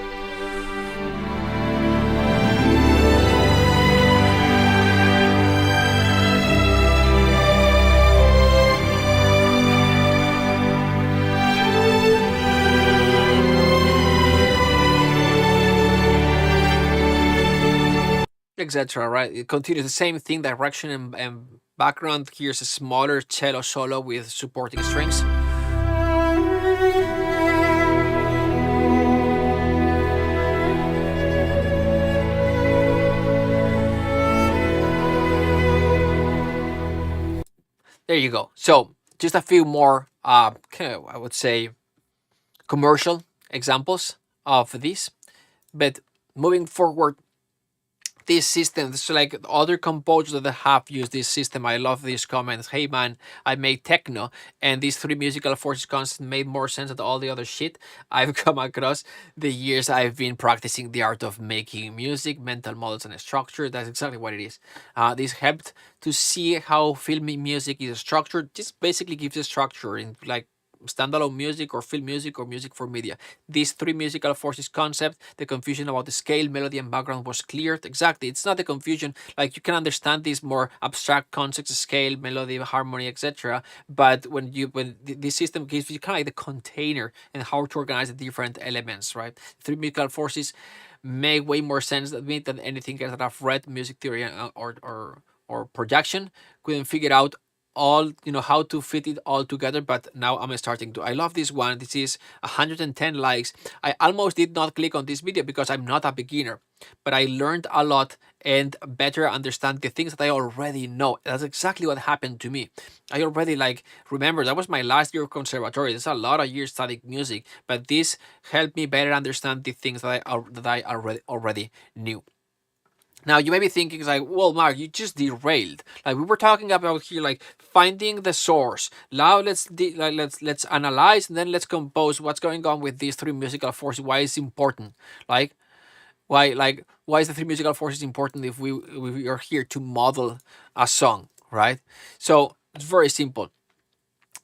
Etc. Right? It continues the same thing, direction and background. Here's a smaller cello solo with supporting strings. There you go. So just a few more, I would say, commercial examples of this. But moving forward, this system, so like other composers that have used this system, I love these comments. Hey man, I made techno, and these three musical forces concept made more sense than all the other shit I've come across the years I've been practicing the art of making music, mental models and structure. That's exactly what it is. This helped to see how filming music is structured. This basically gives a structure in like standalone music or film music or music for media. These three musical forces concept, the confusion about the scale, melody and background was cleared. Exactly, it's not the confusion, like you can understand these more abstract concepts, scale, melody, harmony, etc. But when this system gives you kind of like the container and how to organize the different elements, right? Three musical forces make way more sense to me than anything else that I've read, music theory or production. Couldn't figure out all, how to fit it all together, but now I'm starting to. I love this one. This is 110 likes. I almost did not click on this video because I'm not a beginner, but I learned a lot and better understand the things that I already know. That's exactly what happened to me. I already remember that was my last year of conservatory. There's a lot of years studying music, but this helped me better understand the things that I already knew. Now you may be thinking like, well, Mark, you just derailed. Like we were talking about here, like finding the source. Now let's analyze and then let's compose what's going on with these three musical forces. Why it's important? Why is the three musical forces important if we are here to model a song, right? So it's very simple.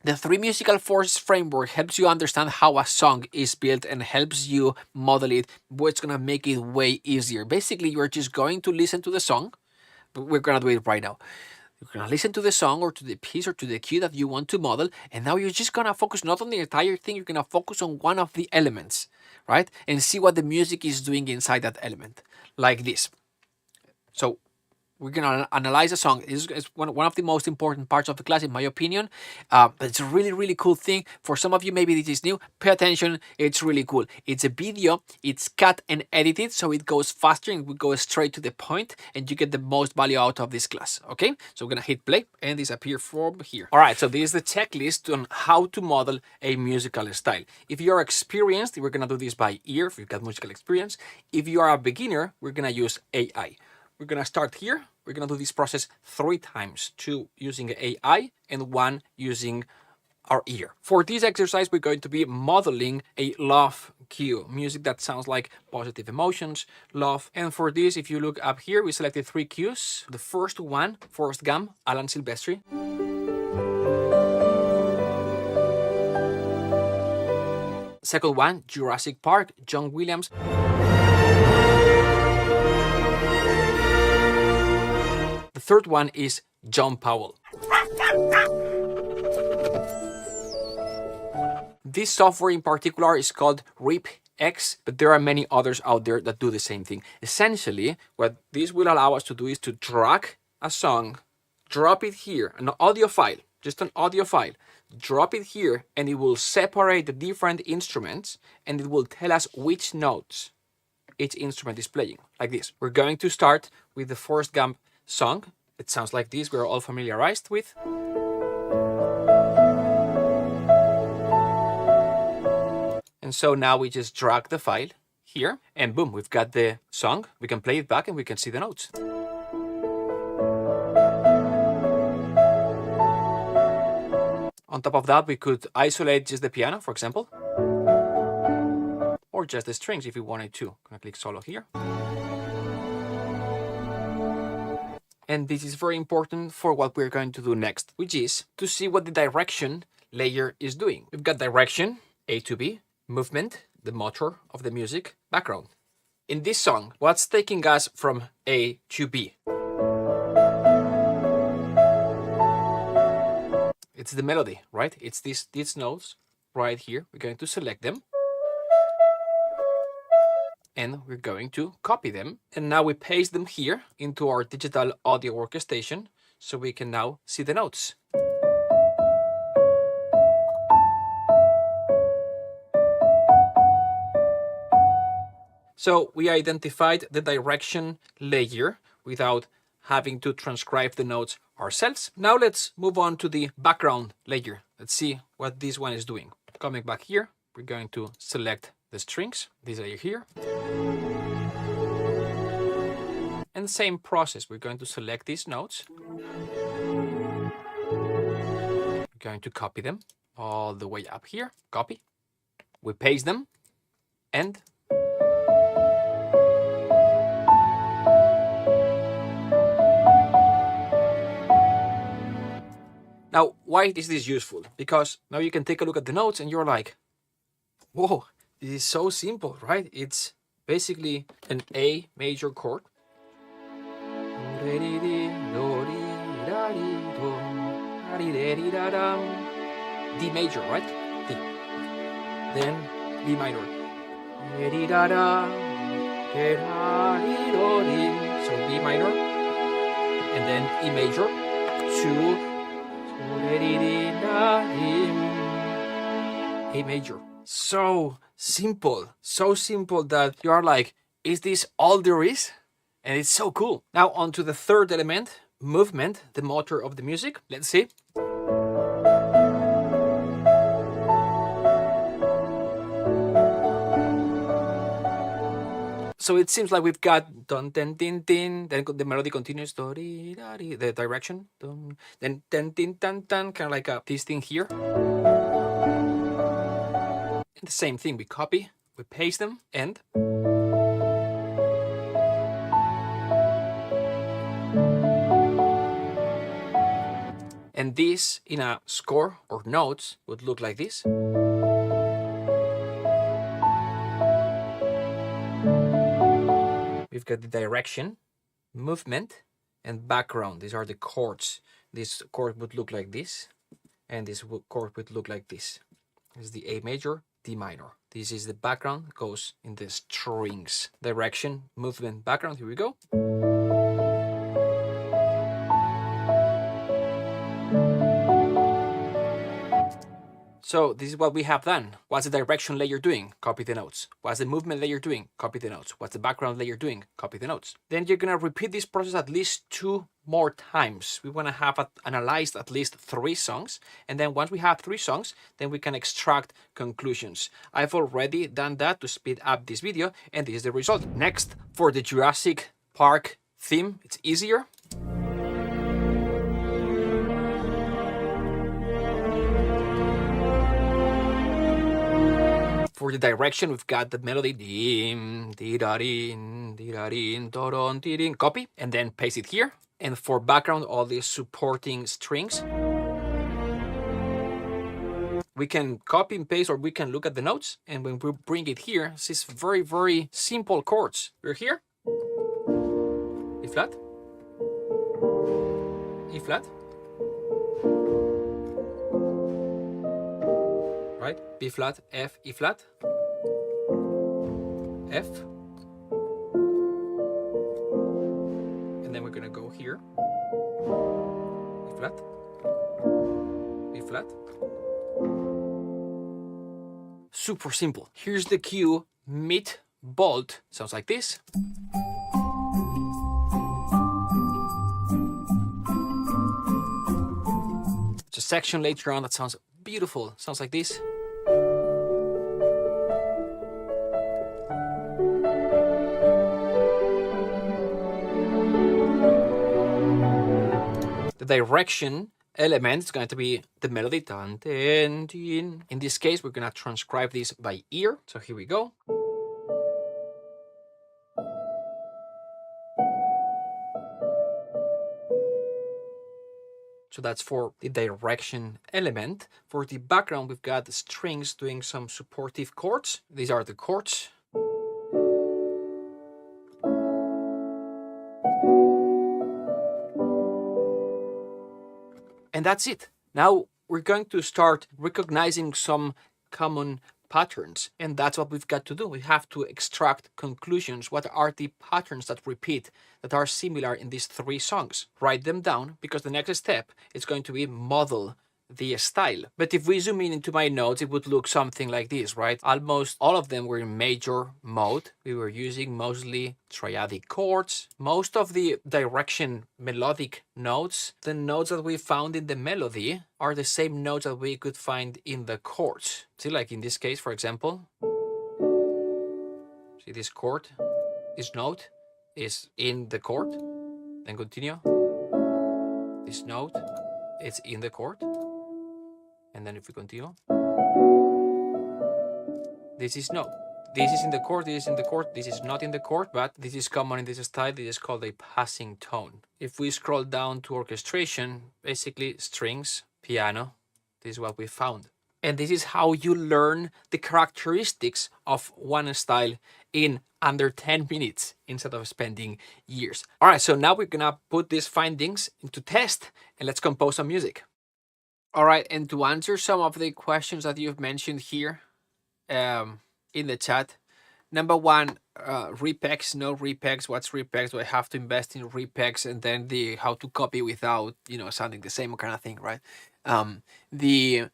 The three musical forces framework helps you understand how a song is built and helps you model it, but it's going to make it way easier. Basically, you're just going to listen to the song. We're going to do it right now. You're going to listen to the song or to the piece or to the cue that you want to model. And now you're just going to focus not on the entire thing. You're going to focus on one of the elements, right? And see what the music is doing inside that element, like this. So we're going to analyze a song. It's one of the most important parts of the class, in my opinion. But it's a really, really cool thing. For some of you, maybe this is new. Pay attention. It's really cool. It's a video. It's cut and edited, so it goes faster and we go straight to the point, and you get the most value out of this class. Okay? So we're going to hit play and disappear from here. All right, so this is the checklist on how to model a musical style. If you're experienced, we're going to do this by ear, if you've got musical experience. If you are a beginner, we're going to use AI. We're going to start here. We're going to do this process 3 times, 2 using AI and 1 using our ear. For this exercise, we're going to be modeling a love cue, music that sounds like positive emotions, love. And for this, if you look up here, we selected 3 cues. The first one, Forrest Gump, Alan Silvestri. Second one, Jurassic Park, John Williams. The third one is John Powell. This software in particular is called RipX, but there are many others out there that do the same thing. Essentially, what this will allow us to do is to drag a song, drop it here, an audio file, just an audio file, drop it here, and it will separate the different instruments, and it will tell us which notes each instrument is playing, like this. We're going to start with the Forrest Gump song. It sounds like this, we're all familiarized with. And so now we just drag the file here, and boom, we've got the song. We can play it back and we can see the notes. On top of that, we could isolate just the piano, for example, or just the strings if we wanted to. I'm gonna click solo here. And this is very important for what we're going to do next, which is to see what the direction layer is doing. We've got direction, A to B, movement, the motor of the music, background. In this song, what's taking us from A to B? It's the melody, right? It's these notes right here. We're going to select them. And we're going to copy them. And now we paste them here into our digital audio workstation so we can now see the notes. So we identified the direction layer without having to transcribe the notes ourselves. Now let's move on to the background layer. Let's see what this one is doing. Coming back here, we're going to select the strings, this layer here. And same process, we're going to select these notes. We're going to copy them all the way up here, copy. We paste them, and now, why is this useful? Because now you can take a look at the notes and you're like, whoa, this is so simple, right? It's basically an A major chord. D major, right? D. Then B minor. So B minor. And then E major. 2. A major. So simple that you are like, is this all there is? And it's so cool. Now on to the third element, movement, the motor of the music. Let's see. So it seems like we've got dun ten tin tin, then the melody continues, the direction, dun, then ten tin tan tan, kind of like this thing here. And the same thing, we copy, we paste them, and this in a score or notes would look like this. We've got the direction, movement, and background. These are the chords. This chord would look like this, and this chord would look like this. This is the A major, D minor. This is the background, goes in the strings. Direction, movement, background. Here we go. So this is what we have done. What's the direction layer doing? Copy the notes. What's the movement layer doing? Copy the notes. What's the background layer doing? Copy the notes. Then you're gonna repeat this process at least 2 more times. We wanna have analyzed at least 3 songs. And then once we have 3 songs, then we can extract conclusions. I've already done that to speed up this video, and this is the result. Next, for the Jurassic Park theme, it's easier. For the direction, we've got the melody, copy, and then paste it here. And for background, all these supporting strings. We can copy and paste, or we can look at the notes, and when we bring it here, this is very, very simple chords. We're here, E flat, E flat, right? B flat, F, E flat, F, and then we're gonna go here, E flat, B flat. Super simple. Here's the cue, mid bolt sounds like this. It's a section later on that sounds beautiful, sounds like this. The direction element is going to be the melody. Dun, dun, dun. In this case, we're going to transcribe this by ear. So here we go. So that's for the direction element. For the background, we've got the strings doing some supportive chords. These are the chords. And that's it. Now we're going to start recognizing some common patterns, and that's what we've got to do. We have to extract conclusions. What are the patterns that repeat, that are similar in these three songs? Write them down, because the next step is going to be model the style. But if we zoom in into my notes, it would look something like this, right? Almost all of them were in major mode. We were using mostly triadic chords. Most of the direction melodic notes, the notes that we found in the melody, are the same notes that we could find in the chords. See, like in this case, for example, see this chord, this note is in the chord. Then continue. This note is in the chord. And then if we continue, this is no. This is in the chord, this is in the chord, this is not in the chord, but this is common in this style. This is called a passing tone. If we scroll down to orchestration, basically strings, piano, this is what we found. And this is how you learn the characteristics of one style in under 10 minutes instead of spending years. All right, so now we're gonna put these findings into test and let's compose some music. All right, and to answer some of the questions that you've mentioned here in the chat, number one, repex, no repex, what's repex? Do I have to invest in repex? And then the how to copy without, sounding the same kind of thing, right? The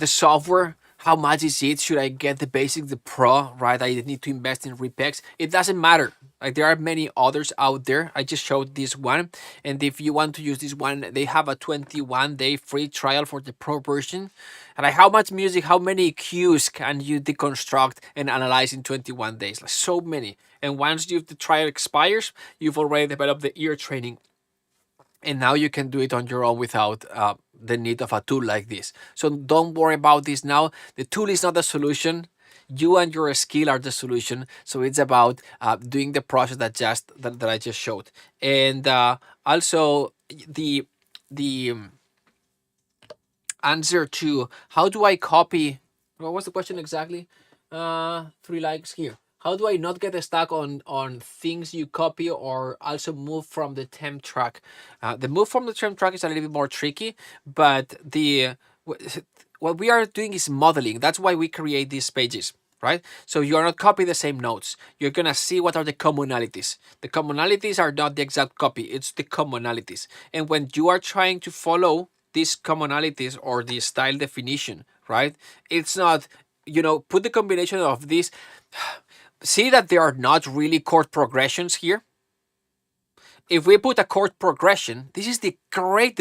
software, how much is it? Should I get the basic, the pro, right? I need to invest in repex. It doesn't matter. Like there are many others out there. I just showed this one. And if you want to use this one, they have a 21-day free trial for the pro version. And like how much music, how many cues can you deconstruct and analyze in 21 days? Like so many. And once the trial expires, you've already developed the ear training. And now you can do it on your own without the need of a tool like this. So don't worry about this now. The tool is not the solution. You and your skill are the solution. So it's about doing the process that I just showed. And also the answer to how do I copy? What was the question exactly? 3 likes here. How do I not get stuck on things you copy or also move from the temp track? The move from the temp track is a little bit more tricky, but what we are doing is modeling. That's why we create these pages, right? So you are not copying the same notes. You're going to see what are the commonalities. The commonalities are not the exact copy. It's the commonalities. And when you are trying to follow these commonalities or the style definition, right? It's not, put the combination of these. See that there are not really chord progressions here. If we put a chord progression, this is the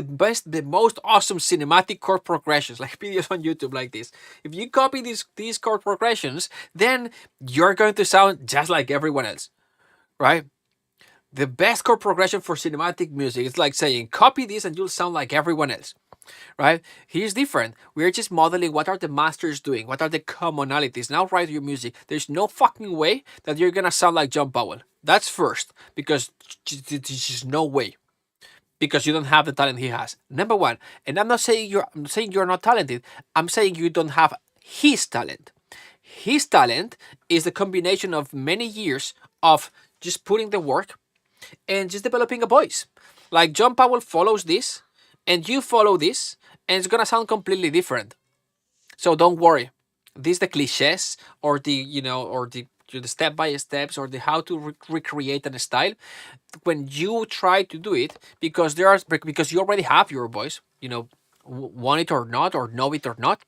best, the most awesome cinematic chord progressions, like videos on YouTube like this. If you copy these chord progressions, then you're going to sound just like everyone else, right? The best chord progression for cinematic music is like saying, copy this and you'll sound like everyone else. Right? Here's different. We're just modeling what are the masters doing, what are the commonalities. Now write your music. There's no fucking way that you're gonna sound like John Powell. That's first, because there's just no way. Because you don't have the talent he has. Number one, and I'm saying you're not talented. I'm saying you don't have his talent. His talent is the combination of many years of just putting the work and just developing a voice. Like John Powell follows this, and you follow this, and it's gonna sound completely different. So don't worry. These the cliches or the step by steps or the how to recreate a style. When you try to do it, because you already have your voice, want it or not, or know it or not,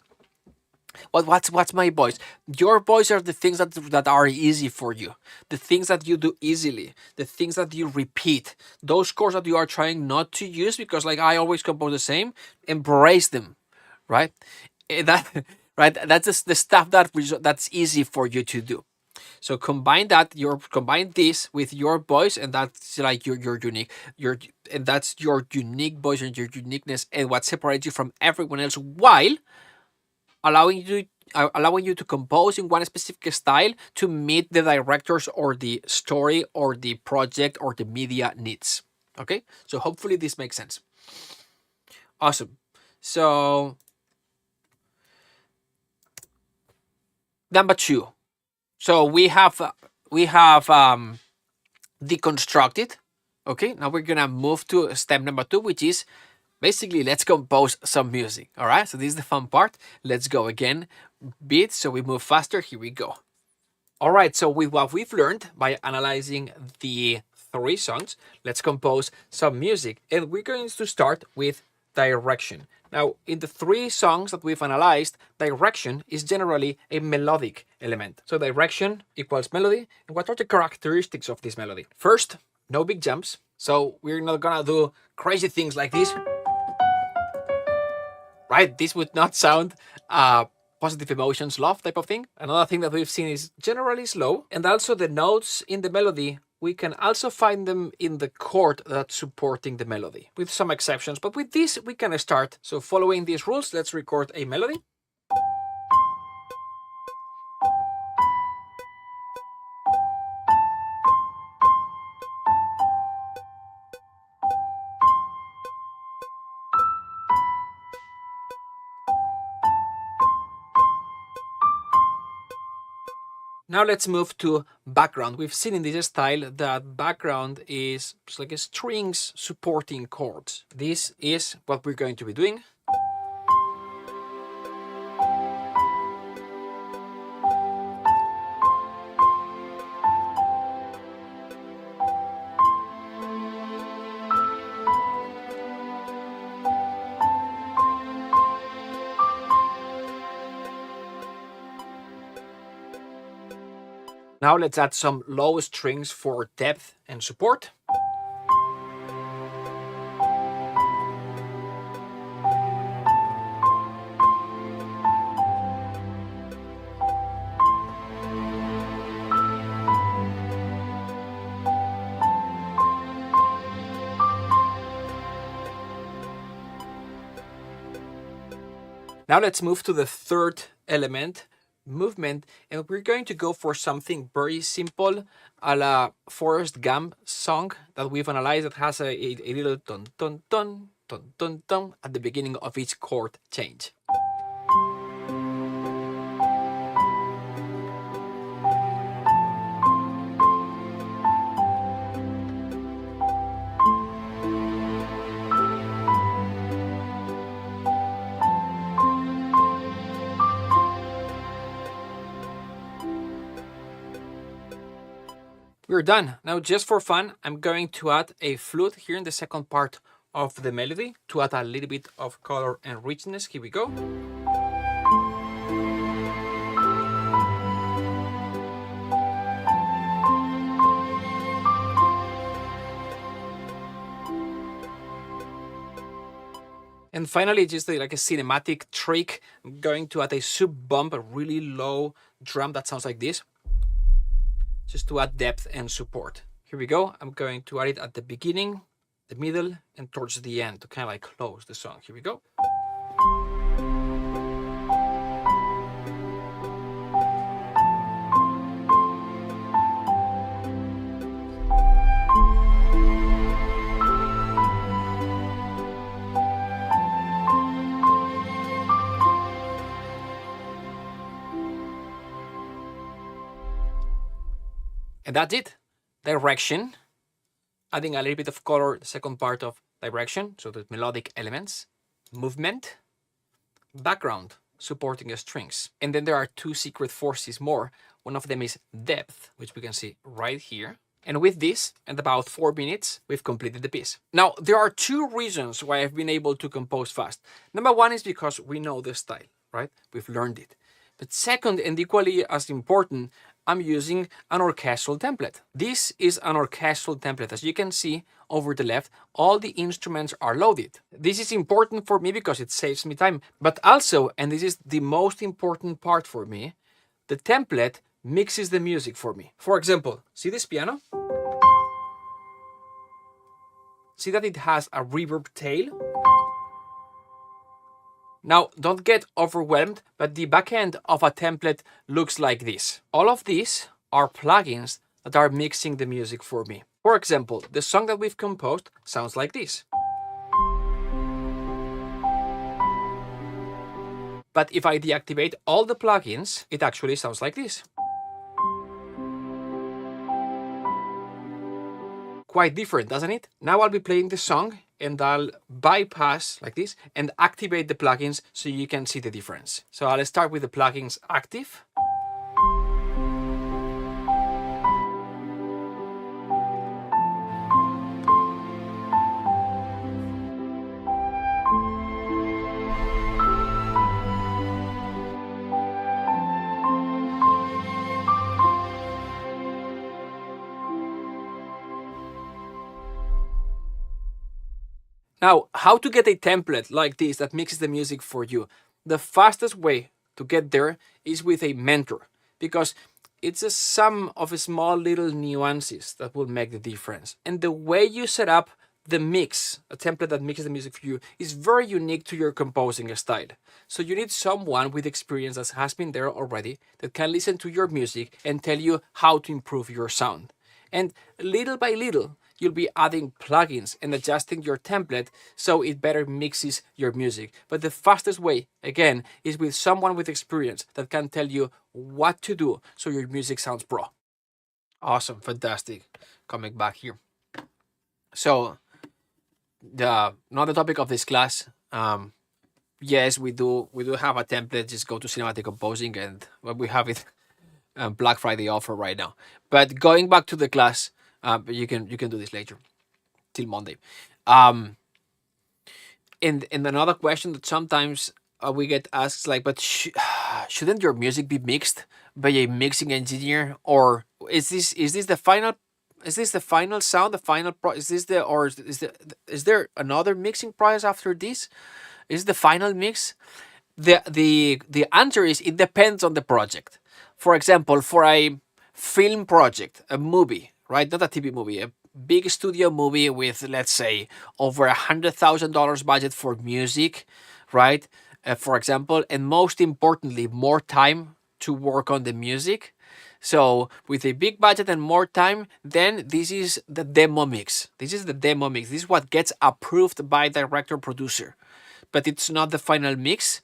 What's my voice? Your voice are the things that are easy for you, the things that you do easily, the things that you repeat, those chords that you are trying not to use because like I always compose the same. Embrace them, right? That right. That's just the stuff that's easy for you to do. So combine this with your voice, and that's like your unique, and that's your unique voice and your uniqueness, and what separates you from everyone else, while allowing you to compose in one specific style to meet the director's or the story or the project or the media needs. Okay, so hopefully this makes sense. Awesome. So number 2. So we have deconstructed. Okay, now we're gonna move to step number 2, which is basically let's compose some music. All right, so this is the fun part. Let's go again. Beats, so we move faster. Here we go. All right, so with what we've learned by analyzing the 3 songs, let's compose some music, and we're going to start with direction. Now, in the 3 songs that we've analyzed, direction is generally a melodic element. So direction equals melody. And what are the characteristics of this melody? First, no big jumps. So we're not gonna do crazy things like this. Right? This would not sound positive emotions, love type of thing. Another thing that we've seen is generally slow. And also the notes in the melody, we can also find them in the chord that's supporting the melody, with some exceptions. But with this, we can start. So following these rules, let's record a melody. Now let's move to background. We've seen in this style that background is like a strings supporting chords. This is what we're going to be doing. Now let's add some low strings for depth and support. Now let's move to the third element, movement, and we're going to go for something very simple, a la Forrest Gump song that we've analyzed, that has a little dun dun dun dun dun dun at the beginning of each chord change. We're done. Now, just for fun, I'm going to add a flute here in the second part of the melody to add a little bit of color and richness. Here we go. And finally, just like a cinematic trick, I'm going to add a sub bump, a really low drum that sounds like this, just to add depth and support. Here we go. I'm going to add it at the beginning, the middle, and towards the end to kind of like close the song. Here we go. And that's it. Direction, adding a little bit of color, the second part of direction, so the melodic elements, movement, background, supporting the strings. And then there are 2 secret forces more. One of them is depth, which we can see right here. And with this, in about 4 minutes, we've completed the piece. Now, there are 2 reasons why I've been able to compose fast. Number 1 is because we know the style, right? We've learned it. But second, and equally as important, I'm using an orchestral template. This is an orchestral template. As you can see over the left, all the instruments are loaded. This is important for me because it saves me time. But also, and this is the most important part for me, the template mixes the music for me. For example, see this piano? See that it has a reverb tail? Now, don't get overwhelmed, but the backend of a template looks like this. All of these are plugins that are mixing the music for me. For example, the song that we've composed sounds like this. But if I deactivate all the plugins, it actually sounds like this. Quite different, doesn't it? Now I'll be playing the song and I'll bypass like this and activate the plugins so you can see the difference. So I'll start with the plugins active. Now, how to get a template like this that mixes the music for you? The fastest way to get there is with a mentor, because it's a sum of small little nuances that will make the difference. And the way you set up the mix, a template that mixes the music for you, is very unique to your composing style. So you need someone with experience that has been there already, that can listen to your music and tell you how to improve your sound. And little by little, you'll be adding plugins and adjusting your template so it better mixes your music. But the fastest way, again, is with someone with experience that can tell you what to do so your music sounds pro. Awesome, fantastic. Coming back here. So, another topic of this class, yes, we do have a template. Just go to Cinematic Composing and we have it Black Friday offer right now. But going back to the class, but you can do this later, till Monday. And another question that sometimes we get asked, like, but shouldn't your music be mixed by a mixing engineer, or is this the final? Is this the final sound? The final is there another mixing process after this? Is the final mix? The answer is it depends on the project. For example, for a film project, a movie, right? Not a TV movie, a big studio movie with, let's say, over $100,000 budget for music, right? For example, and most importantly, more time to work on the music. So with a big budget and more time, then this is the demo mix. This is the demo mix. This is what gets approved by director producer, but it's not the final mix.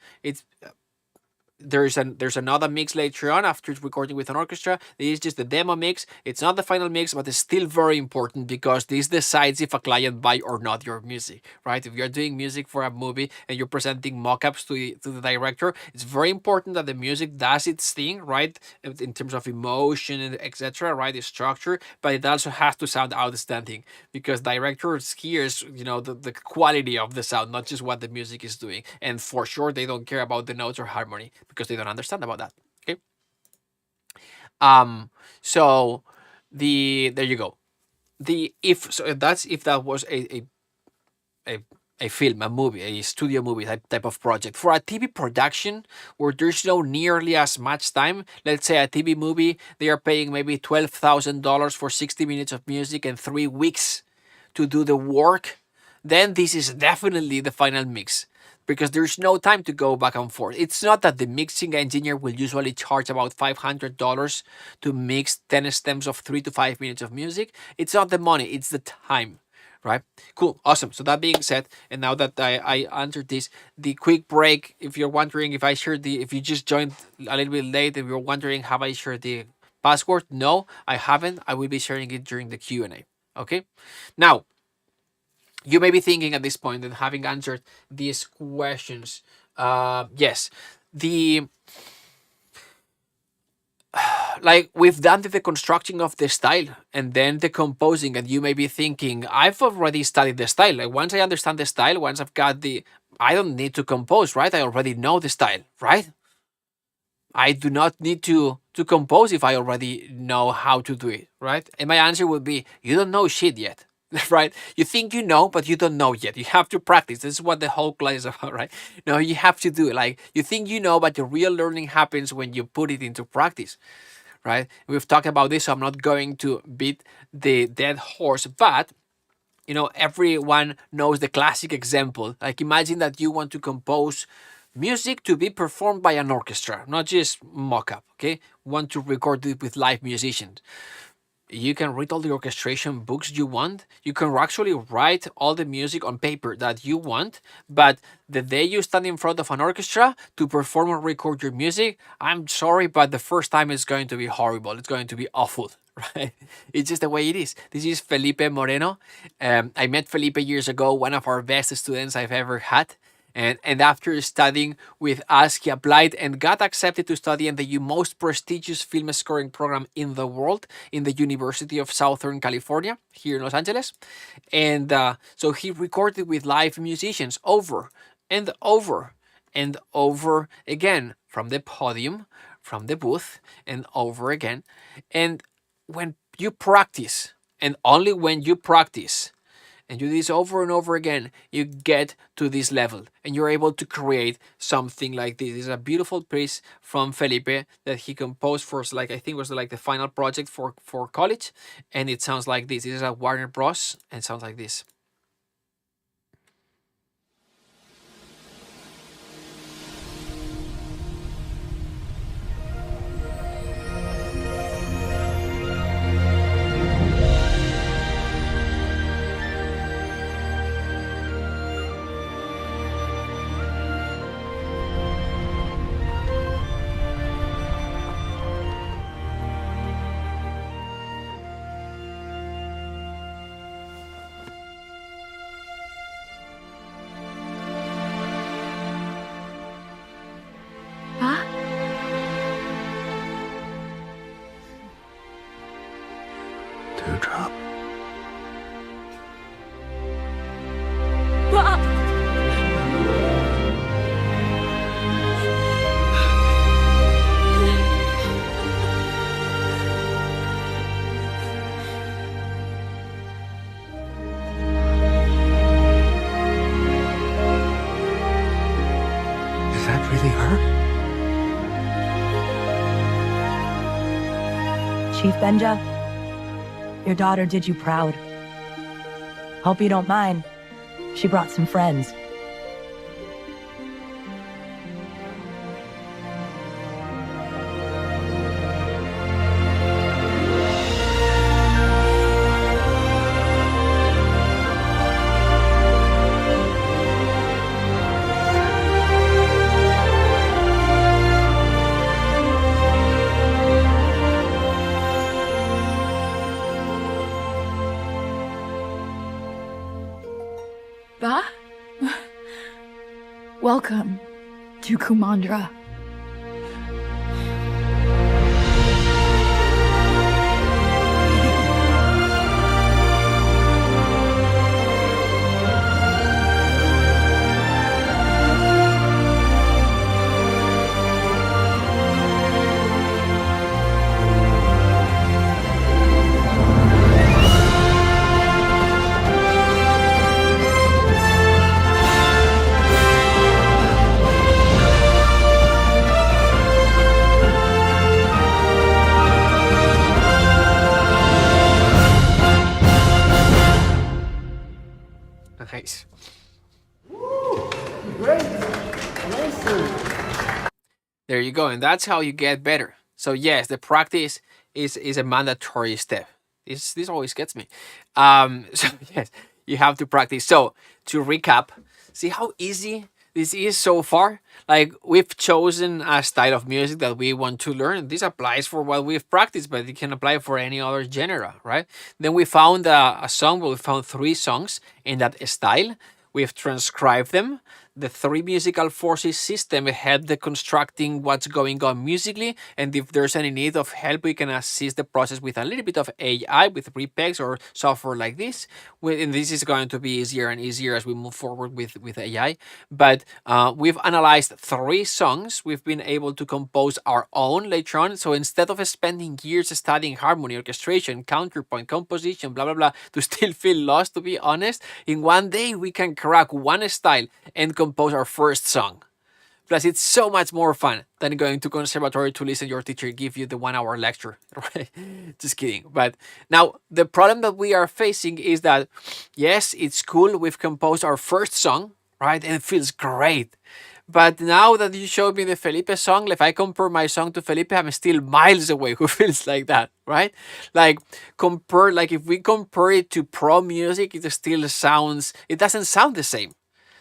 There's another mix later on after recording with an orchestra. This is just the demo mix. It's not the final mix, but it's still very important because this decides if a client buy or not your music, right? If you're doing music for a movie and you're presenting mock-ups to the director, it's very important that the music does its thing, right? In terms of emotion and etc., right? The structure, but it also has to sound outstanding because directors hears, the quality of the sound, not just what the music is doing. And for sure, they don't care about the notes or harmony, because they don't understand about that. Okay. So there you go. If that was a film, a movie, a studio movie type of project. For a TV production where there's no nearly as much time, let's say a TV movie, they are paying maybe $12,000 for 60 minutes of music and 3 weeks to do the work, then this is definitely the final mix, because there's no time to go back and forth. It's not that the mixing engineer will usually charge about $500 to mix 10 stems of 3 to 5 minutes of music. It's not the money, it's the time, right? Cool, awesome. So that being said, and now that I answered this, the quick break, if you're wondering if you just joined a little bit late and you're wondering, have I shared the password? No, I haven't. I will be sharing it during the Q&A, okay? Now, you may be thinking at this point, and having answered these questions, yes, like we've done the construction of the style and then the composing, and you may be thinking, I've already studied the style. Like once I understand the style, once I've got I don't need to compose, right? I already know the style, right? I do not need to compose if I already know how to do it, right? And my answer would be, you don't know shit yet, right? You think you know, but you don't know yet. You have to practice. This is what the whole class is about, right? No, you have to do it. Like, you think you know, but the real learning happens when you put it into practice, right? We've talked about this, so I'm not going to beat the dead horse, but everyone knows the classic example. Like, imagine that you want to compose music to be performed by an orchestra, not just mock-up, okay? Want to record it with live musicians. You can read all the orchestration books you want. You can actually write all the music on paper that you want, but the day you stand in front of an orchestra to perform or record your music, I'm sorry, but the first time is going to be horrible. It's going to be awful, right? It's just the way it is. This is Felipe Moreno. I met Felipe years ago, one of our best students I've ever had. And after studying with us, he applied and got accepted to study in the most prestigious film scoring program in the world, in the University of Southern California, here in Los Angeles. And so he recorded with live musicians over and over and over again, from the podium, from the booth, and over again. And when you practice, and only when you practice, and you do this over and over again, you get to this level and you're able to create something like this. This is a beautiful piece from Felipe that he composed for, like, I think it was like the final project for college. And it sounds like this. This is a Warner Bros. And it sounds like this. Dewdrop. Is that really her? Chief Benja, your daughter did you proud. Hope you don't mind. She brought some friends. Ba? Welcome to Kumandra. Nice. There you go, and that's how you get better. So yes, the practice is a mandatory step. This always gets me. So yes, you have to practice. So to recap, see how easy this is so far? Like, we've chosen a style of music that we want to learn. This applies for what we've practiced, but it can apply for any other genre, right? Then we found a song, we found 3 songs in that style. We've transcribed them. the three musical forces system help the constructing what's going on musically, and if there's any need of help, we can assist the process with a little bit of AI, with repegs or software like this. And this is going to be easier and easier as we move forward with AI. But we've analyzed 3 songs. We've been able to compose our own later on. So instead of spending years studying harmony, orchestration, counterpoint, composition, blah, blah, blah, to still feel lost, to be honest, in one day we can crack one style and compose our first song. Plus, it's so much more fun than going to conservatory to listen your teacher give you the 1-hour lecture, right? Just kidding. But now the problem that we are facing is that, yes, it's cool. We've composed our first song, right? And it feels great. But now that you showed me the Felipe song, if I compare my song to Felipe, I'm still miles away. Who feels like that, right? Like if we compare it to pro music, it doesn't sound the same.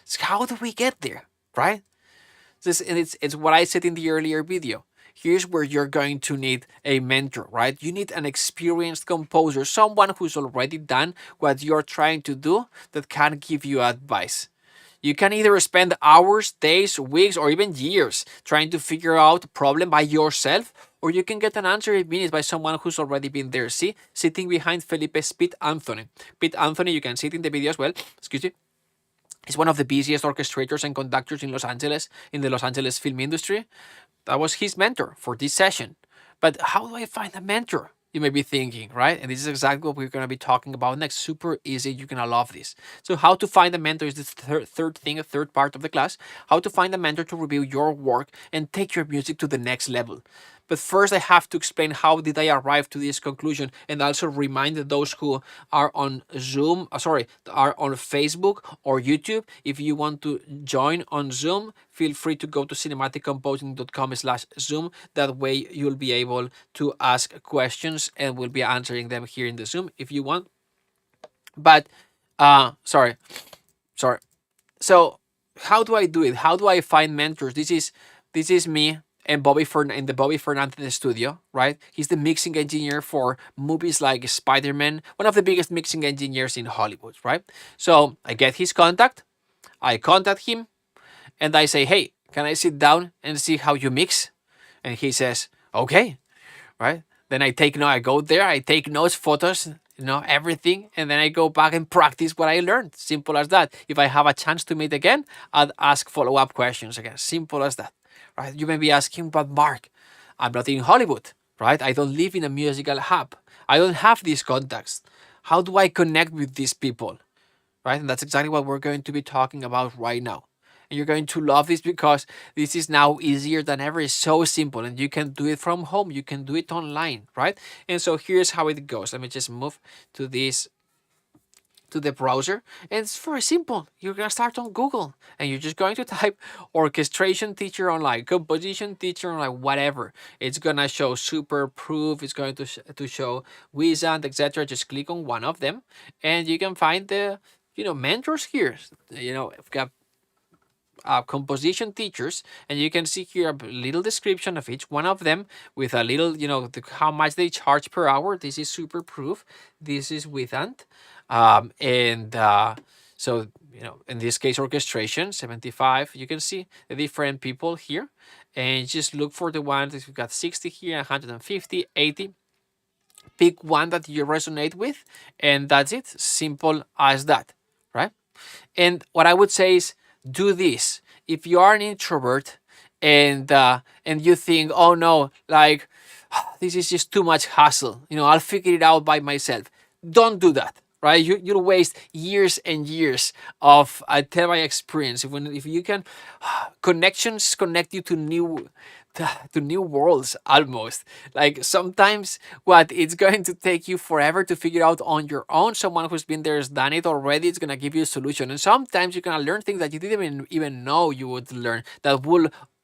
So how do we get there, right? It's what I said in the earlier video. Here's where you're going to need a mentor, right? You need an experienced composer, someone who's already done what you're trying to do that can give you advice. You can either spend hours, days, weeks, or even years trying to figure out a problem by yourself, or you can get an answer in minutes by someone who's already been there. See, sitting behind Felipe is Pete Anthony. Pete Anthony, you can see it in the video as well. Excuse me. He's one of the busiest orchestrators and conductors in Los Angeles, in the Los Angeles film industry. That was his mentor for this session. But how do I find a mentor? You may be thinking, right? And this is exactly what we're going to be talking about next. Super easy. You're going to love this. So how to find a mentor is the third part of the class. How to find a mentor to review your work and take your music to the next level. But first, I have to explain how did I arrive to this conclusion, and also remind those who are on are on Facebook or YouTube. If you want to join on Zoom, feel free to go to cinematicComposing.com/Zoom. That way, you'll be able to ask questions, and we'll be answering them here in the Zoom if you want. But sorry. So how do I do it? How do I find mentors? This is me and in the Bobby Fernandez studio, right? He's the mixing engineer for movies like Spider-Man, one of the biggest mixing engineers in Hollywood, right? So I get his contact, I contact him, and I say, hey, can I sit down and see how you mix? And he says, okay, right? Then I go there, I take notes, photos, everything, and then I go back and practice what I learned. Simple as that. If I have a chance to meet again, I'd ask follow-up questions again. Simple as that. Right? You may be asking, but Mark, I'm not in Hollywood, right? I don't live in a musical hub. I don't have these contacts. How do I connect with these people, right? And that's exactly what we're going to be talking about right now. And you're going to love this because this is now easier than ever. It's so simple, and you can do it from home. You can do it online, right? And so here's how it goes. Let me just move to the browser, and it's very simple. You're gonna start on Google, and you're just going to type orchestration teacher online, composition teacher online, whatever. It's gonna show Superproof. It's going to show Wizant, etc. Just click on one of them, and you can find the mentors here. I've got composition teachers, and you can see here a little description of each one of them with a little, how much they charge per hour. This is Superproof. This is Wizant. So, in this case, orchestration, 75. You can see the different people here, and just look for the ones that we've got 60 here, 150, 80. Pick one that you resonate with, and that's it. Simple as that, right? And what I would say is, do this. If you are an introvert and you think, oh no, like this is just too much hassle, I'll figure it out by myself. Don't do that, right? You'll waste years and years of, I tell my experience, if you can, connections connect you to new worlds almost. Like sometimes it's going to take you forever to figure out on your own. Someone who's been there has done it already. It's gonna give you a solution, and sometimes you're gonna learn things that you didn't even know you would learn.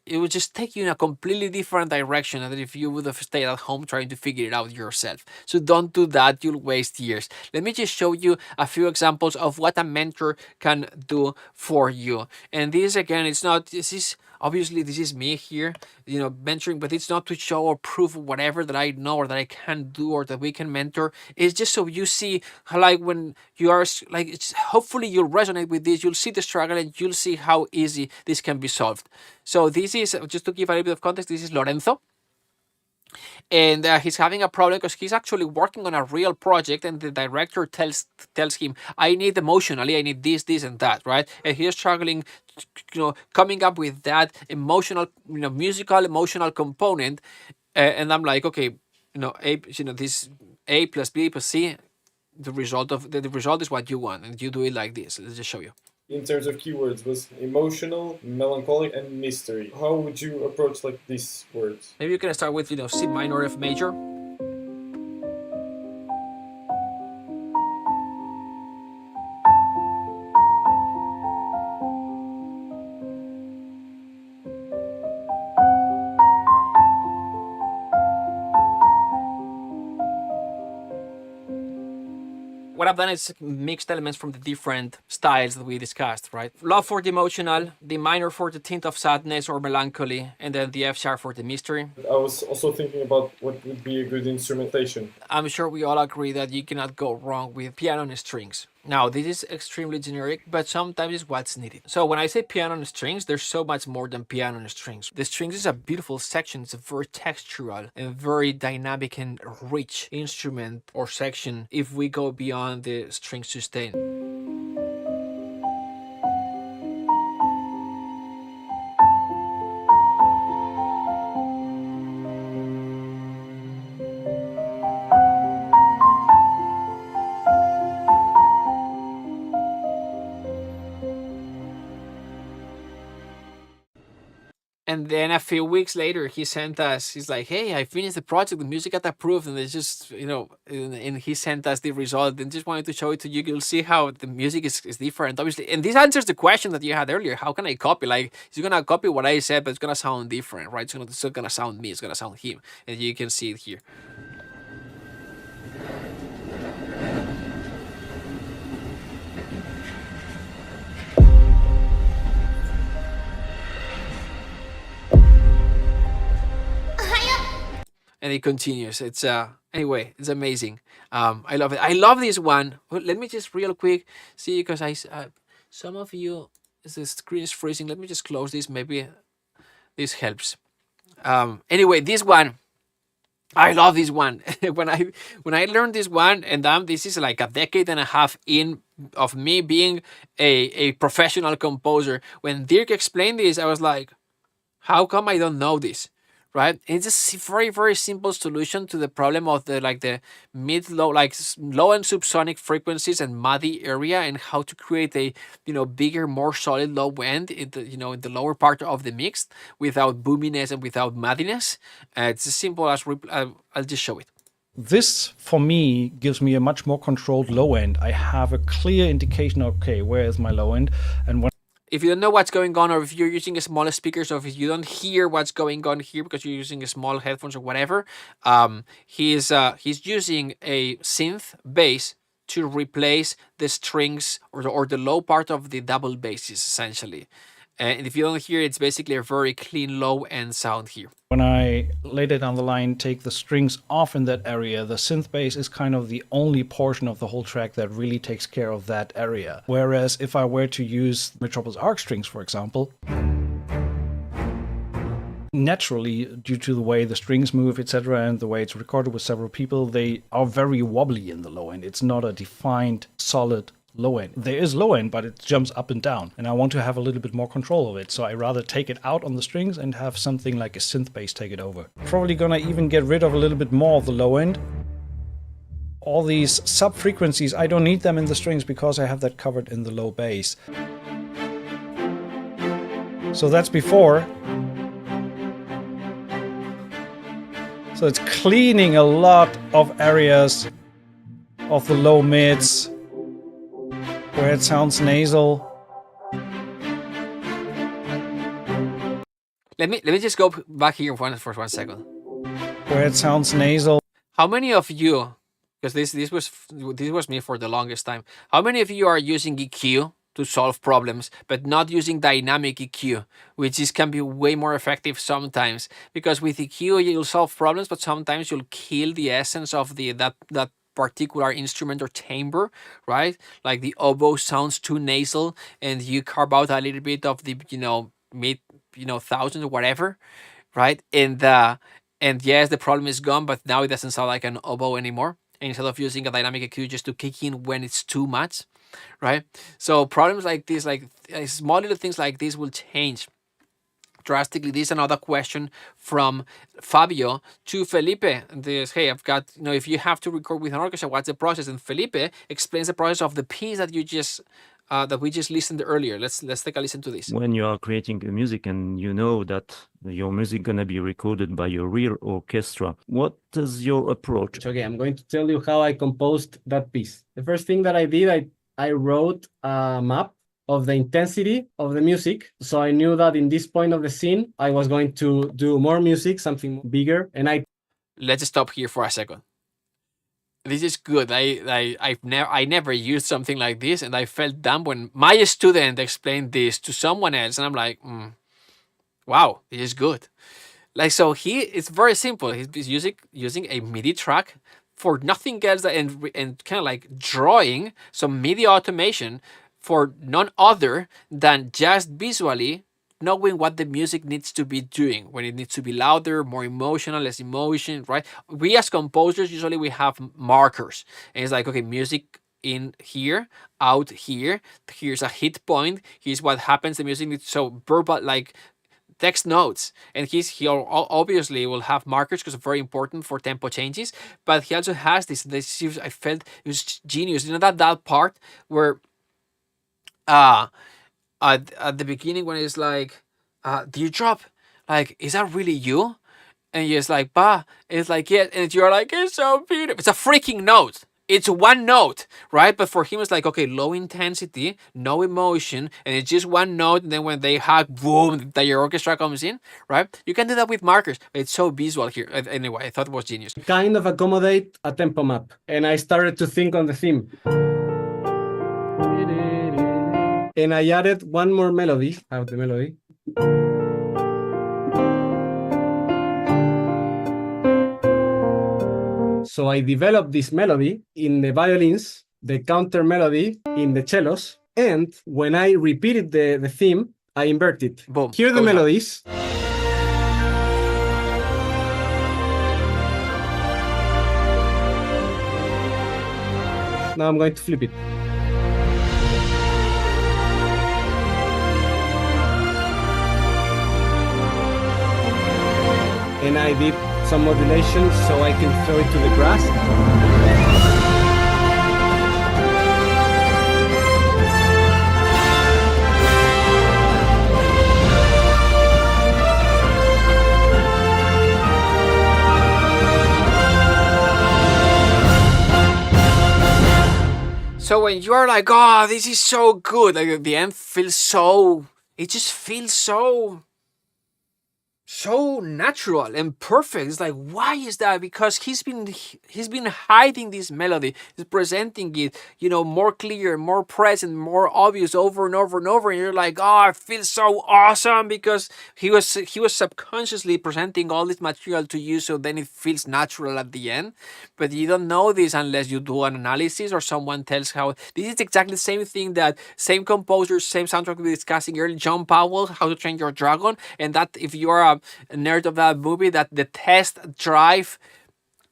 It will just take you in a completely different direction than if you would have stayed at home trying to figure it out yourself. So don't do that. You'll waste years. Let me just show you a few examples of what a mentor can do for you. And this again, this is Obviously, this is me here, mentoring, but it's not to show or prove whatever that I know or that I can do or that we can mentor. It's just so you see how, like, when you are like, hopefully you'll resonate with this. You'll see the struggle and you'll see how easy this can be solved. So this is, just to give a little bit of context, this is Lorenzo. And he's having a problem because he's actually working on a real project, and the director tells him, I need emotionally, I need this, and that, right? And he's struggling, coming up with that emotional, musical emotional component. And I'm like, okay, this A plus B plus C, the result is what you want, and you do it like this. Let's just show you. In terms of keywords, was emotional, melancholic, and mystery. How would you approach like these words? Maybe you can start with C minor, F major. What I've done is mixed elements from the different styles that we discussed, right? Love for the emotional, the minor for the tint of sadness or melancholy, and then the F sharp for the mystery. I was also thinking about what would be a good instrumentation. I'm sure we all agree that you cannot go wrong with piano and strings. Now, this is extremely generic, but sometimes it's what's needed. So when I say piano and strings, there's so much more than piano and strings. The strings is a beautiful section. It's a very textural and very dynamic and rich instrument or section if we go beyond the string sustain. And then a few weeks later, he sent us, he's like, hey, I finished the project, the music got approved, and it's just, and he sent us the result, and just wanted to show it to you. You'll see how the music is different, obviously. And this answers the question that you had earlier. How can I copy? Like, he's going to copy what I said, but it's going to sound different, right? It's not going to sound me, it's going to sound him. And you can see it here. And it continues. It's anyway, it's amazing. I love it. I love this one. Well, let me just real quick see, because some of you, the screen is freezing. Let me just close this. Maybe this helps. Anyway, this one, I love this one. when I learned this one, and this is like a decade and a half in of me being a professional composer. When Dirk explained this, I was like, how come I don't know this? Right? It's a very, very simple solution to the problem of the mid-low, like low and subsonic frequencies and muddy area, and how to create a bigger, more solid low end in the lower part of the mix without boominess and without muddiness. It's as simple as I'll just show it. This, for me, gives me a much more controlled low end. I have a clear indication, okay, where is my low end? And when if you don't know what's going on, or if you're using a smaller speakers, or if you don't hear what's going on here because you're using a small headphones or whatever, he's using a synth bass to replace the strings or the low part of the double basses, essentially. And if you don't hear it, it's basically a very clean low end sound here. When I later down the line take the strings off in that area, the synth bass is kind of the only portion of the whole track that really takes care of that area. Whereas if I were to use Metropolis Arc strings, for example, naturally, due to the way the strings move, etc., and the way it's recorded with several people, they are very wobbly in the low end. It's not a defined, solid low end. There is low end, but it jumps up and down, and I want to have a little bit more control of it, so I rather take it out on the strings and have something like a synth bass take it over. Probably gonna even get rid of a little bit more of the low end. All these sub frequencies, I don't need them in the strings because I have that covered in the low bass. So that's before. So it's cleaning a lot of areas of the low mids where it sounds nasal. Let me just go back here for 1 second. Where it sounds nasal. How many of you, because this was me for the longest time, how many of you are using EQ to solve problems, but not using dynamic EQ, which can be way more effective sometimes. Because with EQ you'll solve problems, but sometimes you'll kill the essence of that particular instrument or timbre, right? Like the oboe sounds too nasal, and you carve out a little bit of the mid thousands or whatever, right? And yes, the problem is gone, but now it doesn't sound like an oboe anymore. And instead of using a dynamic EQ just to kick in when it's too much, right? So problems like this, like small little things like this, will change drastically. This is another question from Fabio to Felipe. This, hey, I've got, if you have to record with an orchestra, what's the process? And Felipe explains the process of the piece that you just that we just listened earlier. Let's take a listen to this. When you are creating music and you know that your music gonna be recorded by your real orchestra, what is your approach? Okay, I'm going to tell you how I composed that piece. The first thing that I did, I wrote a map of the intensity of the music. So I knew that in this point of the scene, I was going to do more music, something bigger. And let's stop here for a second. This is good. I never used something like this, and I felt dumb when my student explained this to someone else, and I'm like, wow, this is good. Like, so it's very simple. He's using a MIDI track for nothing else, and kind of like drawing some MIDI automation for none other than just visually knowing what the music needs to be doing, when it needs to be louder, more emotional, less emotion, right? We as composers, usually we have markers. And it's like, okay, music in here, out here, here's a hit point, here's what happens, the music needs, so verbal, like text notes. And he obviously will have markers because it's very important for tempo changes, but he also has this I felt it was genius. That part where at the beginning when it's like, do you drop? Like, is that really you? And he's like, bah. And it's like, yeah. And you're like, it's so beautiful. It's a freaking note. It's one note, right? But for him, it's like, okay, low intensity, no emotion, and it's just one note. And then when they hug, boom, the orchestra comes in, right? You can do that with markers. It's so visual here. Anyway, I thought it was genius. Kind of accommodate a tempo map. And I started to think on the theme. And I added one more melody. I have the melody. So I developed this melody in the violins, the counter melody in the cellos, and when I repeated the theme, I inverted. Boom. Here are the melodies. Now I'm going to flip it. And I did some modulation so I can throw it to the grass. So when you're like, oh, this is so good, like at the end feels so, it just feels so natural and perfect. It's like, why is that? Because he's been hiding this melody. He's presenting it, more clear, more present, more obvious over and over and over. And you're like, oh, it feels so awesome, because he was subconsciously presenting all this material to you. So then it feels natural at the end. But you don't know this unless you do an analysis or someone tells how. This is exactly the same thing that same composer, same soundtrack we were discussing earlier, John Powell, How to Train Your Dragon. And that if you are a nerd of that movie, that the test drive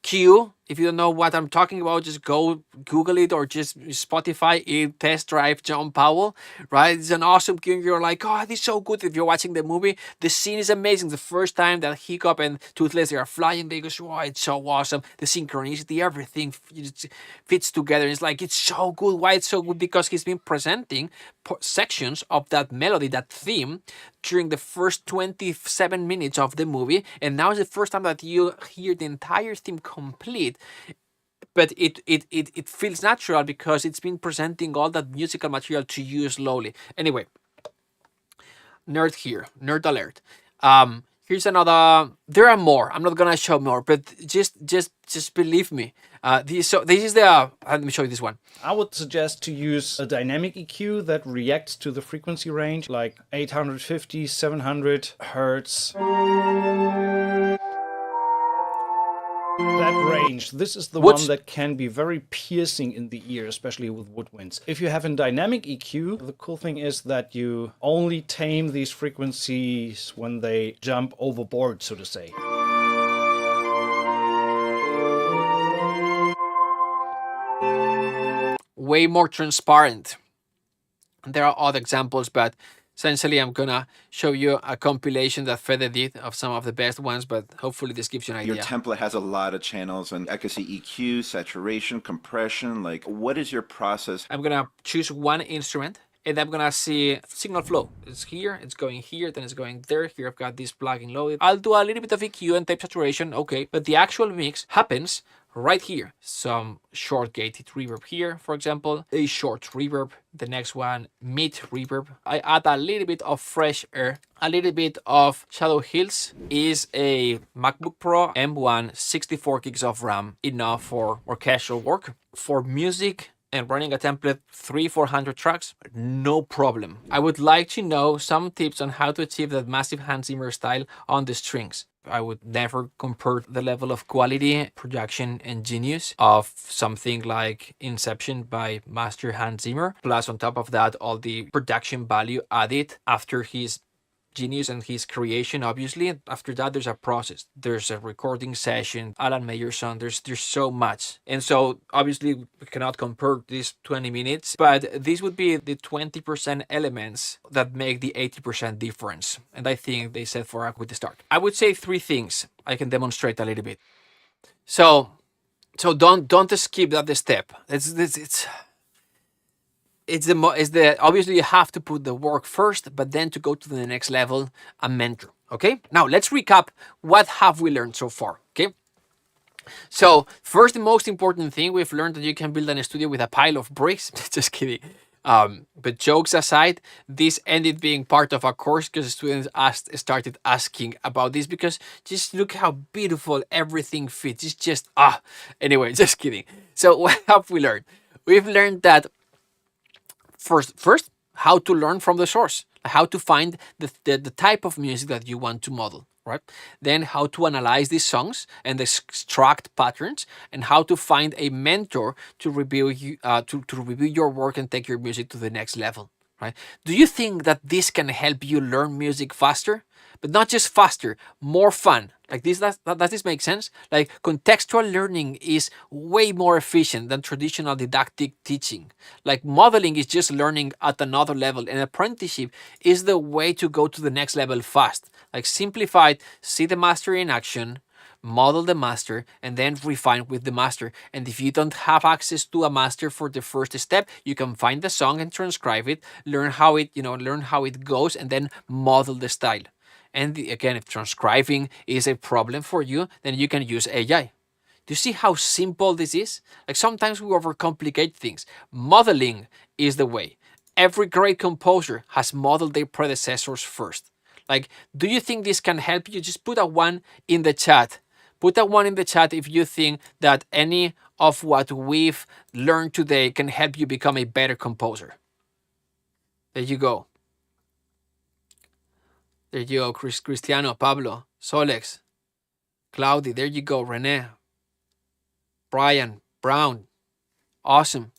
cue, if you don't know what I'm talking about, just go Google it or just Spotify it, Test Drive John Powell, right? It's an awesome cue. You're like, oh, this is so good. If you're watching the movie, the scene is amazing. The first time that Hiccup and Toothless, they are flying, they go, oh, it's so awesome. The synchronicity, everything fits together. It's like, it's so good. Why it's so good? Because he's been presenting sections of that melody, that theme, during the first 27 minutes of the movie. And now is the first time that you hear the entire theme complete. But it feels natural because it's been presenting all that musical material to you slowly. Anyway, nerd here, nerd alert. Here's another. There are more. I'm not gonna show more, but just believe me. This is the. Let me show you this one. I would suggest to use a dynamic EQ that reacts to the frequency range, like 850, 700 hertz. That range, this is the one that can be very piercing in the ear, especially with woodwinds. If you have a dynamic EQ, the cool thing is that you only tame these frequencies when they jump overboard, so to say. Way more transparent. There are other examples, but essentially I'm gonna show you a compilation that Fede did of some of the best ones, but hopefully this gives you an idea. Your template has a lot of channels, and I can see EQ, saturation, compression. Like, what is your process? I'm gonna choose one instrument, and I'm gonna see signal flow. It's here, it's going here, then it's going there. Here I've got this plugin loaded. I'll do a little bit of EQ and tape saturation, okay, but the actual mix happens right here. Some short gated reverb here, for example, a short reverb, the next one mid reverb. I add a little bit of fresh air, a little bit of Shadow Hills. Is a MacBook Pro M1, 64 gigs of RAM, enough for orchestral work. For music and running a template 300-400 tracks, no problem. I would like to know some tips on how to achieve that massive Hans Zimmer style on the strings. I would never compare the level of quality, production, and genius of something like Inception by Master Hans Zimmer. Plus, on top of that, all the production value added after his genius and his creation. Obviously, after that, there's a process. There's a recording session, Alan Meyerson. There's so much, and so obviously we cannot compare these 20 minutes. But this would be the 20% elements that make the 80% difference. And I think they set for a good start. I would say 3 things. I can demonstrate a little bit. So don't skip that step. It's the obviously you have to put the work first, but then to go to the next level, a mentor. Okay, now let's recap what have we learned so far. Okay, so first, the most important thing we've learned that you can build a studio with a pile of bricks. Just kidding. But jokes aside, this ended being part of a course because students started asking about this, because just look how beautiful everything fits. It's just anyway, just kidding. So what have we learned? We've learned that First, how to learn from the source, how to find the type of music that you want to model, right? Then how to analyze these songs and extract patterns, and how to find a mentor to review your work and take your music to the next level, right? Do you think that this can help you learn music faster? But not just faster, more fun. Like this, does this make sense? Like, contextual learning is way more efficient than traditional didactic teaching. Like, modeling is just learning at another level, and apprenticeship is the way to go to the next level fast. Like, simplified, see the master in action, model the master, and then refine with the master. And if you don't have access to a master for the first step, you can find the song and transcribe it, learn how it goes, and then model the style. And again, if transcribing is a problem for you, then you can use AI. Do you see how simple this is? Like, sometimes we overcomplicate things. Modeling is the way. Every great composer has modeled their predecessors first. Like, do you think this can help you? Just put a 1 in the chat. Put a 1 in the chat if you think that any of what we've learned today can help you become a better composer. There you go. There you go, Cristiano, Pablo, Solex, Claudia, there you go, Rene, Brian, Brown, awesome.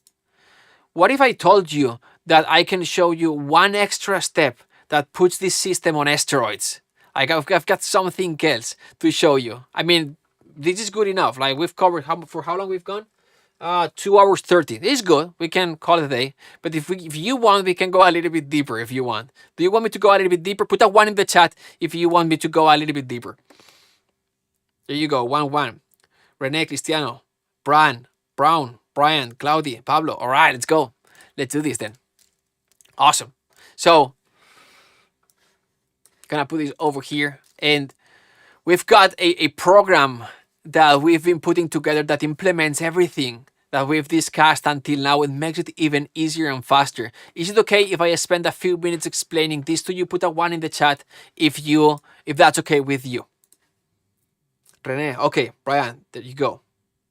What if I told you that I can show you one extra step that puts this system on steroids? Like, I've got something else to show you. I mean, this is good enough. Like, we've covered, for how long we've gone? 2 hours 30. This is good. We can call it a day. But if you want, we can go a little bit deeper if you want. Do you want me to go a little bit deeper? Put a 1 in the chat if you want me to go a little bit deeper. There you go. 1-1. Rene, Cristiano, Brown, Brian, Claudia, Pablo. All right, let's go. Let's do this then. Awesome. So, gonna put this over here. And we've got a program that we've been putting together that implements everything that we've discussed until now. It makes it even easier and faster. Is it okay if I spend a few minutes explaining this to you? Put a 1 in the chat if that's okay with you. Rene, okay. Brian, there you go.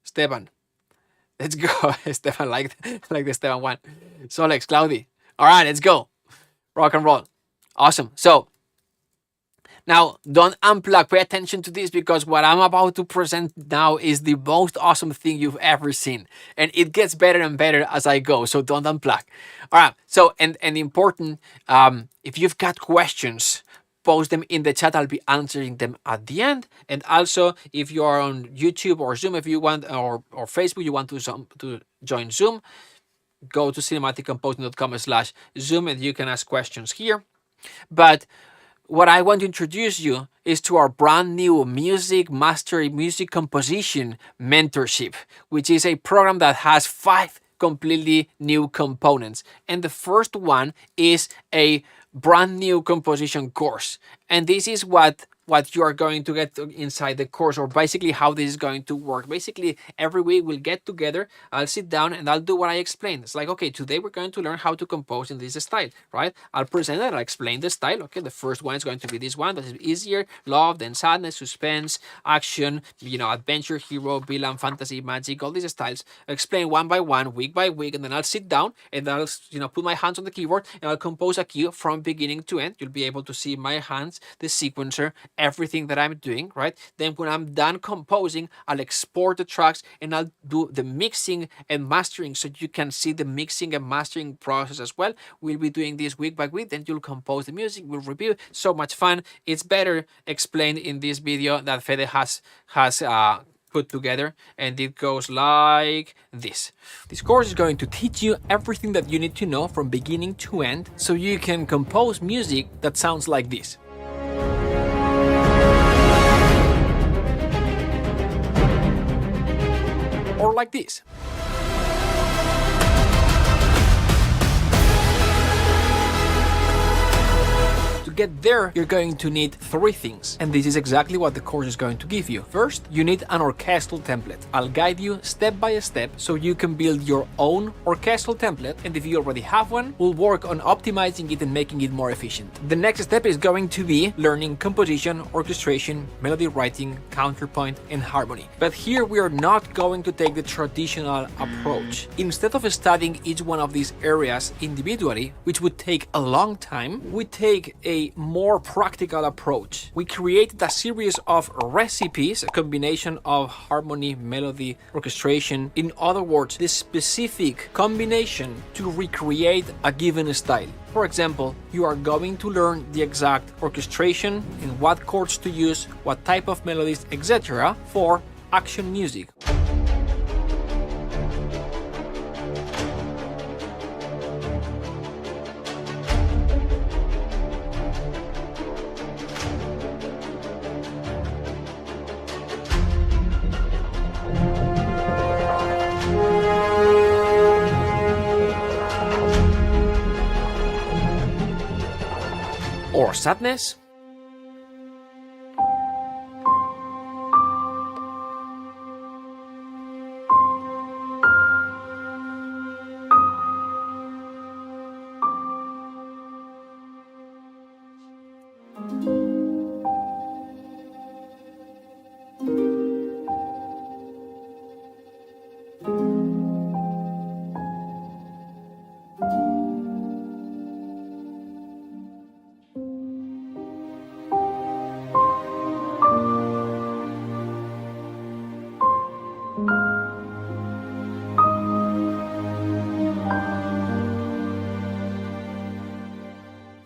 Esteban, let's go. Esteban like the Esteban one. Solex, Claudi. All right, let's go. Rock and roll. Awesome. So now don't unplug. Pay attention to this, because what I'm about to present now is the most awesome thing you've ever seen. And it gets better and better as I go. So don't unplug. All right. So, and important, if you've got questions, post them in the chat. I'll be answering them at the end. And also, if you are on YouTube or Zoom, if you want, or Facebook, you want to join Zoom, go to cinematicomposing.com/Zoom and you can ask questions here. But what I want to introduce you is to our brand new music mastery, music composition mentorship, which is a program that has 5 completely new components. And the first one is a brand new composition course. And this is what you are going to get inside the course, or basically how this is going to work. Basically, every week we'll get together, I'll sit down and I'll do what I explained. It's like, okay, today we're going to learn how to compose in this style, right? I'll present it, I'll explain the style. Okay, the first one is going to be this one, that is easier: love, then sadness, suspense, action, adventure, hero, villain, fantasy, magic, all these styles. I'll explain one by one, week by week, and then I'll sit down and I'll put my hands on the keyboard and I'll compose a cue from beginning to end. You'll be able to see my hands, the sequencer, everything that I'm doing, right? Then when I'm done composing, I'll export the tracks and I'll do the mixing and mastering, so you can see the mixing and mastering process as well. We'll be doing this week by week. Then you'll compose the music, we'll review. So much fun. It's better explained in this video that Fede has put together, and it goes like this. This course is going to teach you everything that you need to know from beginning to end, so you can compose music that sounds like this. Or like this. To get there, you're going to need 3 things, and this is exactly what the course is going to give you. First, you need an orchestral template. I'll guide you step by step so you can build your own orchestral template, and if you already have one, we'll work on optimizing it and making it more efficient. The next step is going to be learning composition, orchestration, melody writing, counterpoint, and harmony. But here we are not going to take the traditional approach. Instead of studying each one of these areas individually, which would take a long time, we take a more practical approach. We created a series of recipes, a combination of harmony, melody, orchestration. In other words, the specific combination to recreate a given style. For example, you are going to learn the exact orchestration and what chords to use, what type of melodies, etc. for action music. Or sadness.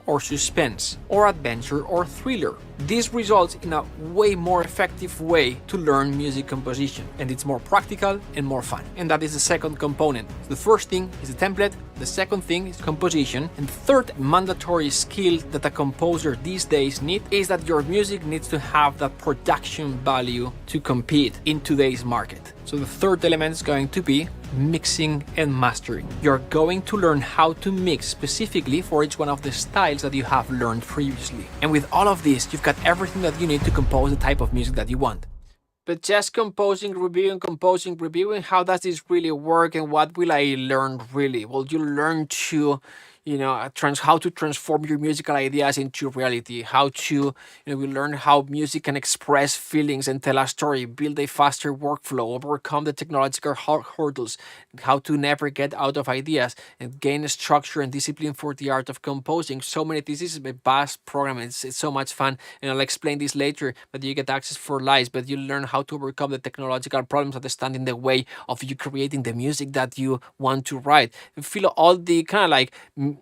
Or suspense, or adventure, or thriller. This results in a way more effective way to learn music composition, and it's more practical and more fun. And that is the second component. The first thing is the template, the second thing is composition, and the third mandatory skill that a composer these days needs is that your music needs to have that production value to compete in today's market. So the third element is going to be mixing and mastering. You're going to learn how to mix specifically for each one of the styles that you have learned previously. And with all of this, you've got everything that you need to compose the type of music that you want. but just composing, reviewing, how does this really work and what will I learn really? Well, you learn to, how to transform your musical ideas into reality, how to, we learn how music can express feelings and tell a story, build a faster workflow, overcome the technological hurdles, how to never get out of ideas, and gain structure and discipline for the art of composing. So many, this is a vast program. It's so much fun, and I'll explain this later, but you get access for lives, but you learn how to overcome the technological problems that stand in the way of you creating the music that you want to write. You feel all the kind of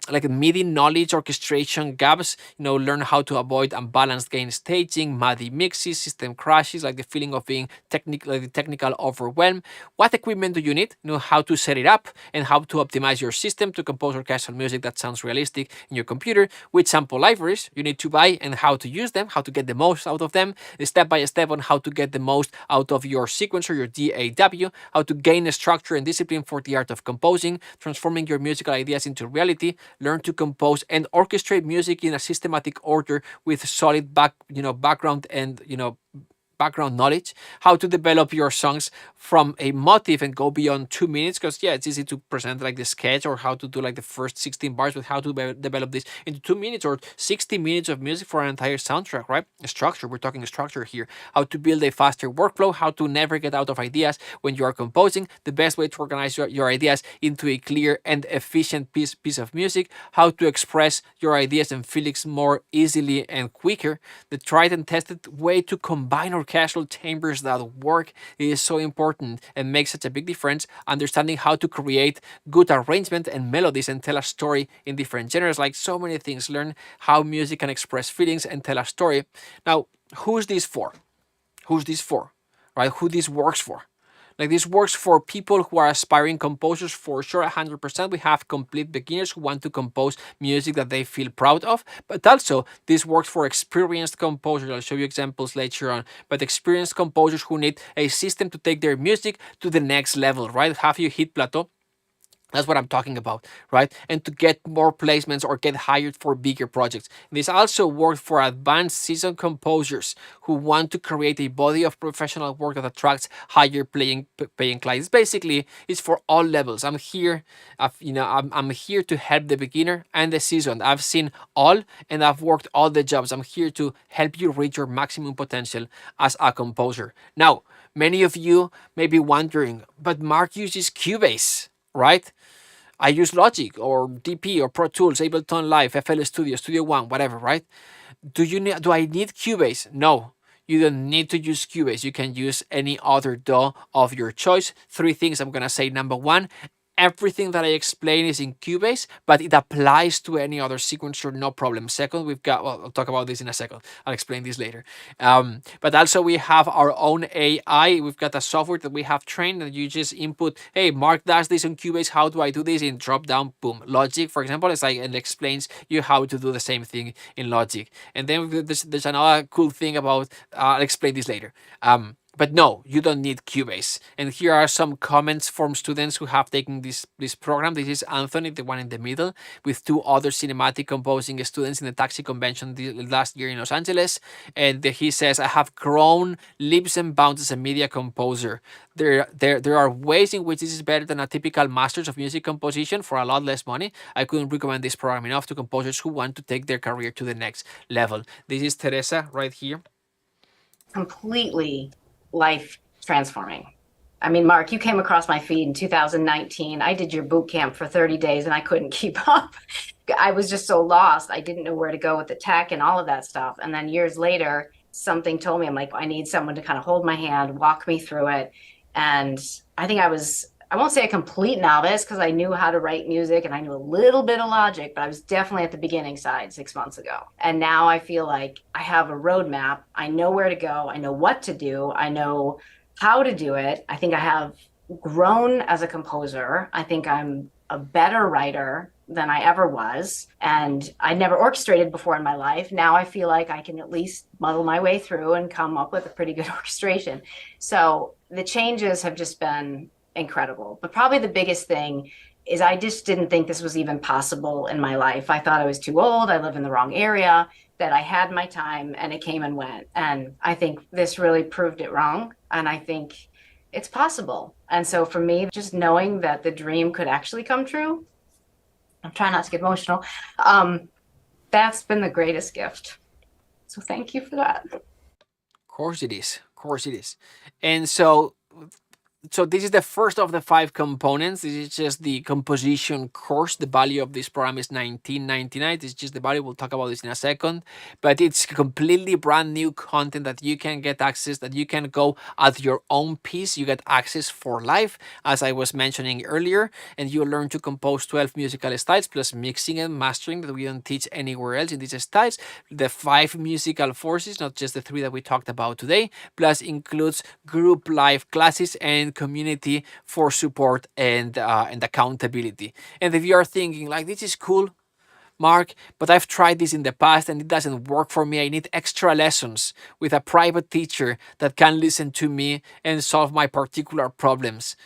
like MIDI knowledge, orchestration gaps, learn how to avoid unbalanced gain staging, muddy mixes, system crashes, like the feeling of being technical overwhelm. What equipment do you need? How to set it up and how to optimize your system to compose orchestral music that sounds realistic in your computer, which sample libraries you need to buy and how to use them, how to get the most out of them, step by step on how to get the most out of your sequencer, your DAW, how to gain a structure and discipline for the art of composing, transforming your musical ideas into reality, learn to compose and orchestrate music in a systematic order with solid background and background knowledge, how to develop your songs from a motif and go beyond 2 minutes, because it's easy to present like the sketch or how to do like the first 16 bars, but how to develop this into 2 minutes or 60 minutes of music for an entire soundtrack, right? Structure, we're talking structure here. How to build a faster workflow, how to never get out of ideas when you are composing, the best way to organize your ideas into a clear and efficient piece of music, how to express your ideas and feelings more easily and quicker, the tried and tested way to combine orchestral chambers that work is so important and makes such a big difference. Understanding how to create good arrangement and melodies and tell a story in different genres, like so many things. Learn how music can express feelings and tell a story. Now, who's this for? Right? Who this works for? Like, this works for people who are aspiring composers for sure, 100%. We have complete beginners who want to compose music that they feel proud of, but also this works for experienced composers. I'll show you examples later on, but experienced composers who need a system to take their music to the next level, right? Have you hit plateau? That's what I'm talking about, right? And to get more placements or get hired for bigger projects. This also works for advanced seasoned composers who want to create a body of professional work that attracts higher paying clients. Basically, it's for all levels. I'm here, I'm here to help the beginner and the seasoned. I've seen all and I've worked all the jobs. I'm here to help you reach your maximum potential as a composer. Now, many of you may be wondering, but Mark uses Cubase, right? I use Logic or DP or Pro Tools, Ableton Live, FL Studio, Studio One, whatever, right? Do I need Cubase? No, you don't need to use Cubase. You can use any other DAW of your choice. 3 things I'm gonna say. Number 1, everything that I explain is in Cubase, but it applies to any other sequencer, no problem. Second, we've got, well, I'll talk about this in a second. I'll explain this later. But also we have our own AI. We've got a software that we have trained that you just input, hey, Mark does this on Cubase. How do I do this? In drop down, boom. Logic, for example, it's like, and explains you how to do the same thing in Logic. And then there's another cool thing about, I'll explain this later. But no, you don't need Cubase. And here are some comments from students who have taken this program. This is Anthony, the one in the middle, with 2 other cinematic composing students in the Taxi Convention last year in Los Angeles. And he says, I have grown leaps and bounds as a media composer. There are ways in which this is better than a typical Masters of Music composition for a lot less money. I couldn't recommend this program enough to composers who want to take their career to the next level. This is Teresa right here. Completely life transforming. I mean, Mark, you came across my feed in 2019. I did your boot camp for 30 days and I couldn't keep up. I was just so lost. I didn't know where to go with the tech and all of that stuff. And then years later, something told me, I'm like, I need someone to kind of hold my hand, walk me through it. And I think I won't say a complete novice because I knew how to write music and I knew a little bit of Logic, but I was definitely at the beginning side 6 months ago. And now I feel like I have a roadmap. I know where to go. I know what to do. I know how to do it. I think I have grown as a composer. I think I'm a better writer than I ever was. And I never orchestrated before in my life. Now I feel like I can at least muddle my way through and come up with a pretty good orchestration. So the changes have just been incredible. But probably the biggest thing is I just didn't think this was even possible in my life. I thought I was too old. I live in the wrong area. that I had my time and it came and went. And I think this really proved it wrong. And I think it's possible. And so for me, just knowing that the dream could actually come true, I'm trying not to get emotional, that's been the greatest gift. So thank you for that. Of course it is. Of course it is. And so this is the first of the 5 components. This is just the composition course. The value of this program is $19.99. This is just the value. We'll talk about this in a second. But it's completely brand new content that you can get access, that you can go at your own pace. You get access for life, as I was mentioning earlier. And you learn to compose 12 musical styles, plus mixing and mastering that we don't teach anywhere else in these styles. The 5 musical forces, not just the 3 that we talked about today, plus includes group live classes and community for support and accountability. And if you are thinking like, this is cool, Mark, but I've tried this in the past and it doesn't work for me, I need extra lessons with a private teacher that can listen to me and solve my particular problems,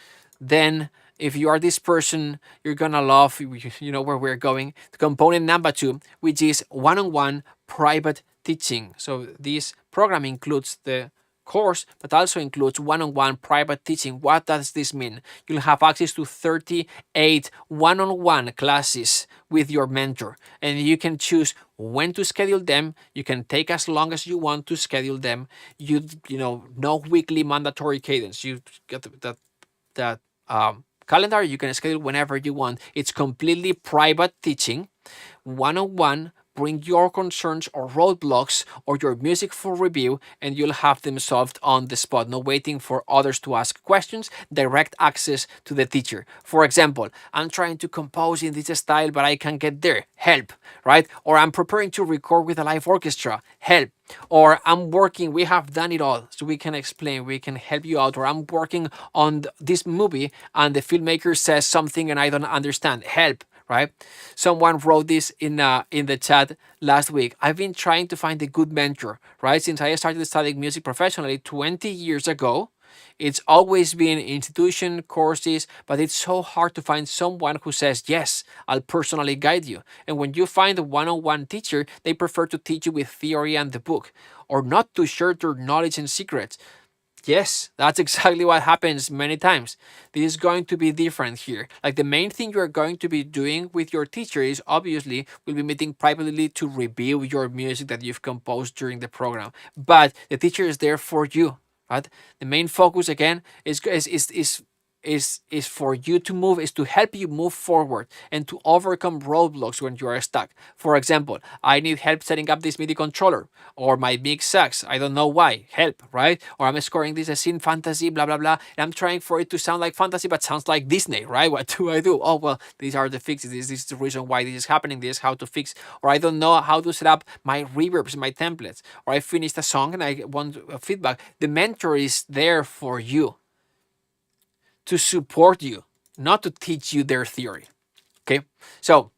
then if you are this person, you're gonna love, you know where we're going, the component number 2, which is one-on-one private teaching. So this program includes the course, but also includes one-on-one private teaching. What does this mean? You'll have access to 38 one-on-one classes with your mentor, and you can choose when to schedule them. You can take as long as you want to schedule them. You know, no weekly mandatory cadence. You get that calendar. You can schedule whenever you want. It's completely private teaching, one-on-one. Bring your concerns or roadblocks or your music for review, and you'll have them solved on the spot. No waiting for others to ask questions. Direct access to the teacher. For example, I'm trying to compose in this style, but I can't get there. Help, right? Or I'm preparing to record with a live orchestra. Help. Or I'm working, we have done it all, so we can explain, we can help you out. Or I'm working on this movie and the filmmaker says something and I don't understand. Help. Right? Someone wrote this in the chat last week. I've been trying to find a good mentor, right? Since I started studying music professionally 20 years ago. It's always been institution courses, but it's so hard to find someone who says, yes, I'll personally guide you. And when you find a one-on-one teacher, they prefer to teach you with theory and the book, or not to share their knowledge and secrets. Yes, that's exactly what happens many times. This is going to be different here. Like the main thing you're going to be doing with your teacher is obviously we'll be meeting privately to review your music that you've composed during the program. But the teacher is there for you, right? The main focus again is for you to move, is to help you move forward and to overcome roadblocks when you are stuck. For example, I need help setting up this MIDI controller, or my mix sucks, I don't know why, help, right? Or I'm scoring this as in fantasy, blah, blah, blah, and I'm trying for it to sound like fantasy, but sounds like Disney, right? What do I do? Oh, well, these are the fixes. This is the reason why this is happening. This is how to fix. Or I don't know how to set up my reverbs, my templates. Or I finished a song and I want feedback. The mentor is there for you, to support you, not to teach you their theory. Okay, so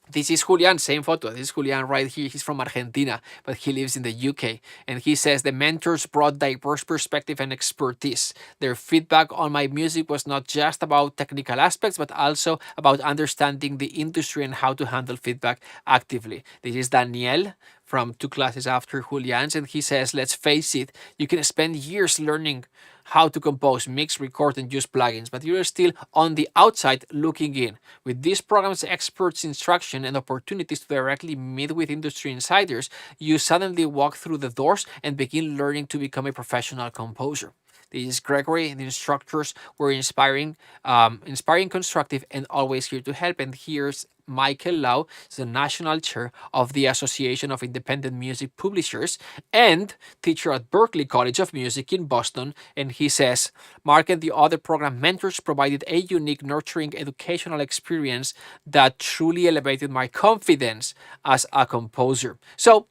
this is Julian, same photo. This is Julian right here. He's from Argentina, but he lives in the UK. And he says the mentors brought diverse perspective and expertise. Their feedback on my music was not just about technical aspects, but also about understanding the industry and how to handle feedback actively. This is Daniel from 2 classes after Julian's, and he says, let's face it, you can spend years learning how to compose, mix, record, and use plugins, but you're still on the outside looking in. With this program's experts' instruction and opportunities to directly meet with industry insiders, you suddenly walk through the doors and begin learning to become a professional composer. This is Gregory, and the instructors were inspiring, constructive, and always here to help. And here's Michael Lau, the National Chair of the Association of Independent Music Publishers and teacher at Berklee College of Music in Boston. And he says, Mark and the other program mentors provided a unique, nurturing educational experience that truly elevated my confidence as a composer. So,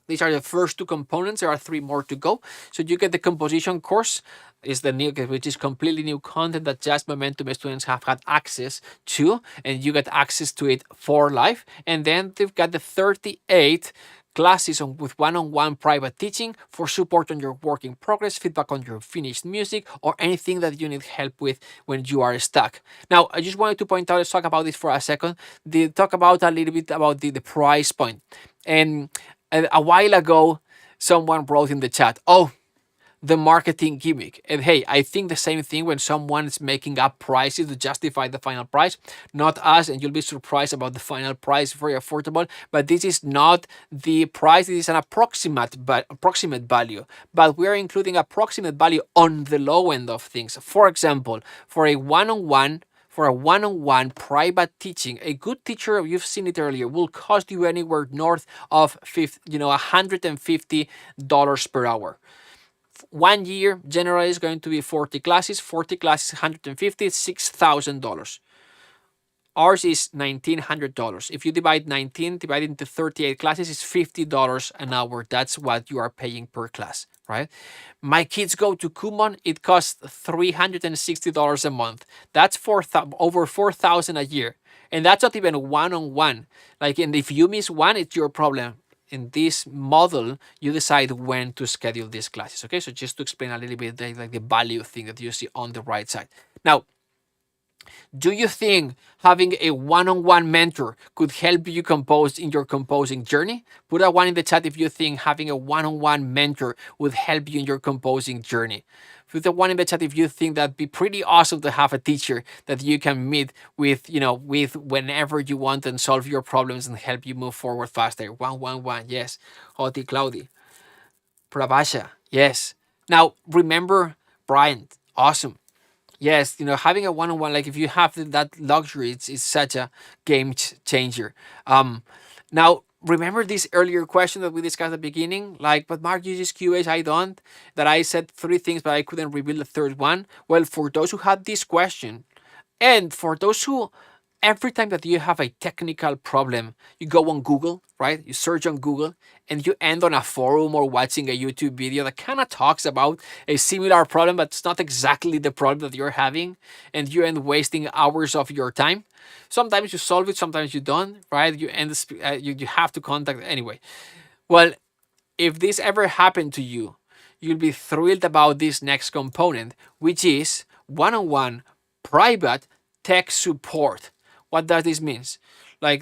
these are the first 2 components. There are 3 more to go. So you get the composition course, is the new, which is completely new content that just Momentum students have had access to, and you get access to it for life. And then they've got the 38 classes with one-on-one private teaching for support on your work in progress, feedback on your finished music, or anything that you need help with when you are stuck. Now, I just wanted to point out, let's talk about this for a second. Talk about a little bit about the price point. And a while ago, someone wrote in the chat, oh, the marketing gimmick. And hey, I think the same thing when someone is making up prices to justify the final price. Not us, and you'll be surprised about the final price, very affordable, but this is not the price. It is an approximate value, but we are including approximate value on the low end of things. For example, for a one-on-one private teaching, a good teacher, you've seen it earlier, will cost you anywhere north of $150 per hour. 1 year generally is going to be 40 classes, 150, $6,000. Ours is $1,900. If you divide 19, divide into 38 classes, it's $50 an hour. That's what you are paying per class, right? My kids go to Kumon. It costs $360 a month. That's over $4,000 a year. And that's not even one-on-one. And if you miss one, it's your problem. In this model, you decide when to schedule these classes. Okay, so just to explain a little bit the value thing that you see on the right side. Now, do you think having a one-on-one mentor could help you compose in your composing journey? Put a 1 in the chat if you think having a one-on-one mentor would help you in your composing journey. Put a 1 in the chat if you think that'd be pretty awesome to have a teacher that you can meet with, with whenever you want and solve your problems and help you move forward faster. 111, yes. Oti Claudi. Prabhasha, yes. Now, remember, Brian, awesome. Yes, having a one-on-one, like if you have that luxury, it's such a game changer. Now, remember this earlier question that we discussed at the beginning? But Mark uses QH, I don't. That I said 3 things, but I couldn't reveal the third one. Well, for those who had this question, and for those who, every time that you have a technical problem, you go on Google, right? You search on Google, and you end on a forum or watching a YouTube video that kind of talks about a similar problem, but it's not exactly the problem that you're having, and you end wasting hours of your time. Sometimes you solve it, sometimes you don't, right? You have to contact anyway. Well, if this ever happened to you, you'll be thrilled about this next component, which is one-on-one private tech support. What does this mean?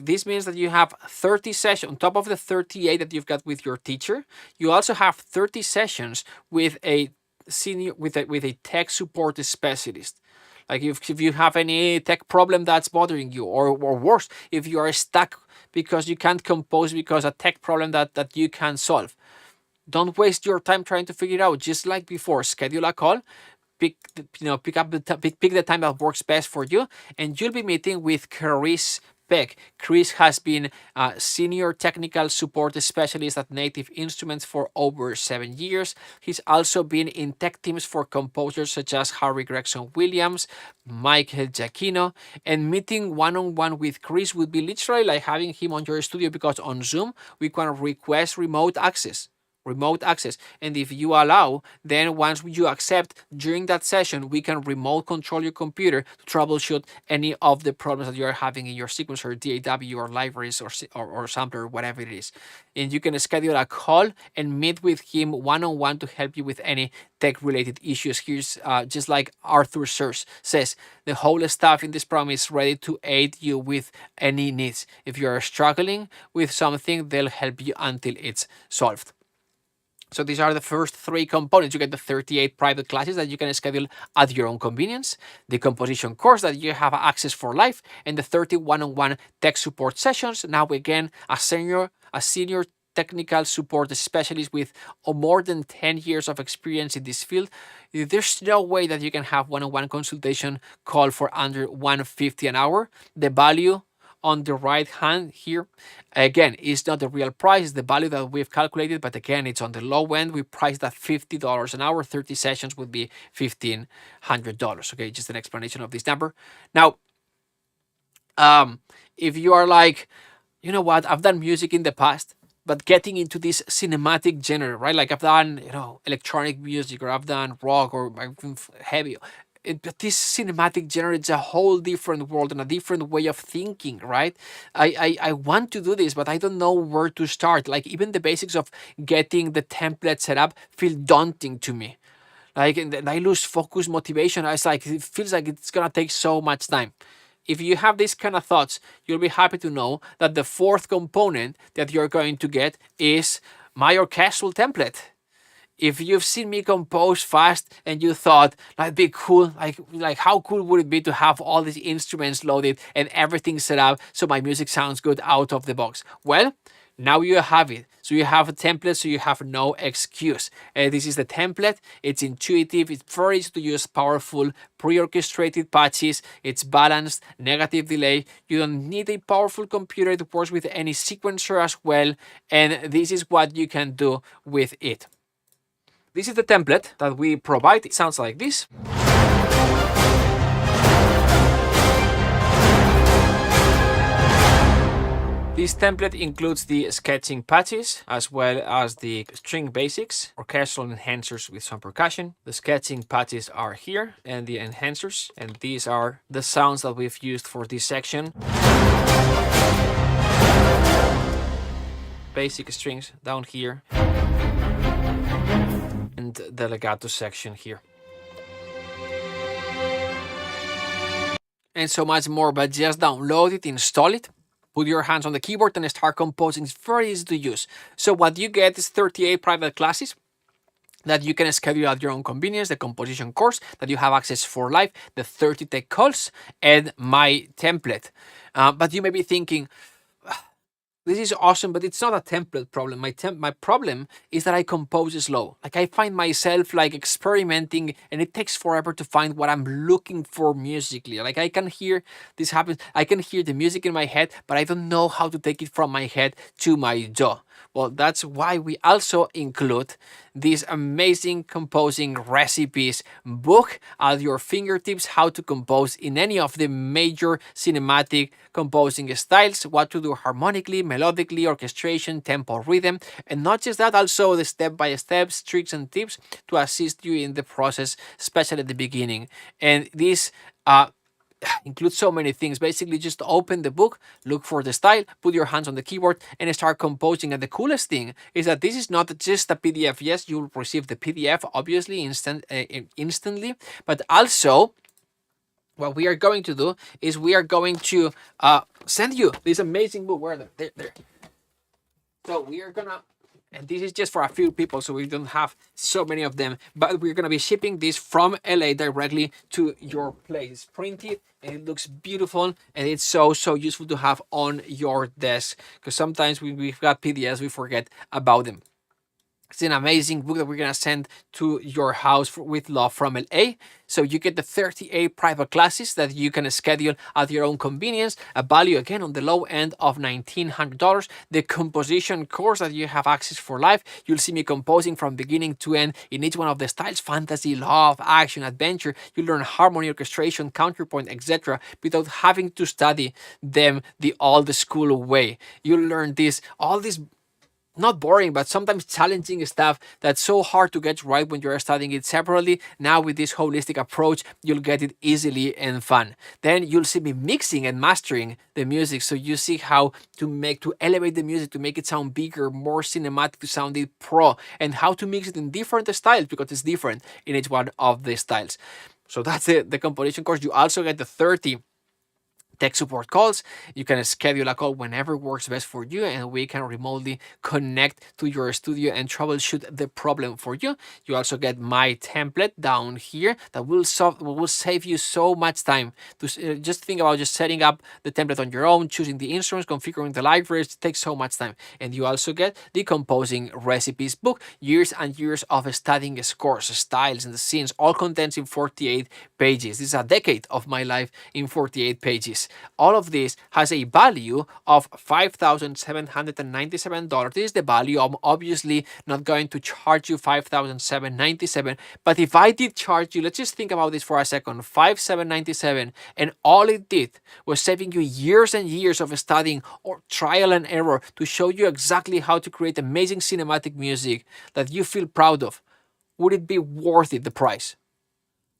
This means that you have 30 sessions on top of the 38 that you've got with your teacher. You also have 30 sessions with a senior, with a tech support specialist. If you have any tech problem that's bothering you, or worse, if you are stuck because you can't compose because a tech problem that you can solve, don't waste your time trying to figure it out. Just like before, schedule a call. Pick the time that works best for you, and you'll be meeting with Chris Peck. Chris has been a senior technical support specialist at Native Instruments for over 7 years. He's also been in tech teams for composers such as Harry Gregson Williams, Michael Giacchino, and meeting one-on-one with Chris would be literally like having him on your studio, because on Zoom we can request remote access. And if you allow, then once you accept, during that session we can remote control your computer to troubleshoot any of the problems that you are having in your sequencer, DAW, or libraries, or sampler, whatever it is. And you can schedule a call and meet with him one-on-one to help you with any tech related issues. Here's just like Arthur Search says, the whole staff in this program is ready to aid you with any needs. If you are struggling with something, they'll help you until it's solved. So these are the first 3 components. You get the 38 private classes that you can schedule at your own convenience, the composition course that you have access for life, and the 30 one-on-one tech support sessions. Now again, a senior technical support specialist with more than 10 years of experience in this field. There's no way that you can have one-on-one consultation call for under $150 an hour. The value on the right hand here, again, is not the real price, it's the value that we've calculated, but again, it's on the low end. We priced at $50 an hour. 30 sessions would be $1,500. Okay, just an explanation of this number. Now, if you are like, you know what, I've done music in the past, but getting into this cinematic genre, right? Like I've done, electronic music, or I've done rock, or heavy. but this cinematic generates a whole different world and a different way of thinking, right? I want to do this, but I don't know where to start. Like even the basics of getting the template set up feel daunting to me. Like, and I lose focus, motivation. It's like, it feels like it's gonna take so much time. If you have these kind of thoughts, you'll be happy to know that the fourth component that you're going to get is my orchestral template. If you've seen me compose fast and you thought that'd be cool, like how cool would it be to have all these instruments loaded and everything set up so my music sounds good out of the box? Well, now you have it. So you have a template, so you have no excuse. This is the template. It's intuitive. It's very easy to use, powerful, pre-orchestrated patches. It's balanced, negative delay. You don't need a powerful computer. It works with any sequencer as well. And this is what you can do with it. This is the template that we provide. It sounds like this. This template includes the sketching patches as well as the string basics, orchestral enhancers with some percussion. The sketching patches are here and the enhancers, and these are the sounds that we've used for this section. Basic strings down here and the legato section here. And so much more, but just download it, install it. Put your hands on the keyboard and start composing. It's very easy to use. So what you get is 38 private classes that you can schedule at your own convenience, the composition course that you have access for live, the 30 tech calls, and my template. But you may be thinking, this is awesome, but it's not a template problem. My problem is that I compose slow. Like I find myself like experimenting and it takes forever to find what I'm looking for musically. Like I can hear this happen. I can hear the music in my head, but I don't know how to take it from my head to my jaw. Well, that's why we also include this amazing composing recipes book at your fingertips, how to compose in any of the major cinematic composing styles, what to do harmonically, melodically, orchestration, tempo, rhythm, and not just that, also the step-by-step tricks and tips to assist you in the process, especially at the beginning. And this includes so many things. Basically, just open the book, look for the style, put your hands on the keyboard, and start composing. And the coolest thing is that this is not just a PDF. Yes, you'll receive the PDF, obviously, instantly, but also what we are going to do is we are going to send you this amazing book. Where are they? There. So we are gonna, and this is just for a few people, so we don't have so many of them, but we're gonna be shipping this from LA directly to your place. It's printed and it looks beautiful, and it's so useful to have on your desk, because sometimes when we've got PDFs, we forget about them. It's an amazing book that we're going to send to your house with love from LA. So you get the 38 private classes that you can schedule at your own convenience. A value, again, on the low end of $1,900. The composition course that you have access for life. You'll see me composing from beginning to end in each one of the styles: fantasy, love, action, adventure. You learn harmony, orchestration, counterpoint, etc. without having to study them the old school way. You'll learn all this not boring, but sometimes challenging stuff that's so hard to get right when you're studying it separately. Now with this holistic approach, you'll get it easily and fun. Then you'll see me mixing and mastering the music, so you see how to elevate the music, to make it sound bigger, more cinematic, to sound it pro, and how to mix it in different styles, because it's different in each one of the styles. So that's the composition course. You also get the 30 tech support calls. You can schedule a call whenever works best for you, and we can remotely connect to your studio and troubleshoot the problem for you. You also get my template down here that will save you so much time. To just think about just setting up the template on your own, choosing the instruments, configuring the libraries. It takes so much time. And you also get the composing recipes book, years and years of studying scores, styles, and the scenes, all condensed in 48 pages. This is a decade of my life in 48 pages. All of this has a value of $5,797. This is the value. I'm obviously not going to charge you $5,797, but if I did charge you, let's just think about this for a second, $5,797, and all it did was saving you years and years of studying or trial and error to show you exactly how to create amazing cinematic music that you feel proud of. Would it be worth it, the price?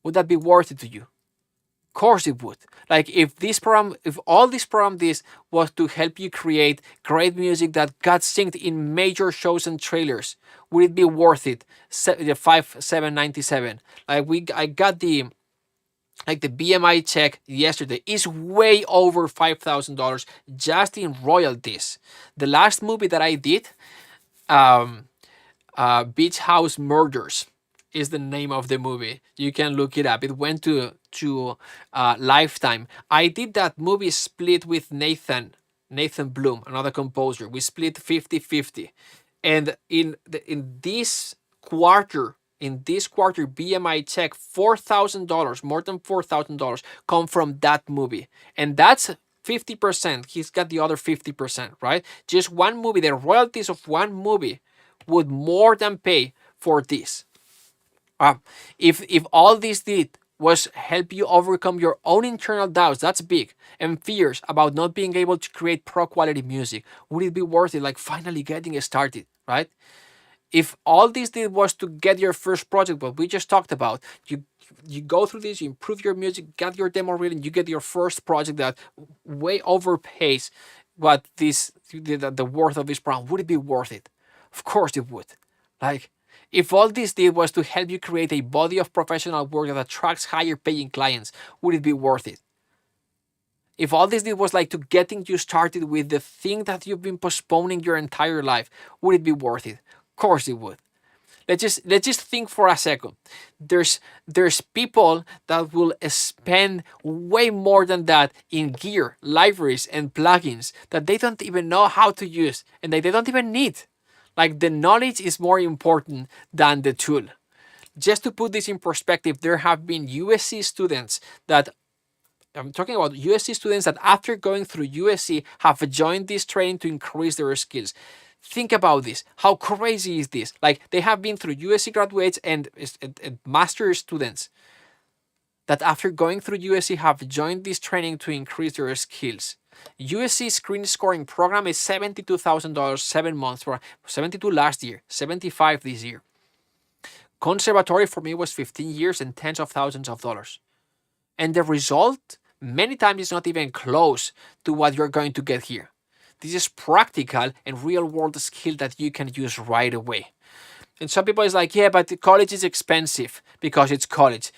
Would that be worth it to you? Of course it would. Like if all this program was to help you create great music that got synced in major shows and trailers, would it be worth it? The $5,797. I got the BMI check yesterday is way over $5,000 just in royalties. The last movie that I did, Beach House Murders is the name of the movie. You can look it up. It went to Lifetime. I did that movie split with Nathan Bloom, another composer. We split 50-50. And in this quarter, BMI check, $4,000, more than $4,000 come from that movie. And that's 50%. He's got the other 50%, right? Just one movie, the royalties of one movie would more than pay for this. If all this did was help you overcome your own internal doubts, that's big, and fears about not being able to create pro quality music, would it be worth it? Like finally getting it started, right? If all this did was to get your first project, what we just talked about, you go through this, you improve your music, get your demo reel, and you get your first project that way overpays what the worth of this program, would it be worth it? Of course it would. Like, if all this did was to help you create a body of professional work that attracts higher paying clients, would it be worth it? If all this did was like to getting you started with the thing that you've been postponing your entire life, would it be worth it? Of course it would. Let's just think for a second. There's people that will spend way more than that in gear, libraries, and plugins that they don't even know how to use and that they don't even need. Like the knowledge is more important than the tool. Just to put this in perspective, there have been USC students that, I'm talking about USC students that after going through USC have joined this training to increase their skills. Think about this. How crazy is this? Like they have been through USC graduates and master's students that after going through USC have joined this training to increase their skills. USC screen scoring program is $72,000, 7 months for 72 last year, 75 this year. Conservatory for me was 15 years and tens of thousands of dollars. And the result many times is not even close to what you're going to get here. This is practical and real world skill that you can use right away. And some people is like, yeah, but college is expensive because it's college.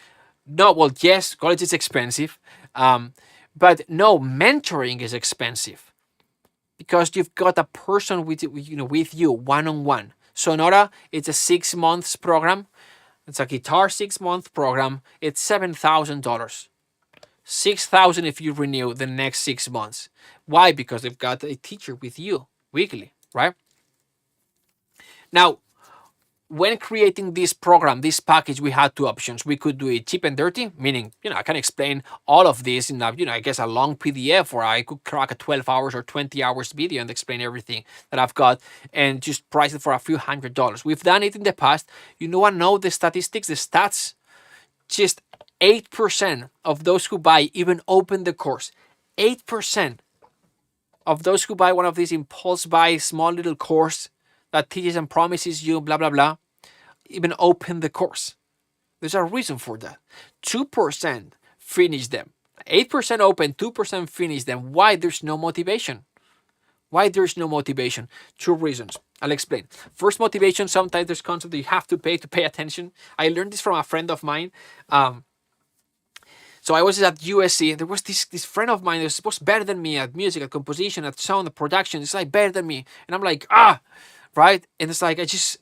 No, well, yes, college is expensive. But no, mentoring is expensive because you've got a person with you one-on-one. Sonora, it's a 6 months program. It's a guitar 6 month program. It's $7,000. $6,000 if you renew the next 6 months. Why? Because they've got a teacher with you weekly, right? Now, when creating this program, this package, we had two options. We could do it cheap and dirty, meaning, I can explain all of this in I guess a long PDF, or I could crack a 12 hours or 20 hours video and explain everything that I've got and just price it for a few $100s. We've done it in the past. You know the statistics, the stats? Just 8% of those who buy even open the course. 8% of those who buy one of these impulse buy small little course that teaches and promises you blah, blah, blah, even open the course. There's a reason for that. 2% finish them. 8% open, 2% finish them. Why? There's no motivation. Why there's no motivation? 2 reasons. I'll explain. First, motivation, sometimes there's concept that you have to pay attention. I learned this from a friend of mine. So I was at USC. There was this friend of mine that was better than me at music, at composition, at sound, at production. It's like better than me. And I'm like, right? And it's like, I just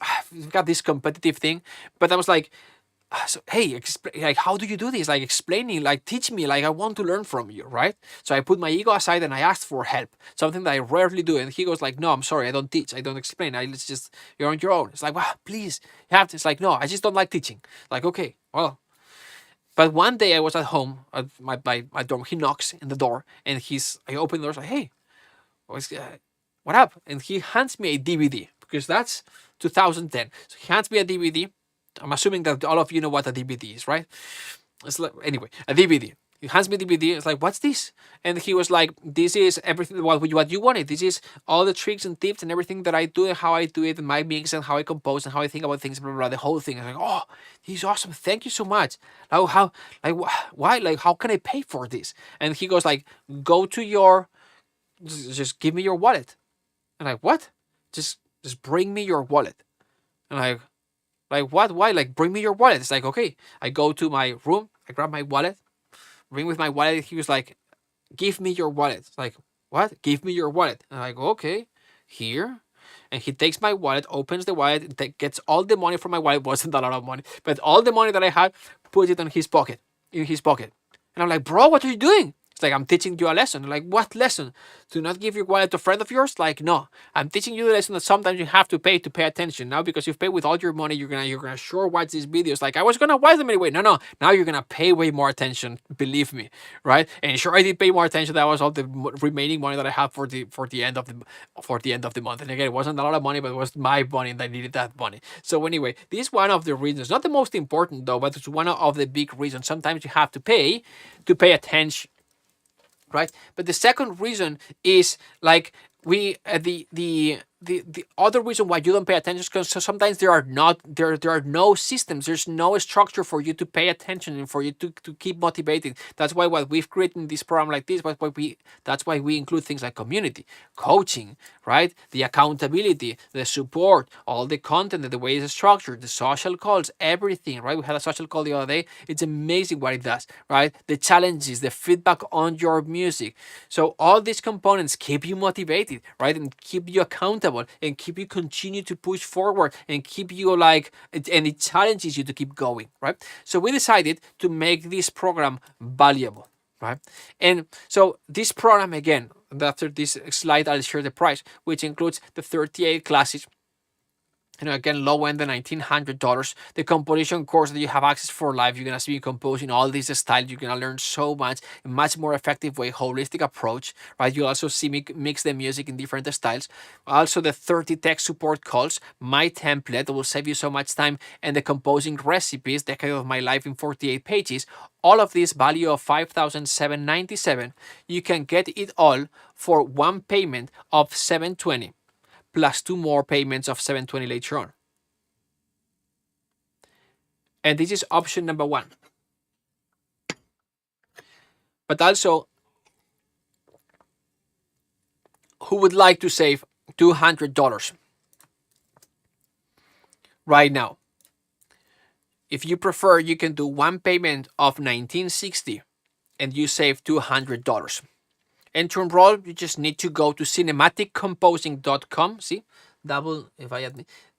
got this competitive thing. But I was like, so, hey, how do you do this? Like explaining, like teach me, like I want to learn from you, right? So I put my ego aside and I asked for help, something that I rarely do. And he goes like, no, I'm sorry, I don't teach, I don't explain. You're on your own. It's like, wow, please, you have to. It's like, no, I just don't like teaching. Like, okay, well. But one day I was at home at my dorm. He knocks in the door and I open the door. Like, hey, what up? And he hands me a DVD because that's 2010. So he hands me a DVD. I'm assuming that all of you know what a DVD is, right? It's like, anyway, a DVD. He hands me the DVD. It's like, what's this? And he was like, this is everything what you wanted. This is all the tricks and tips and everything that I do and how I do it and my mix and how I compose and how I think about things, blah, blah, blah, the whole thing. I'm like, oh, this is awesome. Thank you so much. Why? Like, how can I pay for this? And he goes like, go to your, just give me your wallet. And I'm like, what? Just bring me your wallet. And like what? Why? Like, bring me your wallet. It's like, okay. I go to my room. I grab my wallet. Ring with my wallet. He was like, give me your wallet. It's like, what? Give me your wallet. And I go, okay, here. And he takes my wallet, opens the wallet, gets all the money from my wallet. It wasn't a lot of money, but all the money that I had, puts it in his pocket. And I'm like, bro, what are you doing? It's like, I'm teaching you a lesson. I'm like, what lesson? Do not give your wallet to a friend of yours? Like, no, I'm teaching you the lesson that sometimes you have to pay attention. Now, because you've paid with all your money, you're gonna sure watch these videos. Like, I was gonna watch them anyway. No. Now you're gonna pay way more attention. Believe me, right? And sure, I did pay more attention. That was all the remaining money that I had for the end of the month. And again, it wasn't a lot of money, but it was my money, and I needed that money. So anyway, this is one of the reasons. Not the most important though, but it's one of the big reasons. Sometimes you have to pay attention. Right, but the second reason is like the other reason why you don't pay attention is because sometimes there are no systems, there's no structure for you to pay attention and for you to keep motivating. That's why what we've created in this program like this, that's why we include things like community, coaching, right? The accountability, the support, all the content, the way it's structured, the social calls, everything, right? We had a social call the other day. It's amazing what it does, right? The challenges, the feedback on your music. So all these components keep you motivated, right? And keep you accountable and keep you continue to push forward and keep you and it challenges you to keep going, right? So we decided to make this program valuable, right? And so this program, again, after this slide, I'll share the price, which includes the 38 classes. Again, low end, the $1,900. The composition course that you have access for life. You're going to see me composing all these styles. You're going to learn so much, a much more effective way, holistic approach, right? You'll also see me mix the music in different styles. Also, the 30 tech support calls, my template that will save you so much time, and the composing recipes, Decade of My Life in 48 pages. All of this value of $5,797. You can get it all for one payment of $720. Plus 2 more payments of $720 later on. And this is option number 1. But also, who would like to save $200 right now? If you prefer, you can do one payment of $1,960 and you save $200. And to enroll, you just need to go to cinematicomposing.com. See, the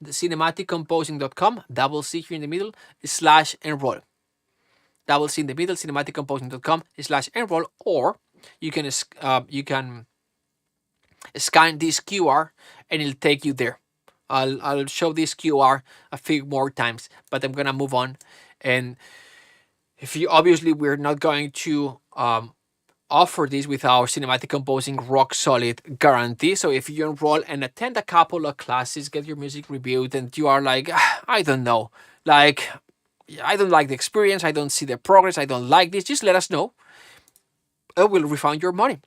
cinematicomposing.com, double C here in the middle, /enroll. Double C in the middle, cinematicomposing.com/enroll, or you can scan this QR and it'll take you there. I'll show this QR a few more times, but I'm gonna move on. And if you obviously, we're not going to offer this with our Cinematic Composing rock solid guarantee. So if you enroll and attend a couple of classes, get your music reviewed, and you are like, I don't know, like, I don't like the experience, I don't see the progress, I don't like this, just let us know. I will refund your money.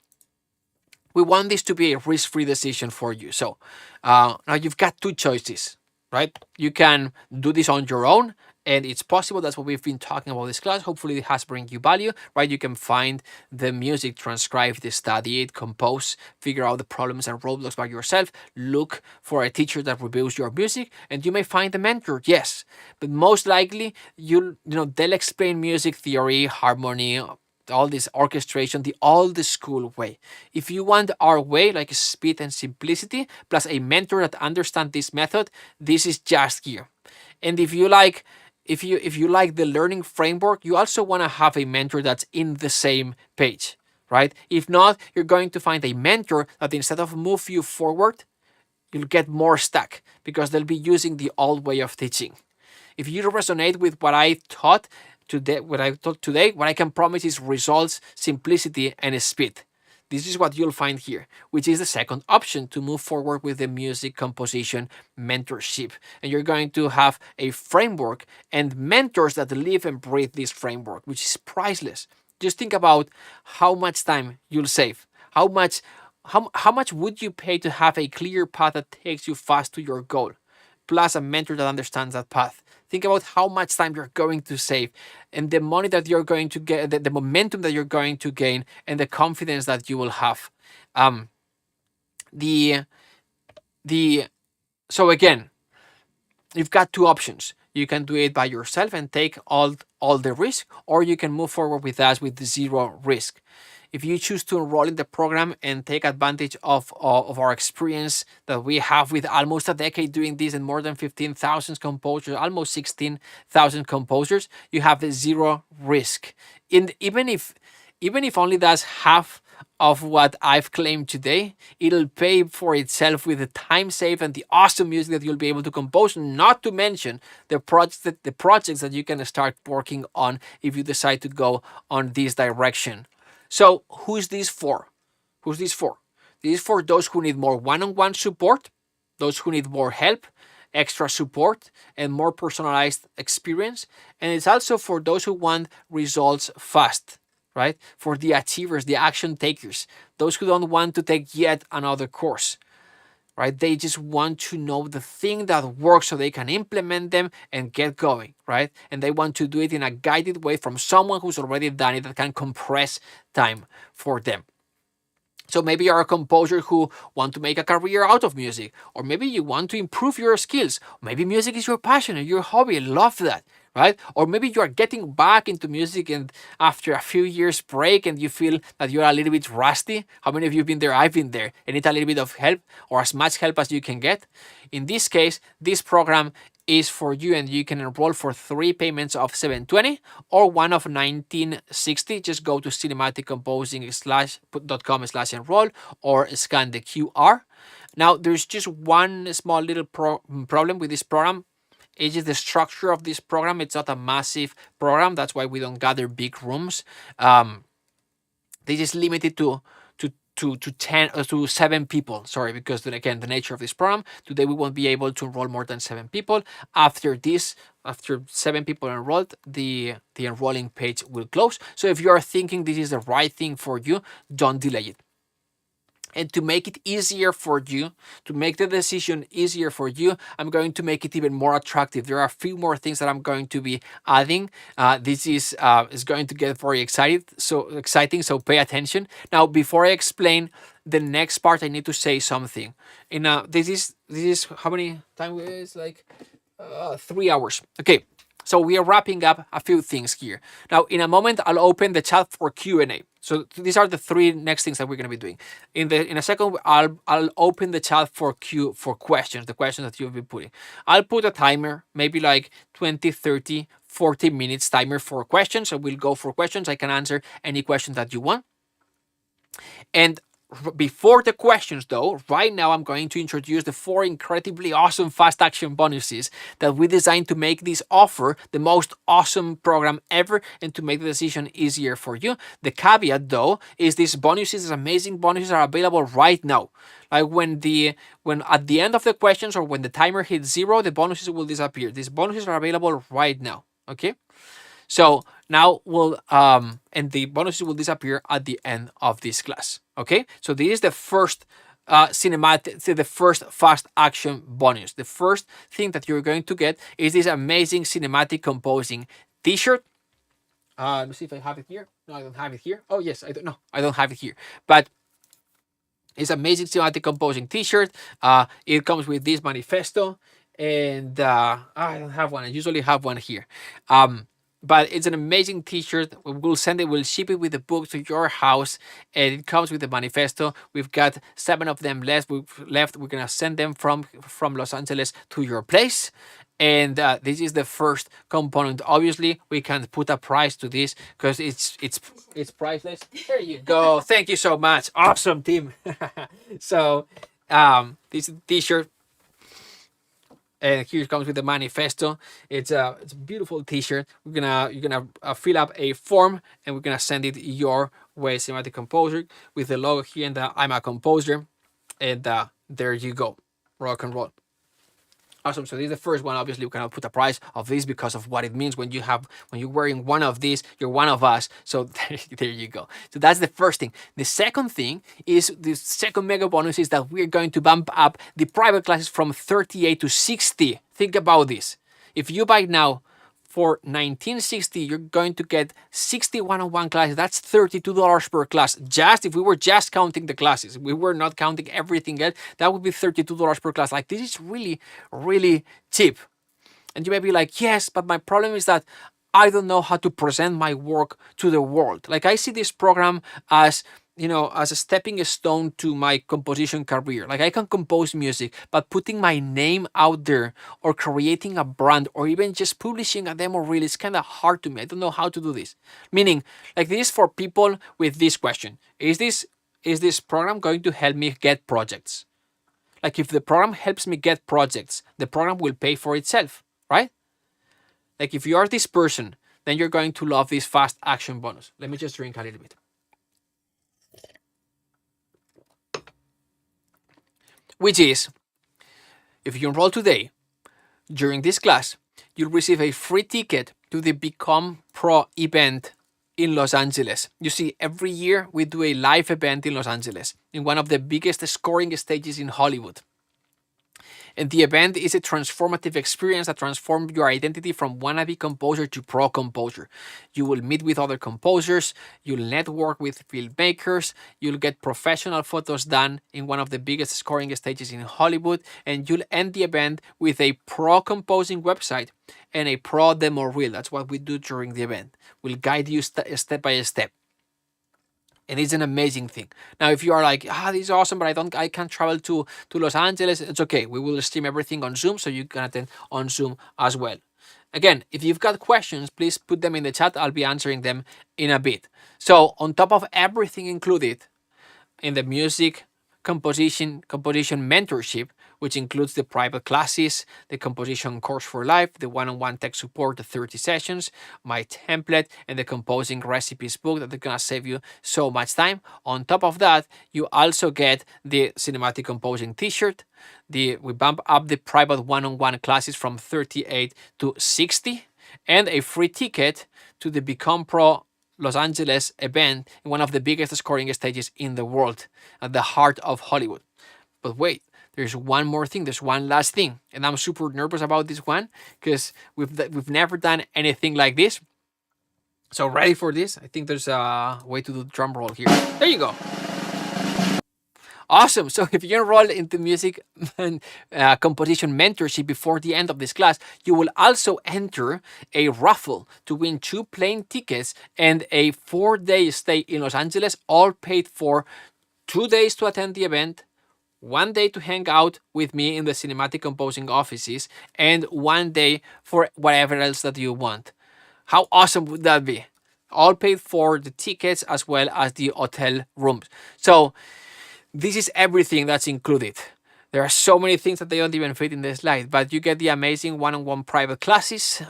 We want this to be a risk-free decision for you. So now you've got 2 choices, right? You can do this on your own, and it's possible. That's what we've been talking about this class. Hopefully it has bring you value, right? You can find the music, transcribe it, study it, compose, figure out the problems and roadblocks by yourself, look for a teacher that reviews your music, and you may find a mentor, yes. But most likely, they'll explain music theory, harmony, all this orchestration, the old school way. If you want our way, like speed and simplicity, plus a mentor that understands this method, this is just here. And if you like the learning framework, you also want to have a mentor that's in the same page, right? If not, you're going to find a mentor that instead of move you forward, you'll get more stuck because they'll be using the old way of teaching. If you resonate with what I taught today, what I can promise is results, simplicity, and speed. This is what you'll find here, which is the second option to move forward with the music composition mentorship. And you're going to have a framework and mentors that live and breathe this framework, which is priceless. Just think about how much time you'll save. How much would you pay to have a clear path that takes you fast to your goal, plus a mentor that understands that path? Think about how much time you're going to save, and the money that you're going to get, the momentum that you're going to gain, and the confidence that you will have. So again, you've got two options. You can do it by yourself and take all the risk, or you can move forward with us with zero risk. If you choose to enroll in the program and take advantage of our experience that we have with almost a decade doing this and more than 15,000 composers, almost 16,000 composers, you have zero risk. Even if only that's half of what I've claimed today, it'll pay for itself with the time saved and the awesome music that you'll be able to compose, not to mention the projects that you can start working on if you decide to go on this direction. So who is this for? Who's this for? This is for those who need more one-on-one support, those who need more help, extra support, and more personalized experience. And it's also for those who want results fast, right? For the achievers, the action takers, those who don't want to take yet another course, right? They just want to know the thing that works so they can implement them and get going, right? And they want to do it in a guided way from someone who's already done it that can compress time for them. So maybe you're a composer who want to make a career out of music, or maybe you want to improve your skills. Maybe music is your passion and your hobby. Love that, right? Or maybe you are getting back into music and after a few years break and you feel that you're a little bit rusty. How many of you have been there? I've been there and need a little bit of help, or as much help as you can get. In this case, this program is for you, and you can enroll for 3 payments of $720 or one of $1960. Just go to cinematicComposing.com/enroll or scan the QR. Now, there's just one small little problem with this program. It is the structure of this program. It's not a massive program. That's why we don't gather big rooms. They just limited to 7 people. Sorry, because then again, the nature of this program. Today we won't be able to enroll more than 7 people. After 7 people enrolled, the enrolling page will close. So if you are thinking this is the right thing for you, don't delay it. And to make it easier for you, to make the decision easier for you, I'm going to make it even more attractive. There are a few more things that I'm going to be adding. This is going to get very exciting, so pay attention. Now, before I explain the next part, I need to say something. This is how many time is like 3 hours. Okay. So we are wrapping up a few things here. Now, in a moment, I'll open the chat for Q&A. So these are the 3 next things that we're going to be doing. In a second, I'll open the chat for questions, the questions that you've been putting. I'll put a timer, maybe like 20, 30, 40 minutes timer for questions. So we'll go for questions. I can answer any question that you want. And before the questions, though, right now I'm going to introduce the 4 incredibly awesome fast action bonuses that we designed to make this offer the most awesome program ever and to make the decision easier for you. The caveat, though, is these amazing bonuses are available right now. Like when at the end of the questions or when the timer hits 0, the bonuses will disappear. These bonuses are available right now. Okay. So now and the bonuses will disappear at the end of this class. Okay, so this is the first the first fast action bonus. The first thing that you're going to get is this amazing cinematic composing t-shirt. Let me see if I have it here. No, I don't have it here. Oh yes, I don't have it here. But it's amazing cinematic composing t-shirt. It comes with this manifesto, and I don't have one. I usually have one here. But it's an amazing t-shirt. We'll ship it with the book to your house, and it comes with the manifesto. We've got 7 of them left. We're gonna send them from Los Angeles to your place. And this is the first component. Obviously, we can't put a price to this because it's priceless. There you go. Thank you so much. Awesome team. So this t-shirt. And here it comes with the manifesto. It's a beautiful t-shirt. You're gonna fill up a form and we're gonna send it your way, Cinematic Composer, with the logo here and the I'm a composer. And there you go. Rock and roll. Awesome. So this is the first one. Obviously, we cannot put a price of this because of what it means when you're wearing one of these, you're one of us. So there you go. So that's the first thing. The second thing is the second mega bonus is that we're going to bump up the private classes from 38 to 60. Think about this. If you buy now for $19.60, you're going to get 60 one-on-one classes. That's $32 per class. Just if we were just counting the classes, we were not counting everything else, that would be $32 per class. Like, this is really, really cheap. And you may be like, yes, but my problem is that I don't know how to present my work to the world. Like, I see this program as, you know, as a stepping stone to my composition career. Like, I can compose music, but putting my name out there or creating a brand or even just publishing a demo reel is kind of hard to me. I don't know how to do this. Meaning, like, this is for people with this question. Is this program going to help me get projects? Like, if the program helps me get projects, the program will pay for itself, right? Like, if you are this person, then you're going to love this fast action bonus. Let me just drink a little bit. Which is, if you enroll today, during this class, you'll receive a free ticket to the Become Pro event in Los Angeles. You see, every year we do a live event in Los Angeles, in one of the biggest scoring stages in Hollywood. And the event is a transformative experience that transforms your identity from wannabe composer to pro composer. You will meet with other composers, you'll network with filmmakers, you'll get professional photos done in one of the biggest scoring stages in Hollywood, and you'll end the event with a pro composing website and a pro demo reel. That's what we do during the event. We'll guide you step by step. And it's an amazing thing. Now, if you are like, this is awesome, but I can't travel to Los Angeles, it's okay. We will stream everything on Zoom, so you can attend on Zoom as well. Again, if you've got questions, please put them in the chat. I'll be answering them in a bit. So on top of everything included in the music composition mentorship, which includes the private classes, the composition course for life, the one-on-one tech support, the 30 sessions, my template, and the composing recipes book that are gonna save you so much time. On top of that, you also get the cinematic composing t-shirt. We bump up the private one-on-one classes from 38 to 60, and a free ticket to the Become Pro Los Angeles event in one of the biggest scoring stages in the world, at the heart of Hollywood. But wait, there's one more thing. There's one last thing, and I'm super nervous about this one because we've never done anything like this. So ready for this? I think there's a way to do the drum roll here. There you go. Awesome. So if you enroll into music and composition mentorship before the end of this class, you will also enter a raffle to win 2 plane tickets and a 4-day stay in Los Angeles, all paid for. 2 days to attend the event, 1 day to hang out with me in the cinematic composing offices, and 1 day for whatever else that you want. How awesome would that be? All paid for, the tickets as well as the hotel rooms. So this is everything that's included. There are so many things that they don't even fit in the slide, but you get the amazing one-on-one private classes,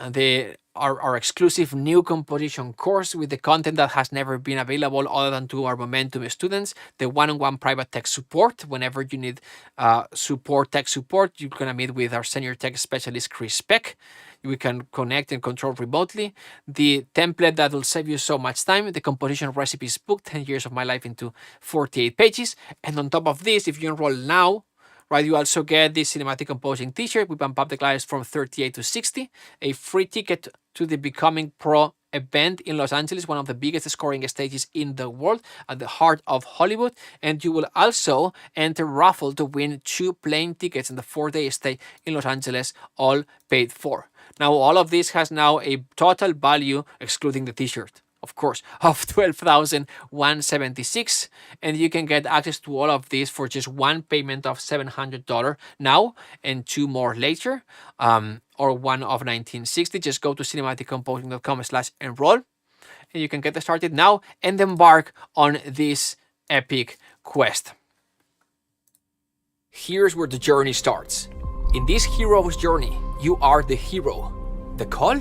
our exclusive new composition course with the content that has never been available other than to our Momentum students, the one-on-one private tech support. Whenever you need tech support, you're going to meet with our senior tech specialist, Chris Peck. We can connect and control remotely. The template that will save you so much time, the composition recipes book, 10 years of my life into 48 pages. And on top of this, if you enroll now, right, you also get this cinematic composing t-shirt. We bump up the classes from 38 to 60, a free ticket to the Becoming Pro event in Los Angeles, one of the biggest scoring stages in the world, at the heart of Hollywood. And you will also enter raffle to win 2 plane tickets and the 4-day stay in Los Angeles, all paid for. Now, all of this has now a total value, excluding the t-shirt, of course, of $12,176, and you can get access to all of this for just one payment of $700 now and 2 more later, or one of $1960. Just go to cinematicomposing.com/enroll, and you can get started now and embark on this epic quest. Here's where the journey starts. In this hero's journey, you are the hero. The call?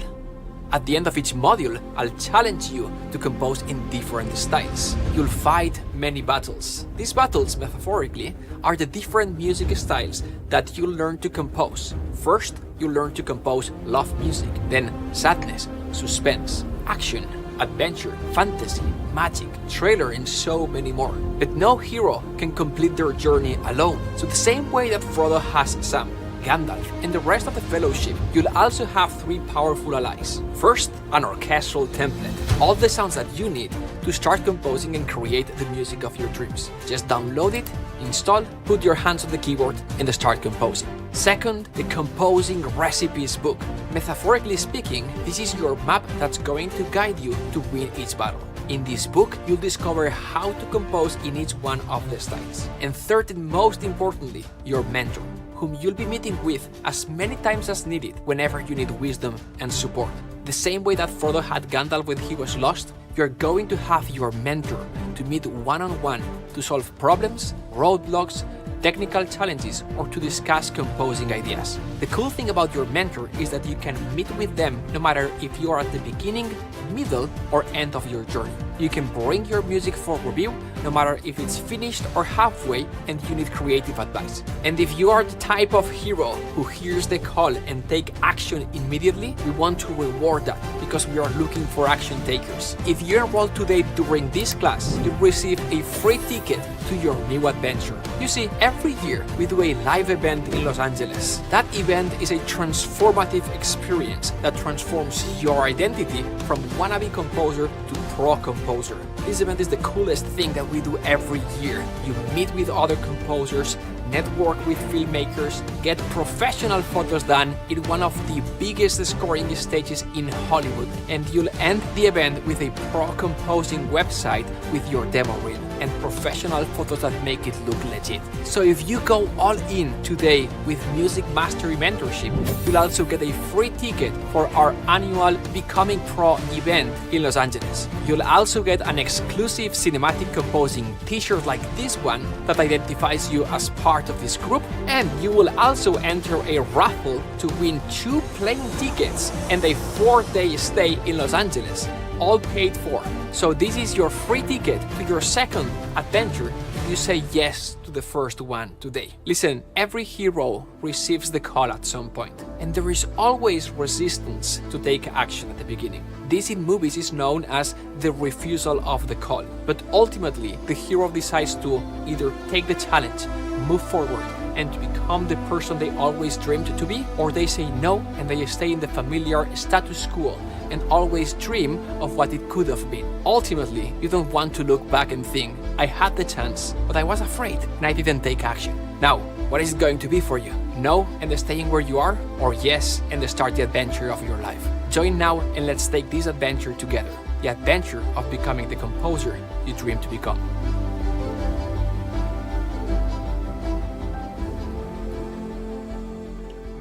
At the end of each module, I'll challenge you to compose in different styles. You'll fight many battles. These battles, metaphorically, are the different music styles that you learn to compose. First, you learn to compose love music, then sadness, suspense, action, adventure, fantasy, magic, trailer, and so many more. But no hero can complete their journey alone. So the same way that Frodo has Sam, Gandalf, and the rest of the Fellowship, you'll also have 3 powerful allies. First, an orchestral template. All the sounds that you need to start composing and create the music of your dreams. Just download it, install, put your hands on the keyboard, and start composing. Second, the Composing Recipes book. Metaphorically speaking, this is your map that's going to guide you to win each battle. In this book, you'll discover how to compose in each one of the styles. And third and most importantly, your mentor, whom you'll be meeting with as many times as needed whenever you need wisdom and support. The same way that Frodo had Gandalf when he was lost, you're going to have your mentor to meet one-on-one to solve problems, roadblocks, technical challenges, or to discuss composing ideas. The cool thing about your mentor is that you can meet with them no matter if you are at the beginning, middle, or end of your journey. You can bring your music for review no matter if it's finished or halfway and you need creative advice. And if you are the type of hero who hears the call and take action immediately, we want to reward that because we are looking for action takers. If you enroll today during this class, you'll receive a free ticket to your new adventure. You see, every year we do a live event in Los Angeles. That event is a transformative experience that transforms your identity from wannabe composer to pro composer. This event is the coolest thing that we do every year. You meet with other composers, network with filmmakers, get professional photos done in one of the biggest scoring stages in Hollywood, and you'll end the event with a pro composing website with your demo reel and professional photos that make it look legit. So if you go all in today with Music Mastery Mentorship, you'll also get a free ticket for our annual Becoming Pro event in Los Angeles. You'll also get an exclusive cinematic composing t-shirt like this one that identifies you as part of this group, and you will also enter a raffle to win 2 plane tickets and a 4-day stay in Los Angeles, all paid for. So this is your free ticket to your second adventure if you say yes to the first one today. Listen, every hero receives the call at some point, and there is always resistance to take action at the beginning. This in movies is known as the refusal of the call, but ultimately the hero decides to either take the challenge, move forward, and to become the person they always dreamed to be, or they say no and they stay in the familiar status quo and always dream of what it could have been. Ultimately, you don't want to look back and think, I had the chance, but I was afraid and I didn't take action. Now, what is it going to be for you? No and staying where you are, or yes and start the adventure of your life? Join now and let's take this adventure together. The adventure of becoming the composer you dream to become.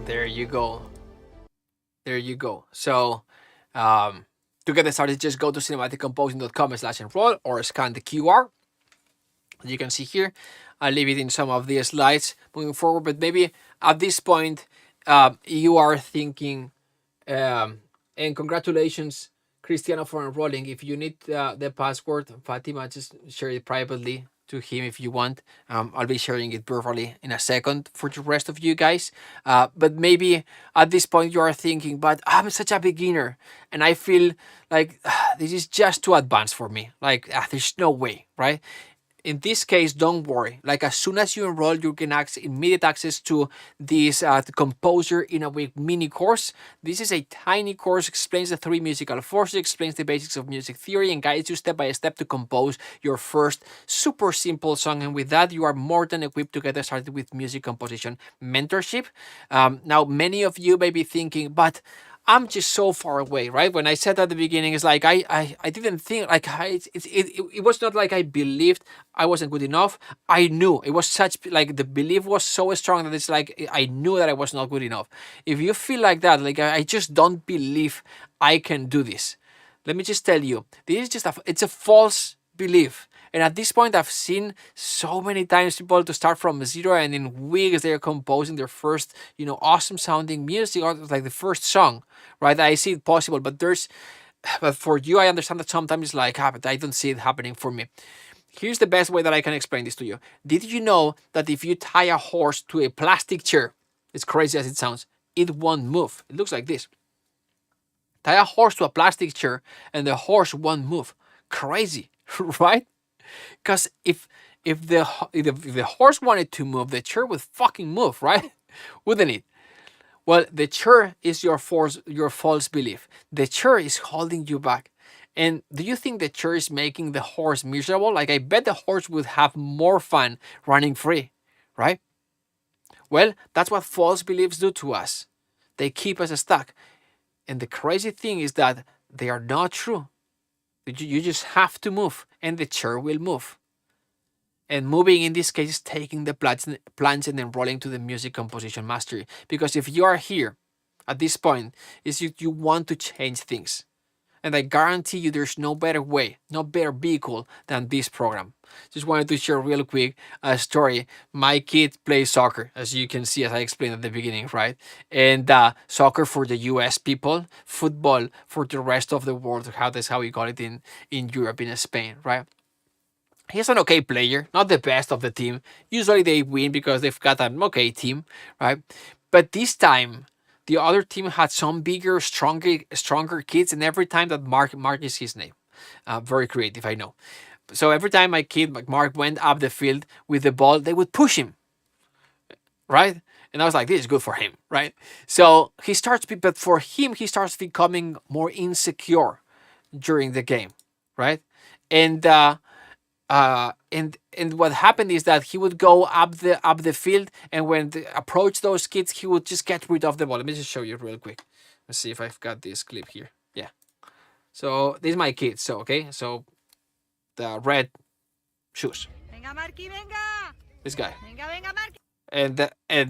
There you go. There you go. So, to get started, just go to cinematicomposing.com/enroll or scan the QR. You can see here. I'll leave it in some of the slides moving forward, but maybe at this point, you are thinking, and congratulations, Cristiano, for enrolling. If you need the password, Fatima, just share it privately to him if you want. I'll be sharing it verbally in a second for the rest of you guys. But maybe at this point you are thinking, but I'm such a beginner and I feel like this is just too advanced for me. Like there's no way, right? In this case, don't worry. Like as soon as you enroll, you can immediate access to this Composer in a Week mini course. This is a tiny course, explains the 3 musical forces, explains the basics of music theory, and guides you step by step to compose your first super simple song. And with that, you are more than equipped to get started with music composition mentorship. Now, many of you may be thinking, but I'm just so far away, right? When I said at the beginning, it's like I didn't think, like it was not like I believed I wasn't good enough. I knew it was such, like the belief was so strong that it's like I knew that I was not good enough. If you feel like that, like I just don't believe I can do this, let me just tell you, this is just it's a false belief. And at this point, I've seen so many times people to start from zero, and in weeks they're composing their first, awesome sounding music, or like the first song, right? I see it possible, but for you, I understand that sometimes it's like, but I don't see it happening for me. Here's the best way that I can explain this to you. Did you know that if you tie a horse to a plastic chair, it's crazy as it sounds, it won't move. It looks like this. Tie a horse to a plastic chair and the horse won't move. Crazy, right? Because if the horse wanted to move, the chair would fucking move, right? Wouldn't it? Well, the chair is your false belief. The chair is holding you back. And do you think the chair is making the horse miserable? Like, I bet the horse would have more fun running free, right? Well, that's what false beliefs do to us. They keep us stuck. And the crazy thing is that they are not true. You just have to move, and the chair will move. And moving in this case is taking the plunge and enrolling to the music composition mastery. Because if you are here at this point, is you want to change things. And I guarantee you there's no better way, no better vehicle than this program. Just wanted to share real quick a story. My kid plays soccer, as you can see, as I explained at the beginning, right? And soccer for the US people, football for the rest of the world. That's how we call it in Europe, in Spain, right? He's an okay player, not the best of the team. Usually they win because they've got an okay team, right? But this time, the other team had some bigger, stronger kids, and every time that Mark is his name. Very creative, I know. So every time my kid, Mark, went up the field with the ball, they would push him, right? And I was like, this is good for him, right? So but for him, he starts becoming more insecure during the game, right? And what happened is that he would go up the field, and when they approach those kids, he would just get rid of the ball. Let me just show you real quick. Let's see if I've got this clip here. Yeah. So this is my kid. So okay. So the red shoes. Venga, Marky, venga. This guy. Venga, venga, Marky. And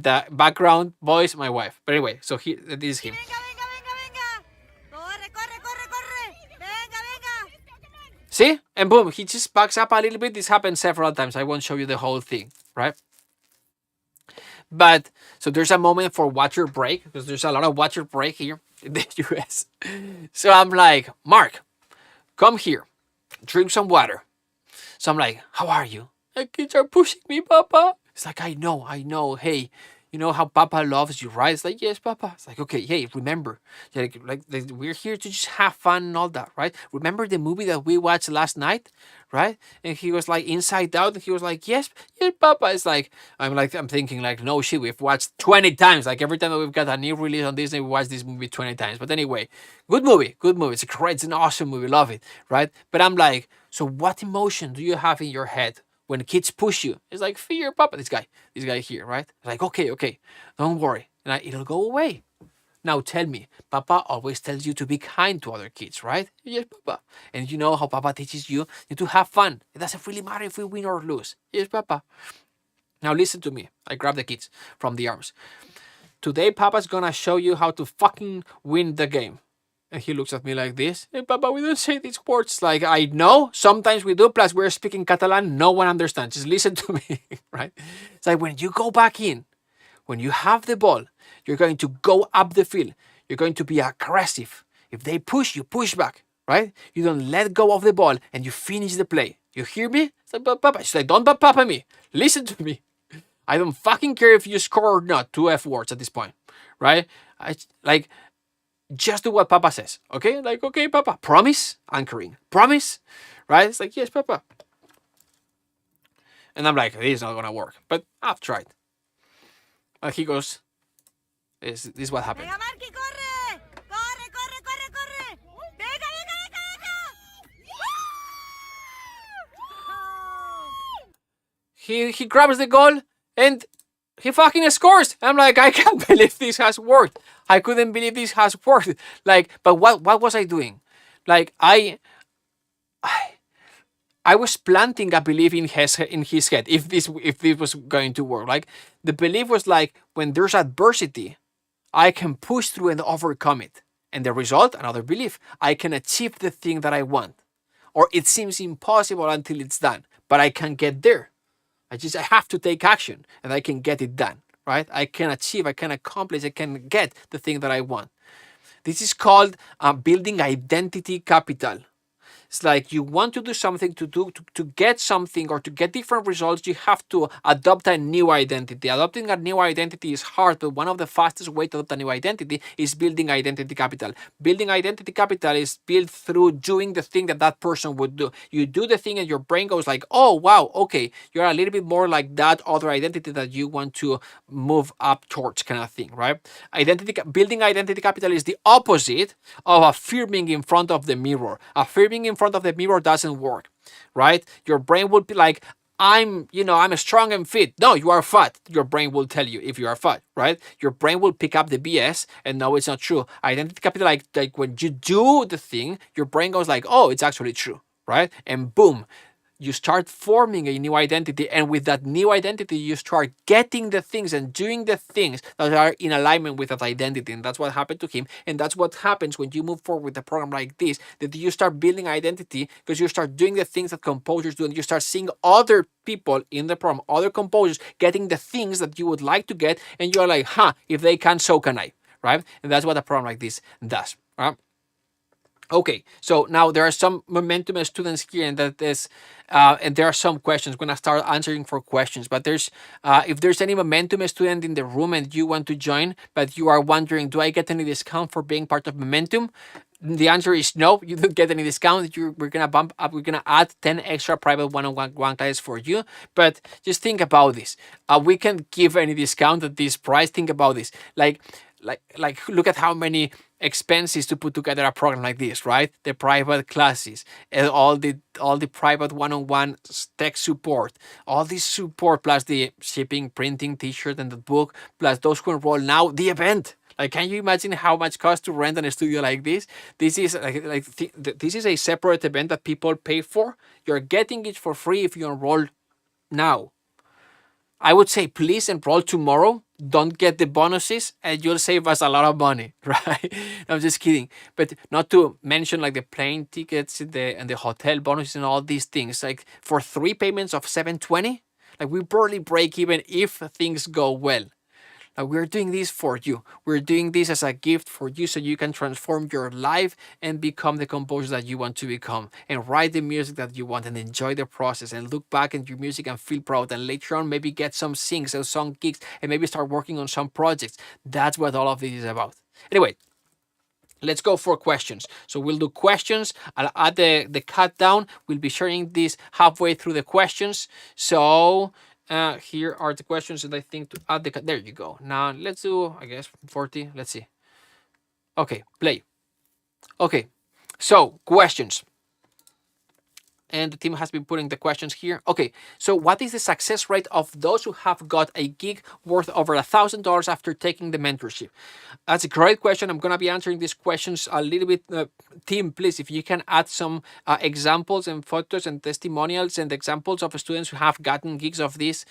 the background voice, my wife. But anyway, so this is him. Venga, venga, venga, venga. Corre, corre, corre, corre. Venga, venga. See? And boom, he just backs up a little bit. This happened several times. I won't show you the whole thing, right? But, so there's a moment for watcher break, because there's a lot of watcher break here in the US. So I'm like, Mark, come here. Drink some water. So I'm like, how are you? The kids are pushing me, Papa. It's like, I know. Hey, you know how Papa loves you, right? It's like, yes, Papa. It's like, okay, hey, remember, like we're here to just have fun and all that, right? Remember the movie that we watched last night, right? And he was like, Inside Out, and he was like, yes, Papa. It's like, I'm thinking like, no shit, we've watched 20 times. Like every time that we've got a new release on Disney, we watch this movie 20 times. But anyway, good movie. It's an awesome movie, love it, right? But I'm like, so what emotion do you have in your head when kids push you? It's like, fear, Papa. This guy here, right? Like, okay, don't worry, and it'll go away. Now tell me, Papa always tells you to be kind to other kids, right? Yes, Papa. And you know how Papa teaches you to have fun. It doesn't really matter if we win or lose. Yes, Papa. Now listen to me. I grab the kids from the arms. Today, Papa's gonna show you how to fucking win the game. And he looks at me like this. Hey, Papa, we don't say these words. Like, I know, sometimes we do, plus we're speaking Catalan, no one understands. Just listen to me, right? It's like, when you go back in, when you have the ball, you're going to go up the field. You're going to be aggressive. If they push, you push back, right? You don't let go of the ball, and you finish the play. You hear me? It's like, but Papa. She's like, don't but Papa me. Listen to me. I don't fucking care if you score or not. 2 F words at this point, right? Just do what Papa says, okay? Like, okay, Papa. Promise? Anchoring. Promise? Right? It's like, yes, Papa. And I'm like, this is not going to work. But I've tried. And he goes, this is what happened. Venga, Marky, corre! Corre! Venga! He grabs the goal and he fucking scores. I'm like, I can't believe this has worked. I couldn't believe this has worked. Like, but what was I doing? Like, I was planting a belief in his head if this was going to work. Like, the belief was like, when there's adversity, I can push through and overcome it. And the result, another belief, I can achieve the thing that I want. Or it seems impossible until it's done, but I can get there. I have to take action and I can get it done, right? I can achieve, I can accomplish, I can get the thing that I want. This is called building identity capital. It's like you want to do something, to get something or to get different results, you have to adopt a new identity. Adopting a new identity is hard, but one of the fastest ways to adopt a new identity is building identity capital. Building identity capital is built through doing the thing that that person would do. You do the thing and your brain goes like, oh wow, okay, you're a little bit more like that other identity that you want to move up towards, kind of thing, right? Building identity capital is the opposite of affirming in front of the mirror. Affirming in front of the mirror doesn't work, right? Your brain will be like, I'm strong and fit. No, you are fat. Your brain will tell you if you are fat, right? Your brain will pick up the BS and no, it's not true. Identity capital, like when you do the thing, your brain goes like, oh, it's actually true, right? And boom, you start forming a new identity, and with that new identity you start getting the things and doing the things that are in alignment with that identity. And that's what happened to him, and that's what happens when you move forward with a program like this, that you start building identity because you start doing the things that composers do, and you start seeing other people in the program, other composers getting the things that you would like to get, and you're like, if they can, so can I, right? And that's what a program like this does, right? Okay, so now there are some Momentum students here, and and there are some questions. I'm gonna start answering for questions. But if there's any Momentum student in the room and you want to join, but you are wondering, do I get any discount for being part of Momentum? The answer is no, you don't get any discount. We're gonna bump up. We're gonna add 10 extra private one-on-one classes for you. But just think about this. We can't give any discount at this price. Think about this. Like look at how many expenses to put together a program like this, right? The private classes and all the private one-on-one tech support, all this support, plus the shipping, printing, t-shirt, and the book, plus those who enroll now, the event. Like, can you imagine how much costs to rent a studio like this? This is this is a separate event that people pay for. You're getting it for free if you enroll now. I would say please enroll tomorrow. Don't get the bonuses and you'll save us a lot of money, right? I'm just kidding. But not to mention like the plane tickets and the hotel bonuses and all these things. Like for 3 payments of $720, like we barely break even if things go well. We're doing this for you. We're doing this as a gift for you so you can transform your life and become the composer that you want to become, and write the music that you want and enjoy the process and look back at your music and feel proud, and later on maybe get some sings and some gigs and maybe start working on some projects. That's what all of this is about. Anyway, let's go for questions. So we'll do questions. I'll add the cut down. We'll be sharing this halfway through the questions. So here are the questions that I think to add there you go. Now let's do, I guess, 40. Let's see. Okay, play. Okay, so questions. And the team has been putting the questions here. Okay, so what is the success rate of those who have got a gig worth over $1,000 after taking the mentorship? That's a great question. I'm going to be answering these questions a little bit. Team, please, if you can add some examples and photos and testimonials and examples of students who have gotten gigs of this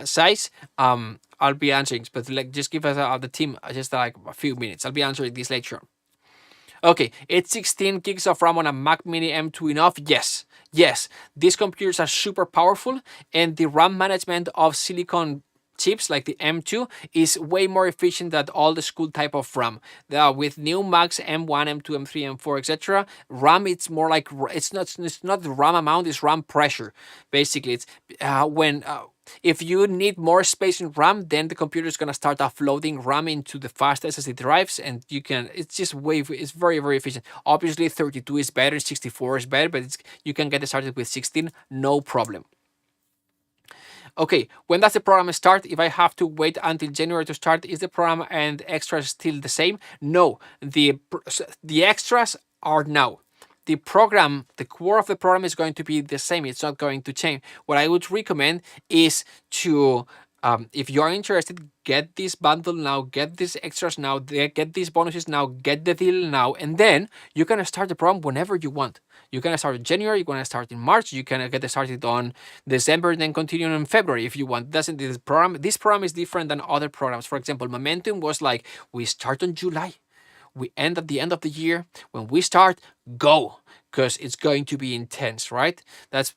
size, I'll be answering. But just give us the team just like a few minutes. I'll be answering this later on. Okay, it's 16 gigs of RAM on a Mac Mini M2 enough? Yes, these computers are super powerful, and the RAM management of silicon chips like the M2 is way more efficient than all the school type of RAM. With new Macs M1, M2, M3, M4, etc., RAM, it's more like, it's not the RAM amount, it's RAM pressure. Basically, it's if you need more space in RAM, then the computer is going to start offloading RAM into the fast SSD drives, and it's just it's very, very efficient. Obviously, 32 is better, 64 is better, but you can get started with 16, no problem. Okay, when does the program start? If I have to wait until January to start, is the program and extras still the same? No, the extras are now. The program, the core of the program is going to be the same. It's not going to change. What I would recommend is to, if you're interested, get this bundle now, get these extras now, get these bonuses now, get the deal now, and then you can start the program whenever you want. You can start in January, you can start in March, you can get started on December, then continue in February if you want. This program is different than other programs. For example, Momentum was like, we start on July, we end at the end of the year. When we start, go, because it's going to be intense, right? That's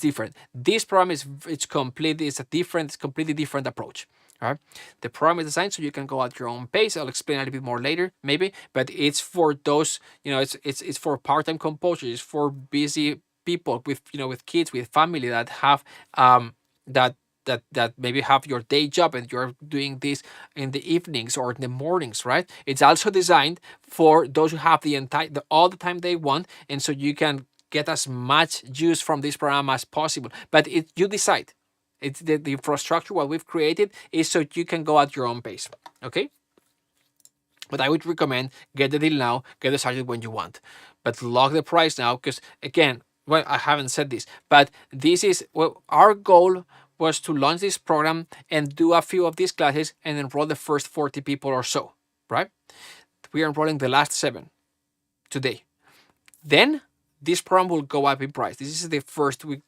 different. This program it's completely different approach, Right? The program is designed so you can go at your own pace. I'll explain a little bit more later, maybe, but it's for those, it's for part-time composers, it's for busy people with, with kids, with family that have that maybe have your day job and you're doing this in the evenings or in the mornings, right? It's also designed for those who have all the time they want, and so you can get as much use from this program as possible. But you decide. It's the infrastructure, what we've created is so you can go at your own pace, okay? But I would recommend get the deal now, get started when you want. But lock the price now, because again, well, I haven't said this, but this is, well, our goal was to launch this program and do a few of these classes and enroll the first 40 people or so, right? We are enrolling the last 7 today. Then this program will go up in price. This is the first week.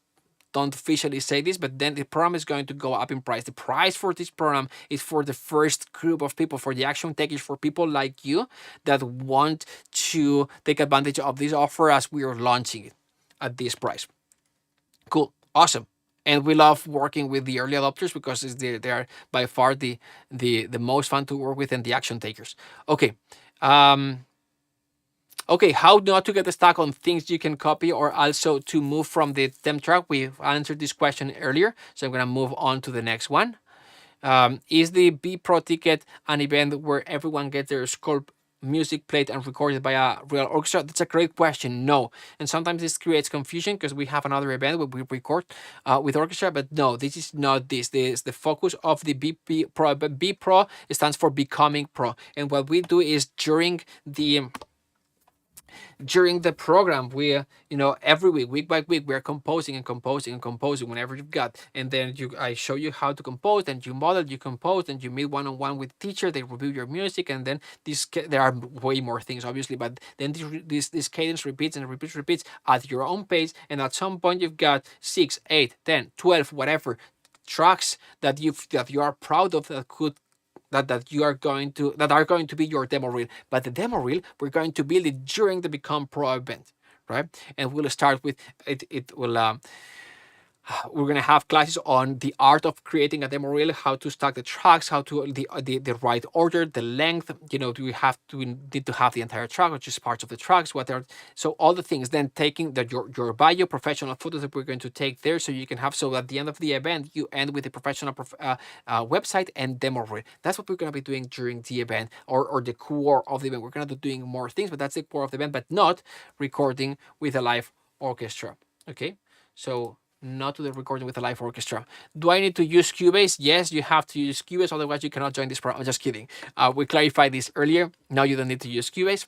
Don't officially say this, but then the program is going to go up in price. The price for this program is for the first group of people, for the action takers, for people like you that want to take advantage of this offer as we are launching it at this price. Cool, awesome. And we love working with the early adopters because they are by far the most fun to work with, and the action takers. Okay. Okay, how not to get stuck on things you can copy, or also to move from the temp track. We've answered this question earlier, so I'm going to move on to the next one. Is the Be Pro ticket an event where everyone gets their sculpt music played and recorded by a real orchestra? That's a great question. No. And sometimes this creates confusion because we have another event where we record with orchestra, but no, this is not this. This is the focus of the Be Pro. But Be Pro stands for Becoming Pro. And what we do is during the program, we every week by week, we are composing whenever you've got, and then I show you how to compose, and you model, you compose, and you meet one-on-one with the teacher. They review your music, and then there are way more things, obviously, but then this cadence repeats and repeats at your own pace, and at some point you've got 6, 8, 10, 12, whatever tracks that you are proud of, that are going to be your demo reel. But the demo reel, we're going to build it during the Become Pro event, right? And we'll start with we're going to have classes on the art of creating a demo reel, how to stack the tracks, how to the right order, the length. Do we need to have the entire track or just parts of the tracks? So all the things. Then taking your bio, professional photos that we're going to take there, so you can have. So at the end of the event, you end with a professional website and demo reel. That's what we're going to be doing during the event, or the core of the event. We're going to be doing more things, but that's the core of the event, but not recording with a live orchestra. Okay, so. Not to the recording with a live orchestra. Do I need to use Cubase? Yes, you have to use Cubase, otherwise you cannot join this program. I'm just kidding. We clarified this earlier. Now you don't need to use Cubase.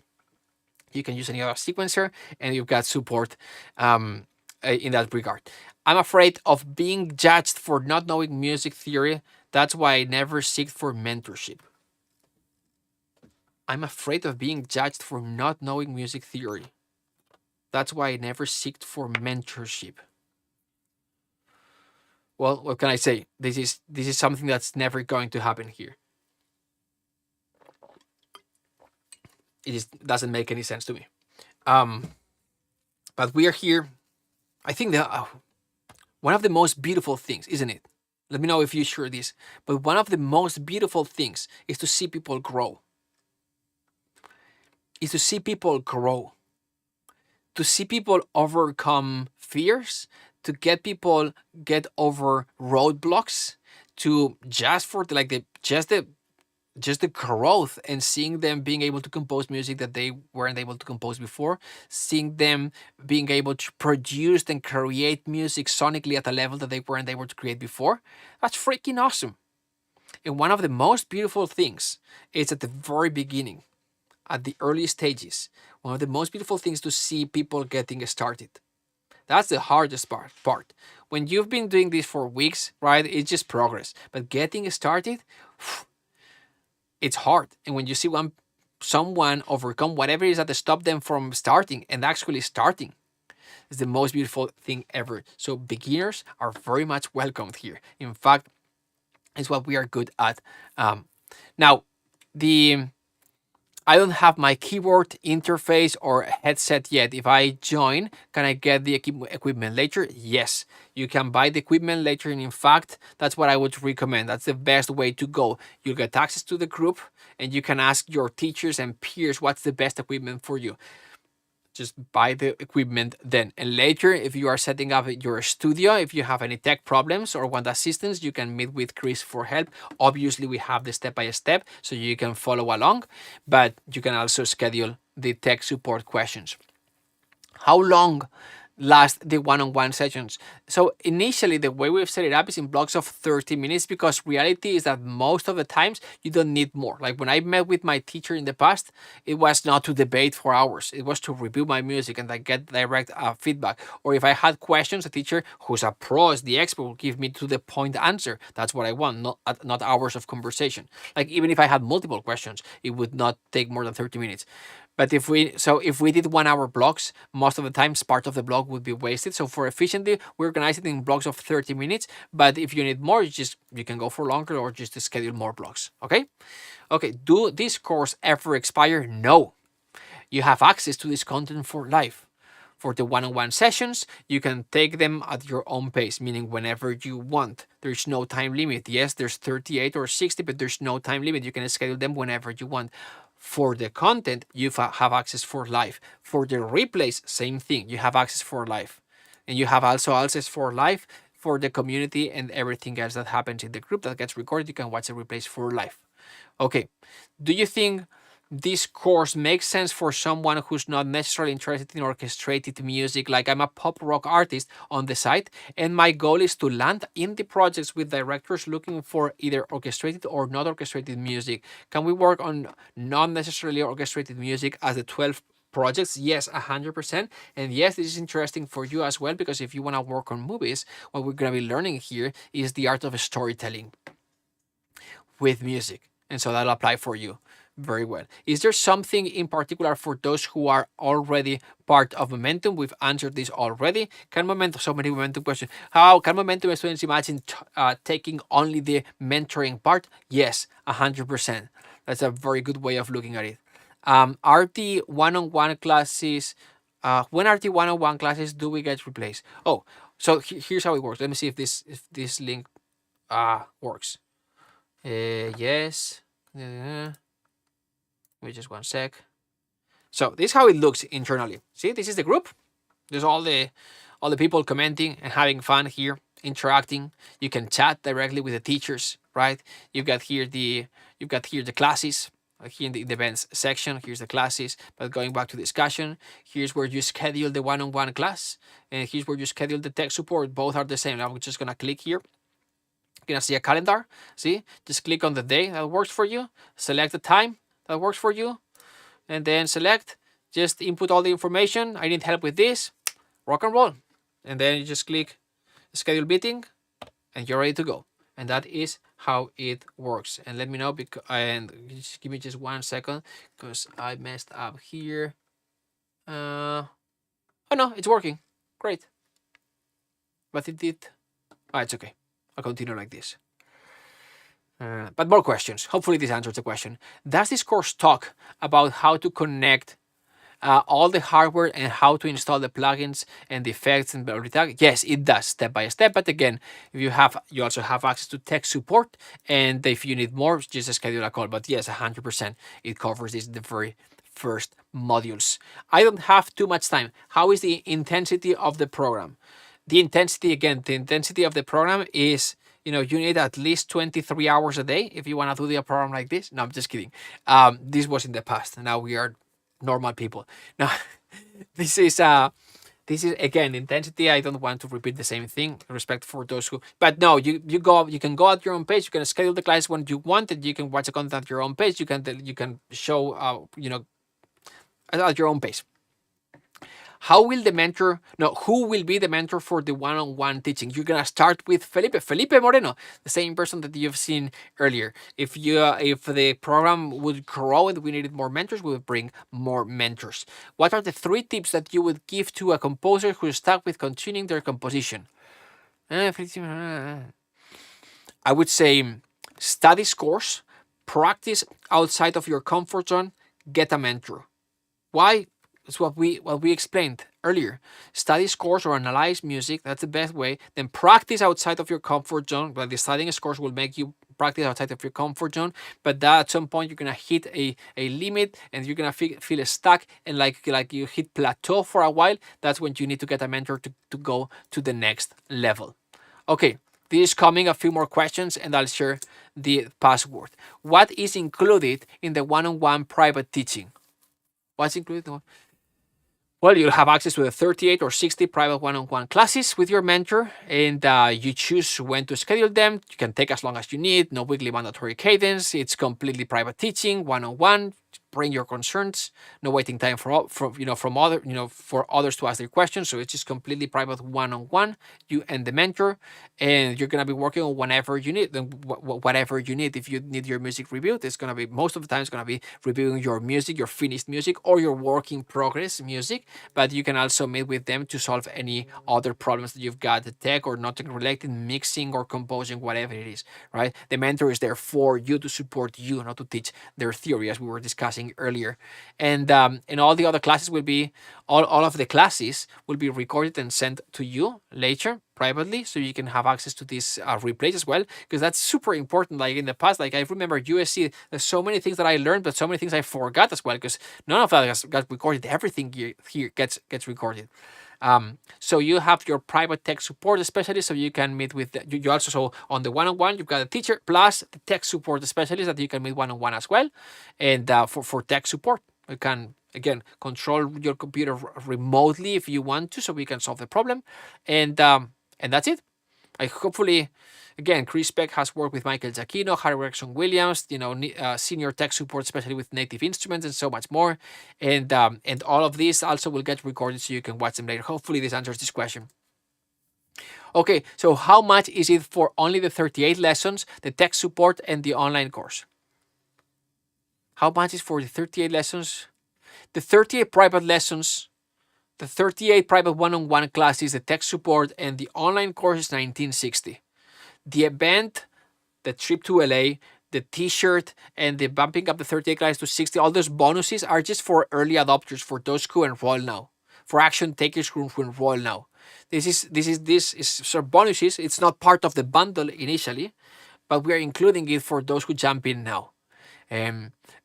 You can use any other sequencer, and you've got support in that regard. I'm afraid of being judged for not knowing music theory. That's why I never seek for mentorship. I'm afraid of being judged for not knowing music theory. That's why I never seek for mentorship. Well, what can I say? This is something that's never going to happen here. It just doesn't make any sense to me. But we are here. I think that one of the most beautiful things, isn't it? Let me know if you share this. But one of the most beautiful things is to see people grow. Is to see people grow. To see people overcome fears. To get people get over roadblocks, to just the growth, and seeing them being able to compose music that they weren't able to compose before, seeing them being able to produce and create music sonically at a level that they weren't able to create before. That's freaking awesome. And one of the most beautiful things is at the very beginning, at the early stages. One of the most beautiful things to see people getting started. That's the hardest part. When you've been doing this for weeks, right, it's just progress. But getting started, it's hard. And when you see someone overcome whatever it is that stopped them from starting and actually starting, it's the most beautiful thing ever. So beginners are very much welcomed here. In fact, it's what we are good at. Now, I don't have my keyboard interface or headset yet. If I join, can I get the equipment later? Yes, you can buy the equipment later. And in fact, that's what I would recommend. That's the best way to go. You'll get access to the group and you can ask your teachers and peers what's the best equipment for you. Just buy the equipment then. And later, if you are setting up your studio, if you have any tech problems or want assistance, you can meet with Chris for help. Obviously, we have the step-by-step so you can follow along, but you can also schedule the tech support questions. How long last the one-on-one sessions? So initially, the way we've set it up is in blocks of 30 minutes because reality is that most of the times you don't need more. Like when I met with my teacher in the past, it was not to debate for hours. It was to review my music and I get direct feedback. Or if I had questions, a teacher who's a pro, is the expert, will give me to the point answer. That's what I want, not hours of conversation. Like even if I had multiple questions, it would not take more than 30 minutes. But if we did 1 hour blocks, most of the times part of the block would be wasted. So for efficiently, we organize it in blocks of 30 minutes. But if you need more, you can go for longer or just schedule more blocks. Okay? Okay, do this course ever expire? No. You have access to this content for life. For the one-on-one sessions, you can take them at your own pace, meaning whenever you want. There's no time limit. Yes, there's 38 or 60, but there's no time limit. You can schedule them whenever you want. For the content, you have access for life. For the replays, same thing. You have access for life. And you have also access for life for the community and everything else that happens in the group that gets recorded. You can watch the replays for life. Okay. Do you think this course makes sense for someone who's not necessarily interested in orchestrated music? Like I'm a pop rock artist on the side and my goal is to land in the projects with directors looking for either orchestrated or not orchestrated music. Can we work on not necessarily orchestrated music as the 12 projects? Yes, 100%. And yes, this is interesting for you as well, because if you want to work on movies, what we're going to be learning here is the art of storytelling with music. And so that'll apply for you. Very well. Is there something in particular for those who are already part of Momentum? We've answered this already. Can Momentum, so many Momentum questions. How can Momentum students imagine taking only the mentoring part? Yes, 100%. That's a very good way of looking at it. Are the one-on-one classes, when are the one-on-one classes do we get replaced? Oh, so here's how it works. Let me see if this link works. Yes. Wait just one sec. So this is how it looks internally. See, this is the group. There's all the people commenting and having fun here, interacting. You can chat directly with the teachers, right? You've got here the classes. Here in the events section, here's the classes. But going back to discussion, here's where you schedule the one-on-one class, and here's where you schedule the tech support. Both are the same. I'm just gonna click here. You're gonna see a calendar. See, just click on the day that works for you. Select the time that works for you, and then select, just input all the information. I need help with this, rock and roll. And then you just click schedule meeting and you're ready to go. And that is how it works. And let me know, and just give me just 1 second because I messed up here. Oh no, it's working. Great. But it did. It's okay. I'll continue like this. But more questions. Hopefully this answers the question. Does this course talk about how to connect all the hardware and how to install the plugins and the effects and everything? Yes, it does, step by step. But again, if you also have access to tech support, and if you need more, just schedule a call. But yes, 100%, it covers this in the very first modules. I don't have too much time. How is the intensity of the program? The intensity of the program is, you need at least 23 hours a day if you want to do a program like this. No, I'm just kidding. This was in the past. Now we are normal people. Now, this is again intensity. I don't want to repeat the same thing. Respect for those who, but no, you can go at your own pace. You can schedule the class when you want it. You can watch the content at your own pace. You can show at your own pace. Who will be the mentor for the one-on-one teaching? You're gonna start with Felipe Moreno, the same person that you've seen earlier. If the program would grow and we needed more mentors, we would bring more mentors. What are the 3 tips that you would give to a composer who's stuck with continuing their composition? I would say study scores, practice outside of your comfort zone, get a mentor. Why? It's what we explained earlier. Study scores or analyze music. That's the best way. Then practice outside of your comfort zone. But the studying scores will make you practice outside of your comfort zone. But that at some point you're gonna hit a limit, and you're gonna feel stuck, and like you hit plateau for a while. That's when you need to get a mentor to go to the next level. Okay, this is coming. A few more questions, and I'll share the password. What is included in the one-on-one private teaching? What's included? Well, you'll have access to the 38 or 60 private one-on-one classes with your mentor, and you choose when to schedule them. You can take as long as you need, no weekly mandatory cadence. It's completely private teaching, one-on-one. Bring your concerns, no waiting time for others to ask their questions. So it's just completely private one-on-one, you and the mentor, and you're gonna be working on whatever you need. Whatever you need. If you need your music reviewed, it's gonna be most of the time it's gonna be reviewing your music, your finished music, or your work in progress music. But you can also meet with them to solve any other problems that you've got, the tech or not related, mixing or composing, whatever it is. Right? The mentor is there for you, to support you, not to teach their theory, as we were discussing earlier. And all the other classes will be all of the classes will be recorded and sent to you later privately, so you can have access to these replays as well, because that's super important. Like in the past, like I remember USC, there's so many things that I learned, but so many things I forgot as well, because none of that got recorded. Everything here gets recorded. So you have your private tech support specialist, so you can meet with you also. So on the one-on-one, you've got a teacher plus the tech support specialist that you can meet one-on-one as well. And for tech support, you can again control your computer remotely if you want to, so we can solve the problem. And that's it. Hopefully, again, Chris Peck has worked with Michael Giacchino, Harry Gregson Williams, senior tech support, especially with Native Instruments and so much more. And all of these also will get recorded, so you can watch them later. Hopefully this answers this question. Okay, so how much is it for only the 38 lessons, the tech support, and the online course? How much is for the 38 lessons? The 38 private lessons, the 38 private one-on-one classes, the tech support, and the online course is $19.60. The event, the trip to LA, the t-shirt, and the bumping up the 38 classes to 60, all those bonuses are just for early adopters, for those who enroll now, for action takers who enroll now. This is sort of bonuses. It's not part of the bundle initially, but we are including it for those who jump in now.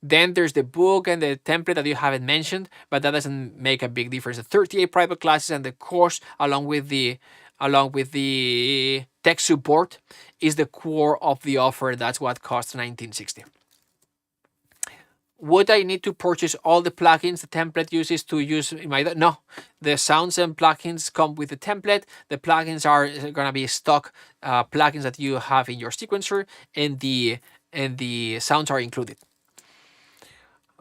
Then there's the book and the template that you haven't mentioned, but that doesn't make a big difference. The 38 private classes and the course, along with the tech support, is the core of the offer. That's what costs $19.60. Would I need to purchase all the plugins the template uses to use in my... No, the sounds and plugins come with the template. The plugins are going to be stock plugins that you have in your sequencer, and the sounds are included.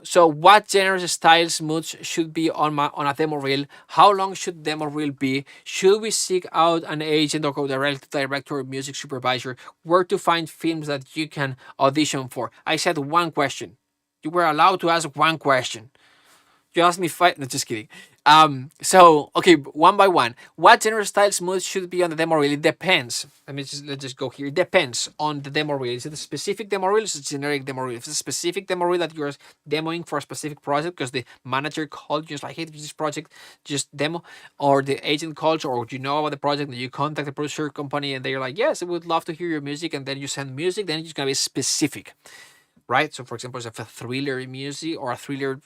So what genres, styles, moods should be on a demo reel? How long should demo reel be? Should we seek out an agent or go direct to director or music supervisor? Where to find films that you can audition for? I said one question. You were allowed to ask one question. You asked me five. No, just kidding. So okay, one by one. What genre, styles, moods should be on the demo reel? It depends. Let's just go here. It depends on the demo reel. Is it a specific demo reel? Is it a generic demo reel? If it's a specific demo reel that you're demoing for a specific project because the manager called you, like, hey, this project, just demo, or the agent calls, or you know about the project and you contact the producer company and they're like, yes, I would love to hear your music, and then you send music, then it's gonna be specific, right? So for example, if a thriller music or a thriller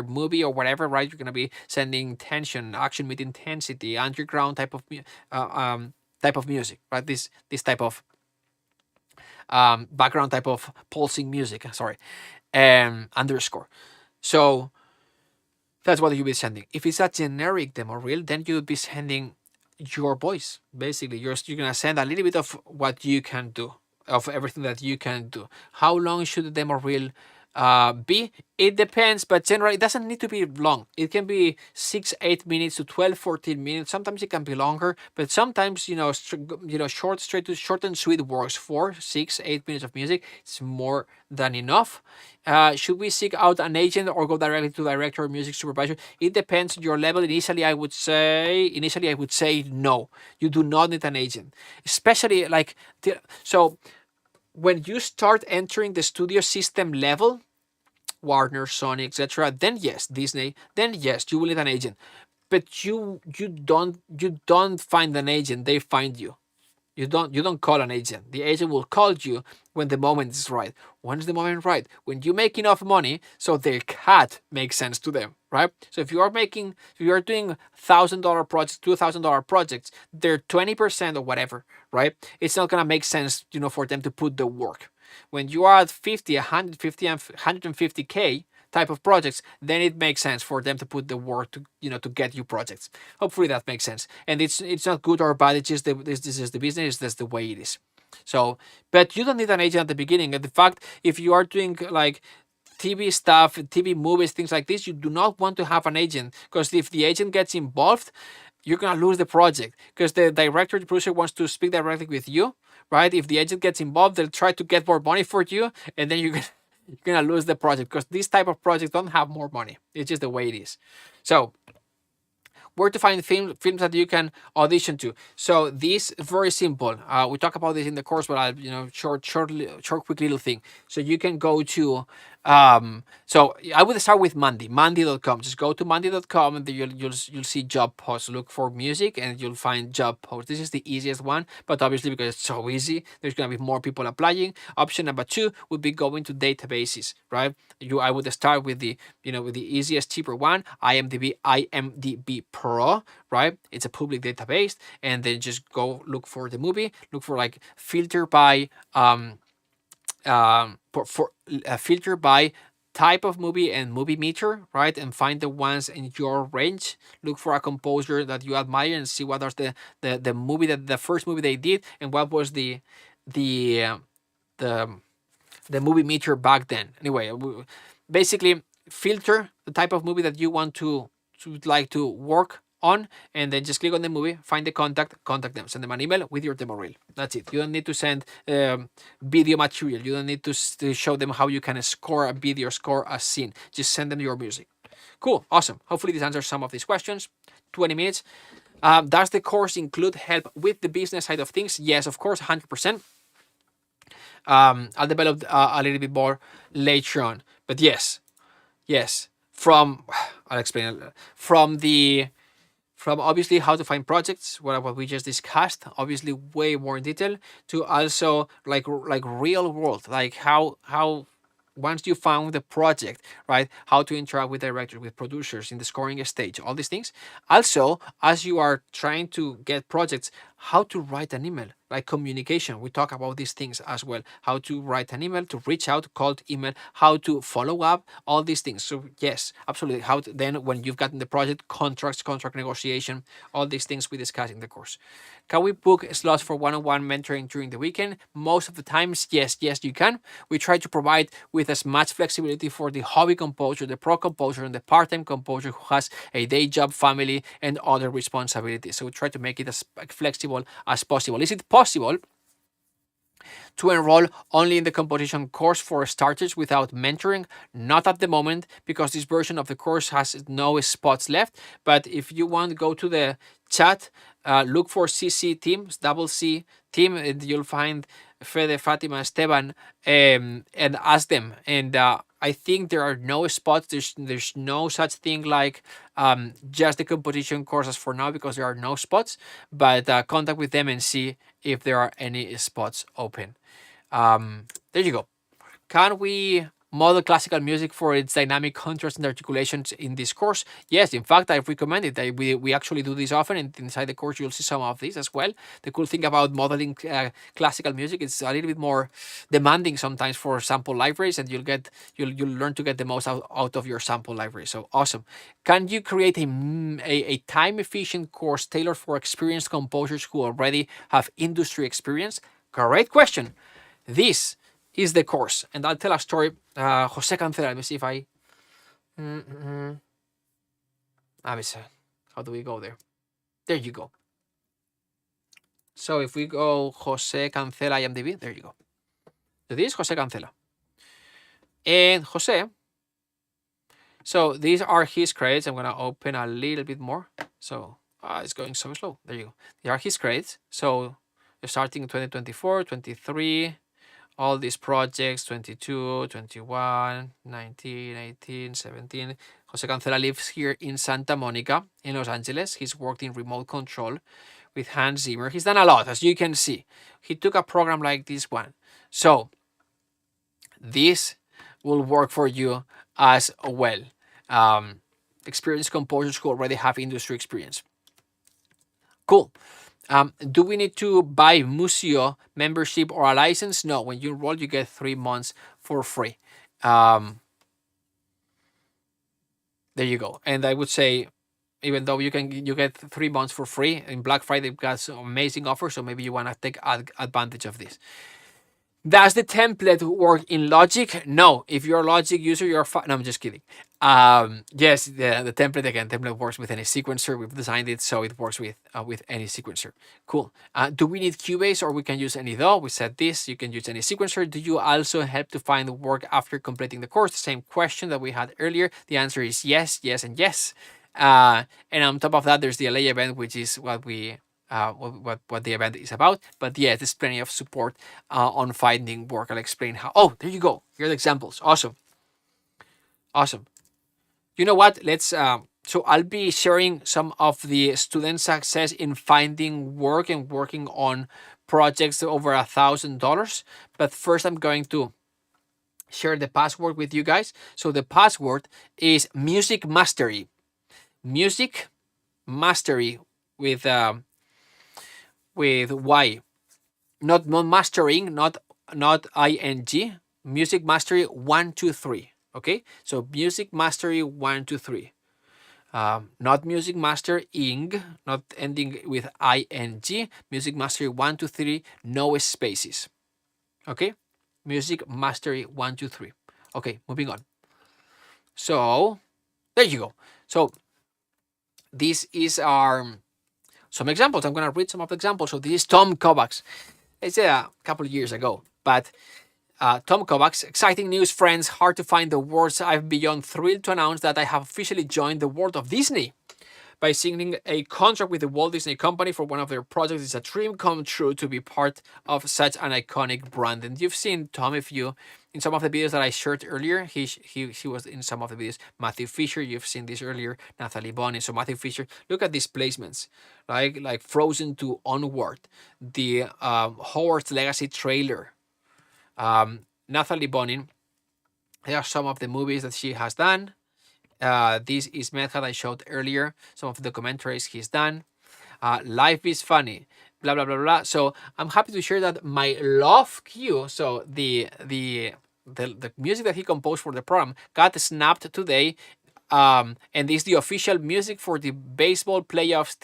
movie or whatever, right? You're gonna be sending tension, action with intensity, underground type of music, right? This type of background type of pulsing music. Sorry, underscore. So that's what you'll be sending. If it's a generic demo reel, then you'll be sending your voice. Basically, you're gonna send a little bit of what you can do, of everything that you can do. How long should the demo reel be? It depends, but generally it doesn't need to be long. It can be 6-8 minutes to 12-14 minutes. Sometimes it can be longer, but sometimes short and sweet works. 4-6-8 minutes of music, it's more than enough. Should we seek out an agent or go directly to director or music supervisor? It depends on your level. Initially I would say no. You do not need an agent, especially so when you start entering the studio system level, Warner, Sony, etc., then yes, Disney, then yes, you will need an agent. But you don't find an agent, they find you. You don't call an agent. The agent will call you when the moment is right. When is the moment right? When you make enough money so their cut makes sense to them, right? So if you are doing $1,000 projects, $2,000 projects, they're 20% or whatever, right? It's not gonna make sense, for them to put the work. When you are at 50, 150, and 150K type of projects, then it makes sense for them to put the work to get you projects. Hopefully that makes sense. And it's not good or bad. It's just this is the business. That's the way it is. So, but you don't need an agent at the beginning. And the fact, if you are doing like TV stuff, TV movies, things like this, you do not want to have an agent, because if the agent gets involved, you're gonna lose the project, because the director, the producer wants to speak directly with you, right? If the agent gets involved, they'll try to get more money for you, and then you're gonna lose the project, because these type of projects don't have more money. It's just the way it is. So where to find films that you can audition to? So this is very simple. We talk about this in the course, but I'll short quick little thing. So you can go to so I would start with Mandy.com. Just go to Mandy.com, and you'll see job posts. Look for music and you'll find job posts. This is the easiest one, but obviously because it's so easy, there's gonna be more people applying. Option number 2 would be going to databases, right? I would start with the easiest, cheaper one, IMDb Pro, right? It's a public database, and then just go look for the movie. Look for like filter by filter by type of movie and movie meter, right? And find the ones in your range. Look for a composer that you admire and see what was the movie, the first movie they did, and what was the movie meter back then. Anyway, basically filter the type of movie that you want to like to work on, and then just click on the movie, find the contact them, send them an email with your demo reel. That's it. You don't need to send video material. You don't need to show them how you can score a video, score a scene. Just send them your music. Cool, awesome. Hopefully this answers some of these questions. 20 minutes. Does the course include help with the business side of things? Yes, of course, 100%. I'll develop a little bit more later on, but yes. I'll explain from obviously how to find projects, what we just discussed, obviously way more in detail, to also like real world, like how once you found the project, right, how to interact with directors, with producers in the scoring stage, all these things. Also, as you are trying to get projects, how to write an email, like communication. We talk about these things as well. How to write an email, to reach out, cold email, how to follow up, all these things. So yes, absolutely. Then when you've gotten the project, contract negotiation, all these things we discuss in the course. Can we book slots for one-on-one mentoring during the weekend? Most of the times, yes, you can. We try to provide with as much flexibility for the hobby composer, the pro composer, and the part-time composer who has a day job, family, and other responsibilities. So we try to make it as flexible as possible. Is it possible to enroll only in the composition course for starters without mentoring? Not at the moment, because this version of the course has no spots left. But if you want, go to the chat, look for CC team, double C team, and you'll find Fede, Fatima, Esteban, and ask them. And I think there are no spots. There's no such thing like just the composition courses for now, because there are no spots. But contact with them and see if there are any spots open. There you go. Can we model classical music for its dynamic contrast and articulations in this course? Yes, in fact, I recommend it. We actually do this often, and inside the course you'll see some of these as well. The cool thing about modeling classical music is a little bit more demanding sometimes for sample libraries, and you'll learn to get the most out of your sample library. So awesome. Can you create a time-efficient course tailored for experienced composers who already have industry experience? Great question. This is the course, and I'll tell a story. Jose Cancela, let me see if I... Let me see. How do we go there? There you go. So if we go Jose Cancela IMDb, there you go. So this is Jose Cancela. And Jose, so these are his credits. I'm going to open a little bit more. So it's going so slow. There you go. These are his credits. So starting in 2024, 23, all these projects, 22, 21, 19, 18, 17. Jose Cancela lives here in Santa Monica in Los Angeles. He's worked in remote control with Hans Zimmer. He's done a lot, as you can see. He took a program like this one. So this will work for you as well. Experienced composers who already have industry experience. Cool. Do we need to buy Museo membership or a license? No, when you enroll, you get 3 months for free. There you go. And I would say, even though you get 3 months for free, in Black Friday we've got some amazing offers, so maybe you want to take advantage of this. Does the template work in Logic? No. If you're a Logic user, you're fine. No, I'm just kidding. Yes, the template, again, template works with any sequencer. We've designed it so it works with any sequencer. Cool. Do we need Cubase or we can use any DAW? We said this, you can use any sequencer. Do you also help to find work after completing the course? The same question that we had earlier. The answer is yes, yes, and yes. And on top of that, there's the LA event, which is what we what the event is about. But yeah, there's plenty of support on finding work. I'll explain how. Oh, there you go. Here are the examples. Awesome. You know what? Let's so I'll be sharing some of the student success in finding work and working on projects over $1,000. But first I'm going to share the password with you guys. So the password is Music Mastery. Music Mastery with Y, not mastering, not ing. Music Mastery 123. Okay, so Music Mastery 123. Not Music Mastering, not ending with ing. Music Mastery 123, no spaces. Okay, Music Mastery 123. Okay, moving on. So there you go. So this is our some examples. I'm going to read some of the examples. So this is Tom Kovacs. It's a couple of years ago, but Tom Kovacs, exciting news, friends. Hard to find the words. I'm beyond thrilled to announce that I have officially joined the world of Disney by signing a contract with the Walt Disney Company for one of their projects. It's a dream come true to be part of such an iconic brand. And you've seen Tom, if you in some of the videos that I shared earlier, he was in some of the videos. Matthew Fisher, you've seen this earlier. Natalie Bonin. So Matthew Fisher, look at these placements, right? Like Frozen to Onward, the Hogwarts Legacy trailer. Natalie Bonin, there are some of the movies that she has done. This is Medha I showed earlier, some of the documentaries he's done. Life is Funny, blah, blah, blah, blah. So I'm happy to share that my love cue, so the music that he composed for the program got snapped today. And this is the official music for the baseball playoffs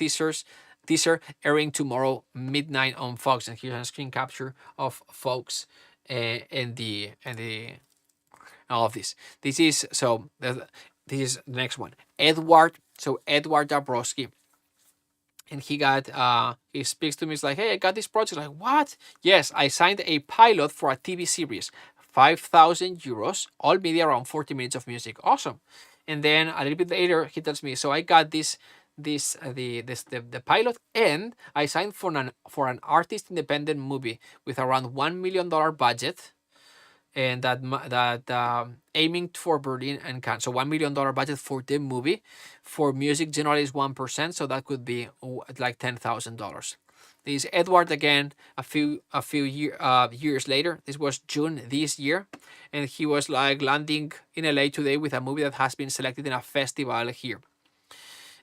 teaser airing tomorrow midnight on Fox. And here's a screen capture of Fox and all of this. This is the next one. Edward Dabrowski. And he speaks to me. He's like, hey, I got this project. I'm like, what? Yes, I signed a pilot for a TV series. 5,000 euros, all media, around 40 minutes of music. Awesome. And then a little bit later, he tells me, so I got the pilot, and I signed for an artist independent movie with around $1 million budget, and that aiming for Berlin and Cannes. So $1 million budget for the movie. For music, generally is 1%, so that could be like $10,000. This is Edward again. A few years later. This was June this year, and he was like landing in LA today with a movie that has been selected in a festival here.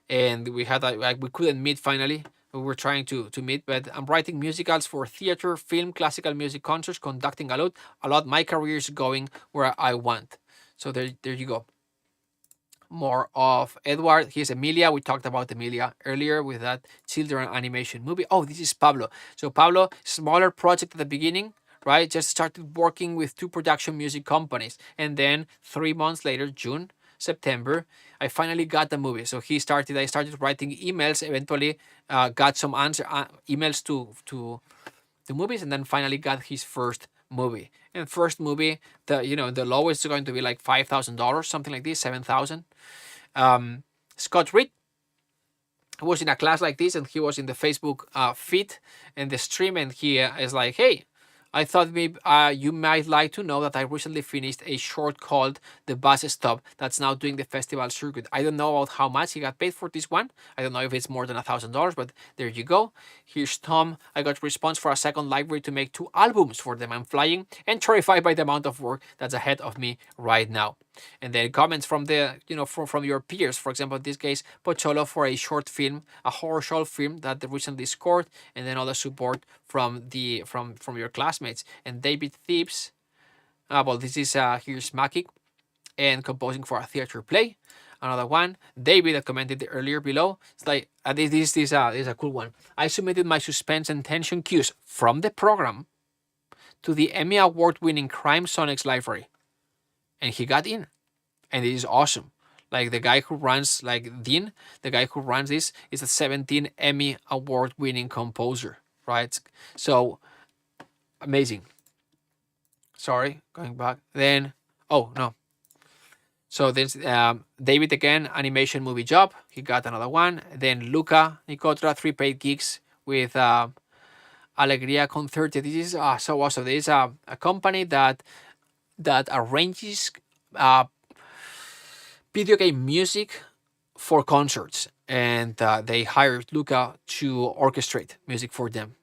And we had we couldn't meet finally. We were trying to meet, but I'm writing musicals for theater, film, classical music concerts, conducting a lot. My career is going where I want. So there you go. More of Edward. Here's Emilia. We talked about Emilia earlier with that children animation movie. Oh, this is Pablo. So Pablo, smaller project at the beginning, right? Just started working with 2 production music companies. And then 3 months later, September, I finally got the movie. So I started writing emails, eventually got some emails to movies, and then finally got his first movie. And first movie, the lowest is going to be like $5,000, something like this, $7,000. Scott Reed was in a class like this, and he was in the Facebook feed and the stream, and he is like, hey, I thought maybe you might like to know that I recently finished a short called The Bus Stop that's now doing the festival circuit. I don't know about how much he got paid for this one. I don't know if it's more than $1,000, but there you go. Here's Tom. I got response for a second library to make 2 albums for them. I'm flying and terrified by the amount of work that's ahead of me right now. And then comments from the, from your peers. For example, in this case, Pocholo for a short film, a horror short film that they recently scored, and then all the support from your classmates. And David Thieves, well, this is here's Maki, and composing for a theater play. Another one, David, that commented earlier below. It's like this is a cool one. I submitted my suspense and tension cues from the program to the Emmy Award-winning Crime Sonics library, and he got in, and it is awesome. Like the guy who runs, like Dean, the guy who runs this is a 17 Emmy Award-winning composer, right? So amazing. Sorry, going back. Then, oh no. So there's David again, animation movie job. He got another one. Then Luca Nicotra, 3 paid gigs with Alegria Concerte. This is so awesome. There is a company that arranges video game music for concerts, and they hired Luca to orchestrate music for them.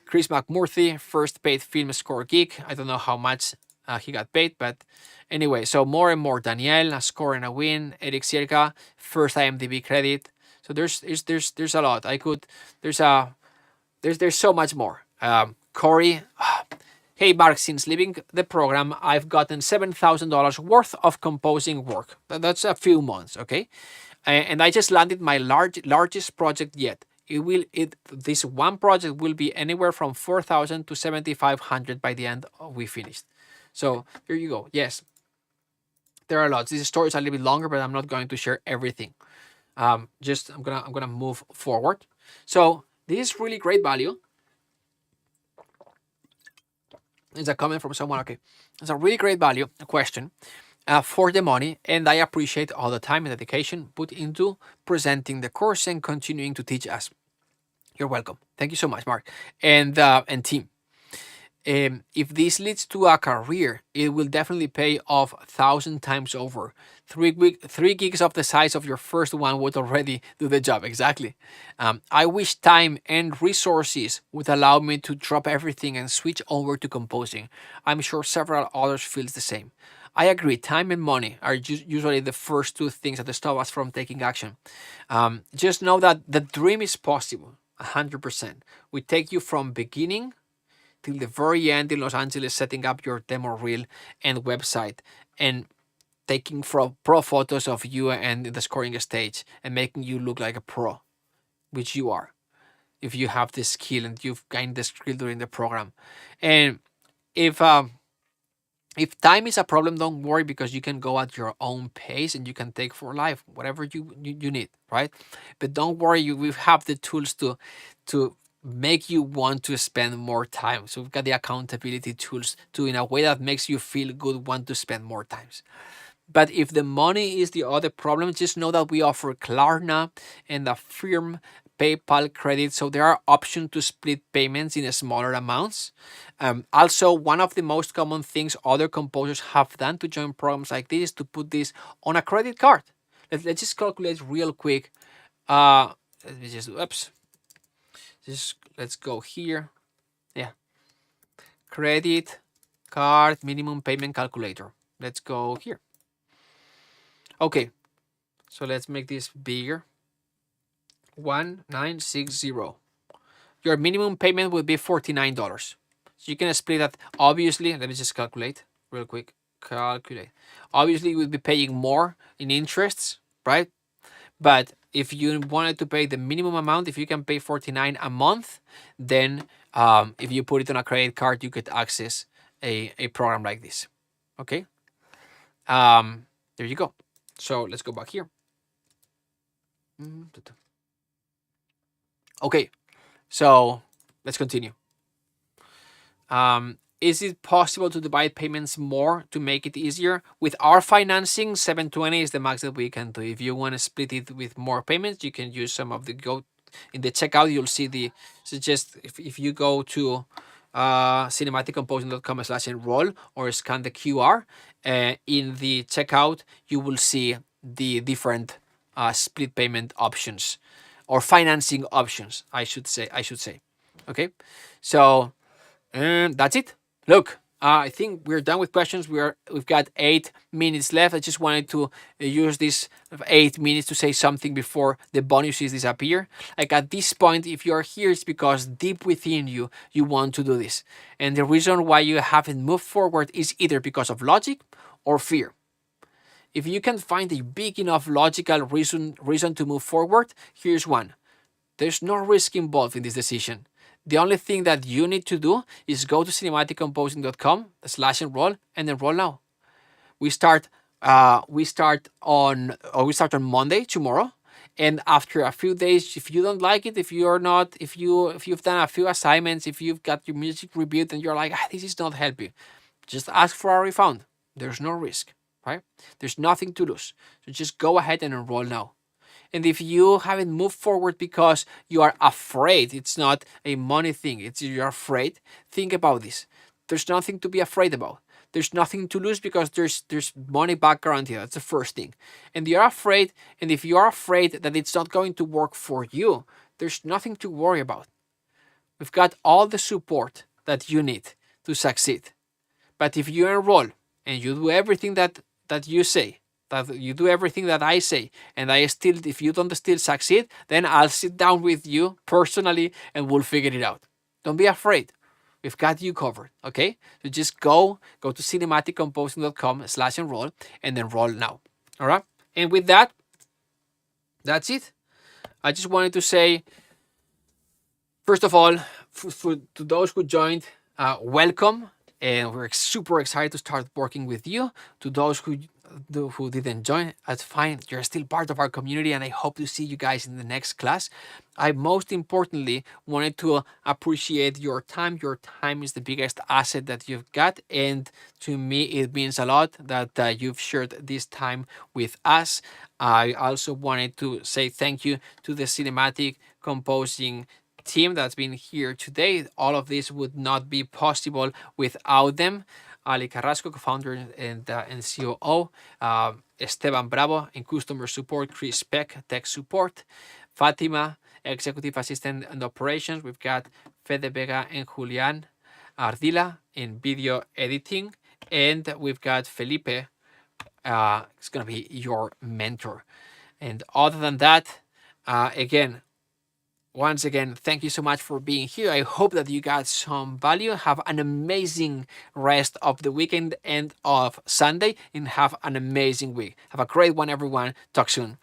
Chris McMurthy, first paid film score gig. I don't know how much he got paid, but anyway, so more and more. Danielle, a score and a win. Eric Sierka, first IMDb credit. So there's a lot. There's so much more. Corey, hey Mark, since leaving the program, I've gotten $7,000 worth of composing work. That's a few months, okay? And I just landed my largest project yet. This one project will be anywhere from 4,000 to 7,500 by the end we finished. So there you go. Yes, there are lots. This story is a little bit longer, but I'm not going to share everything. I'm gonna move forward. So this is really great value. It's a comment from someone. Okay, it's a really great value question for the money, and I appreciate all the time and dedication put into presenting the course and continuing to teach us. You're welcome. Thank you so much, Mark, and team. If this leads to a career, it will definitely pay off 1,000 times over. 3 gigs of the size of your first one would already do the job. Exactly. I wish time and resources would allow me to drop everything and switch over to composing. I'm sure several others feel the same. I agree. Time and money are usually the first 2 things that stop us from taking action. Just know that the dream is possible. 100%. We take you from beginning till the very end in Los Angeles, setting up your demo reel and website, and taking pro photos of you and the scoring stage and making you look like a pro, which you are, if you have the skill and you've gained the skill during the program. And if time is a problem, don't worry, because you can go at your own pace and you can take for life whatever you need, right? But don't worry, we have the tools to make you want to spend more time. So we've got the accountability tools to, in a way that makes you feel good, want to spend more times. But if the money is the other problem, just know that we offer Klarna and a firm PayPal credit, so there are options to split payments in smaller amounts. Also, one of the most common things other composers have done to join programs like this is to put this on a credit card. Let's just calculate real quick. Let me just, oops. Let's go here. Yeah. Credit card minimum payment calculator. Let's go here. Okay. So let's make this bigger. 1960. Your minimum payment will be $49. So you can split that. Obviously, let me just calculate real quick. Obviously, you will be paying more in interests, right? But if you wanted to pay the minimum amount, if you can pay $49 a month, then if you put it on a credit card, you could access a program like this. Okay. There you go. So let's go back here. Okay. So let's continue. Is it possible to divide payments more to make it easier? With our financing, 720 is the max that we can do. If you want to split it with more payments, you can use some of the in the checkout. You'll see the, so just if you go to cinematiccomposing.com/enroll or scan the QR. In the checkout, you will see the different split payment options or financing options, I should say. Okay, so that's it. Look, I think we're done with questions. We've got 8 minutes left. I just wanted to use these 8 minutes to say something before the bonuses disappear. Like at this point, if you are here, it's because deep within you, you want to do this. And the reason why you haven't moved forward is either because of logic or fear. If you can find a big enough logical reason to move forward, here's one. There's no risk involved in this decision. The only thing that you need to do is go to cinematiccomposing.com/enroll and enroll now. We start on Monday, tomorrow, and after a few days, if you don't like it, if you've done a few assignments, if you've got your music reviewed and you're like, this is not helping, just ask for a refund. There's no risk, right? There's nothing to lose. So just go ahead and enroll now. And if you haven't moved forward because you are afraid, it's not a money thing, it's you're afraid, think about this. There's nothing to be afraid about. There's nothing to lose because there's money back guarantee. That's the first thing. And you're afraid, and if you are afraid that it's not going to work for you, there's nothing to worry about. We've got all the support that you need to succeed. But if you enroll and you do everything that you say, that you do everything that I say, and if you don't still succeed, then I'll sit down with you personally and we'll figure it out. Don't be afraid. We've got you covered, okay? So just go to cinematiccomposing.com/enroll and enroll now, all right? And with that, that's it. I just wanted to say, first of all, to those who joined, welcome. And we're super excited to start working with you. To those who didn't join, that's fine. You're still part of our community, and I hope to see you guys in the next class. I most importantly wanted to appreciate your time. Your time is the biggest asset that you've got, and to me, it means a lot that you've shared this time with us. I also wanted to say thank you to the Cinematic Composing team that's been here today. All of this would not be possible without them. Ali Carrasco, co-founder and COO, Esteban Bravo in customer support, Chris Peck, tech support, Fatima, executive assistant and operations. We've got Fede Vega and Julian Ardila in video editing, and we've got Felipe. It's gonna be your mentor. And other than that, once again, thank you so much for being here. I hope that you got some value. Have an amazing rest of the weekend and of Sunday, and have an amazing week. Have a great one, everyone. Talk soon.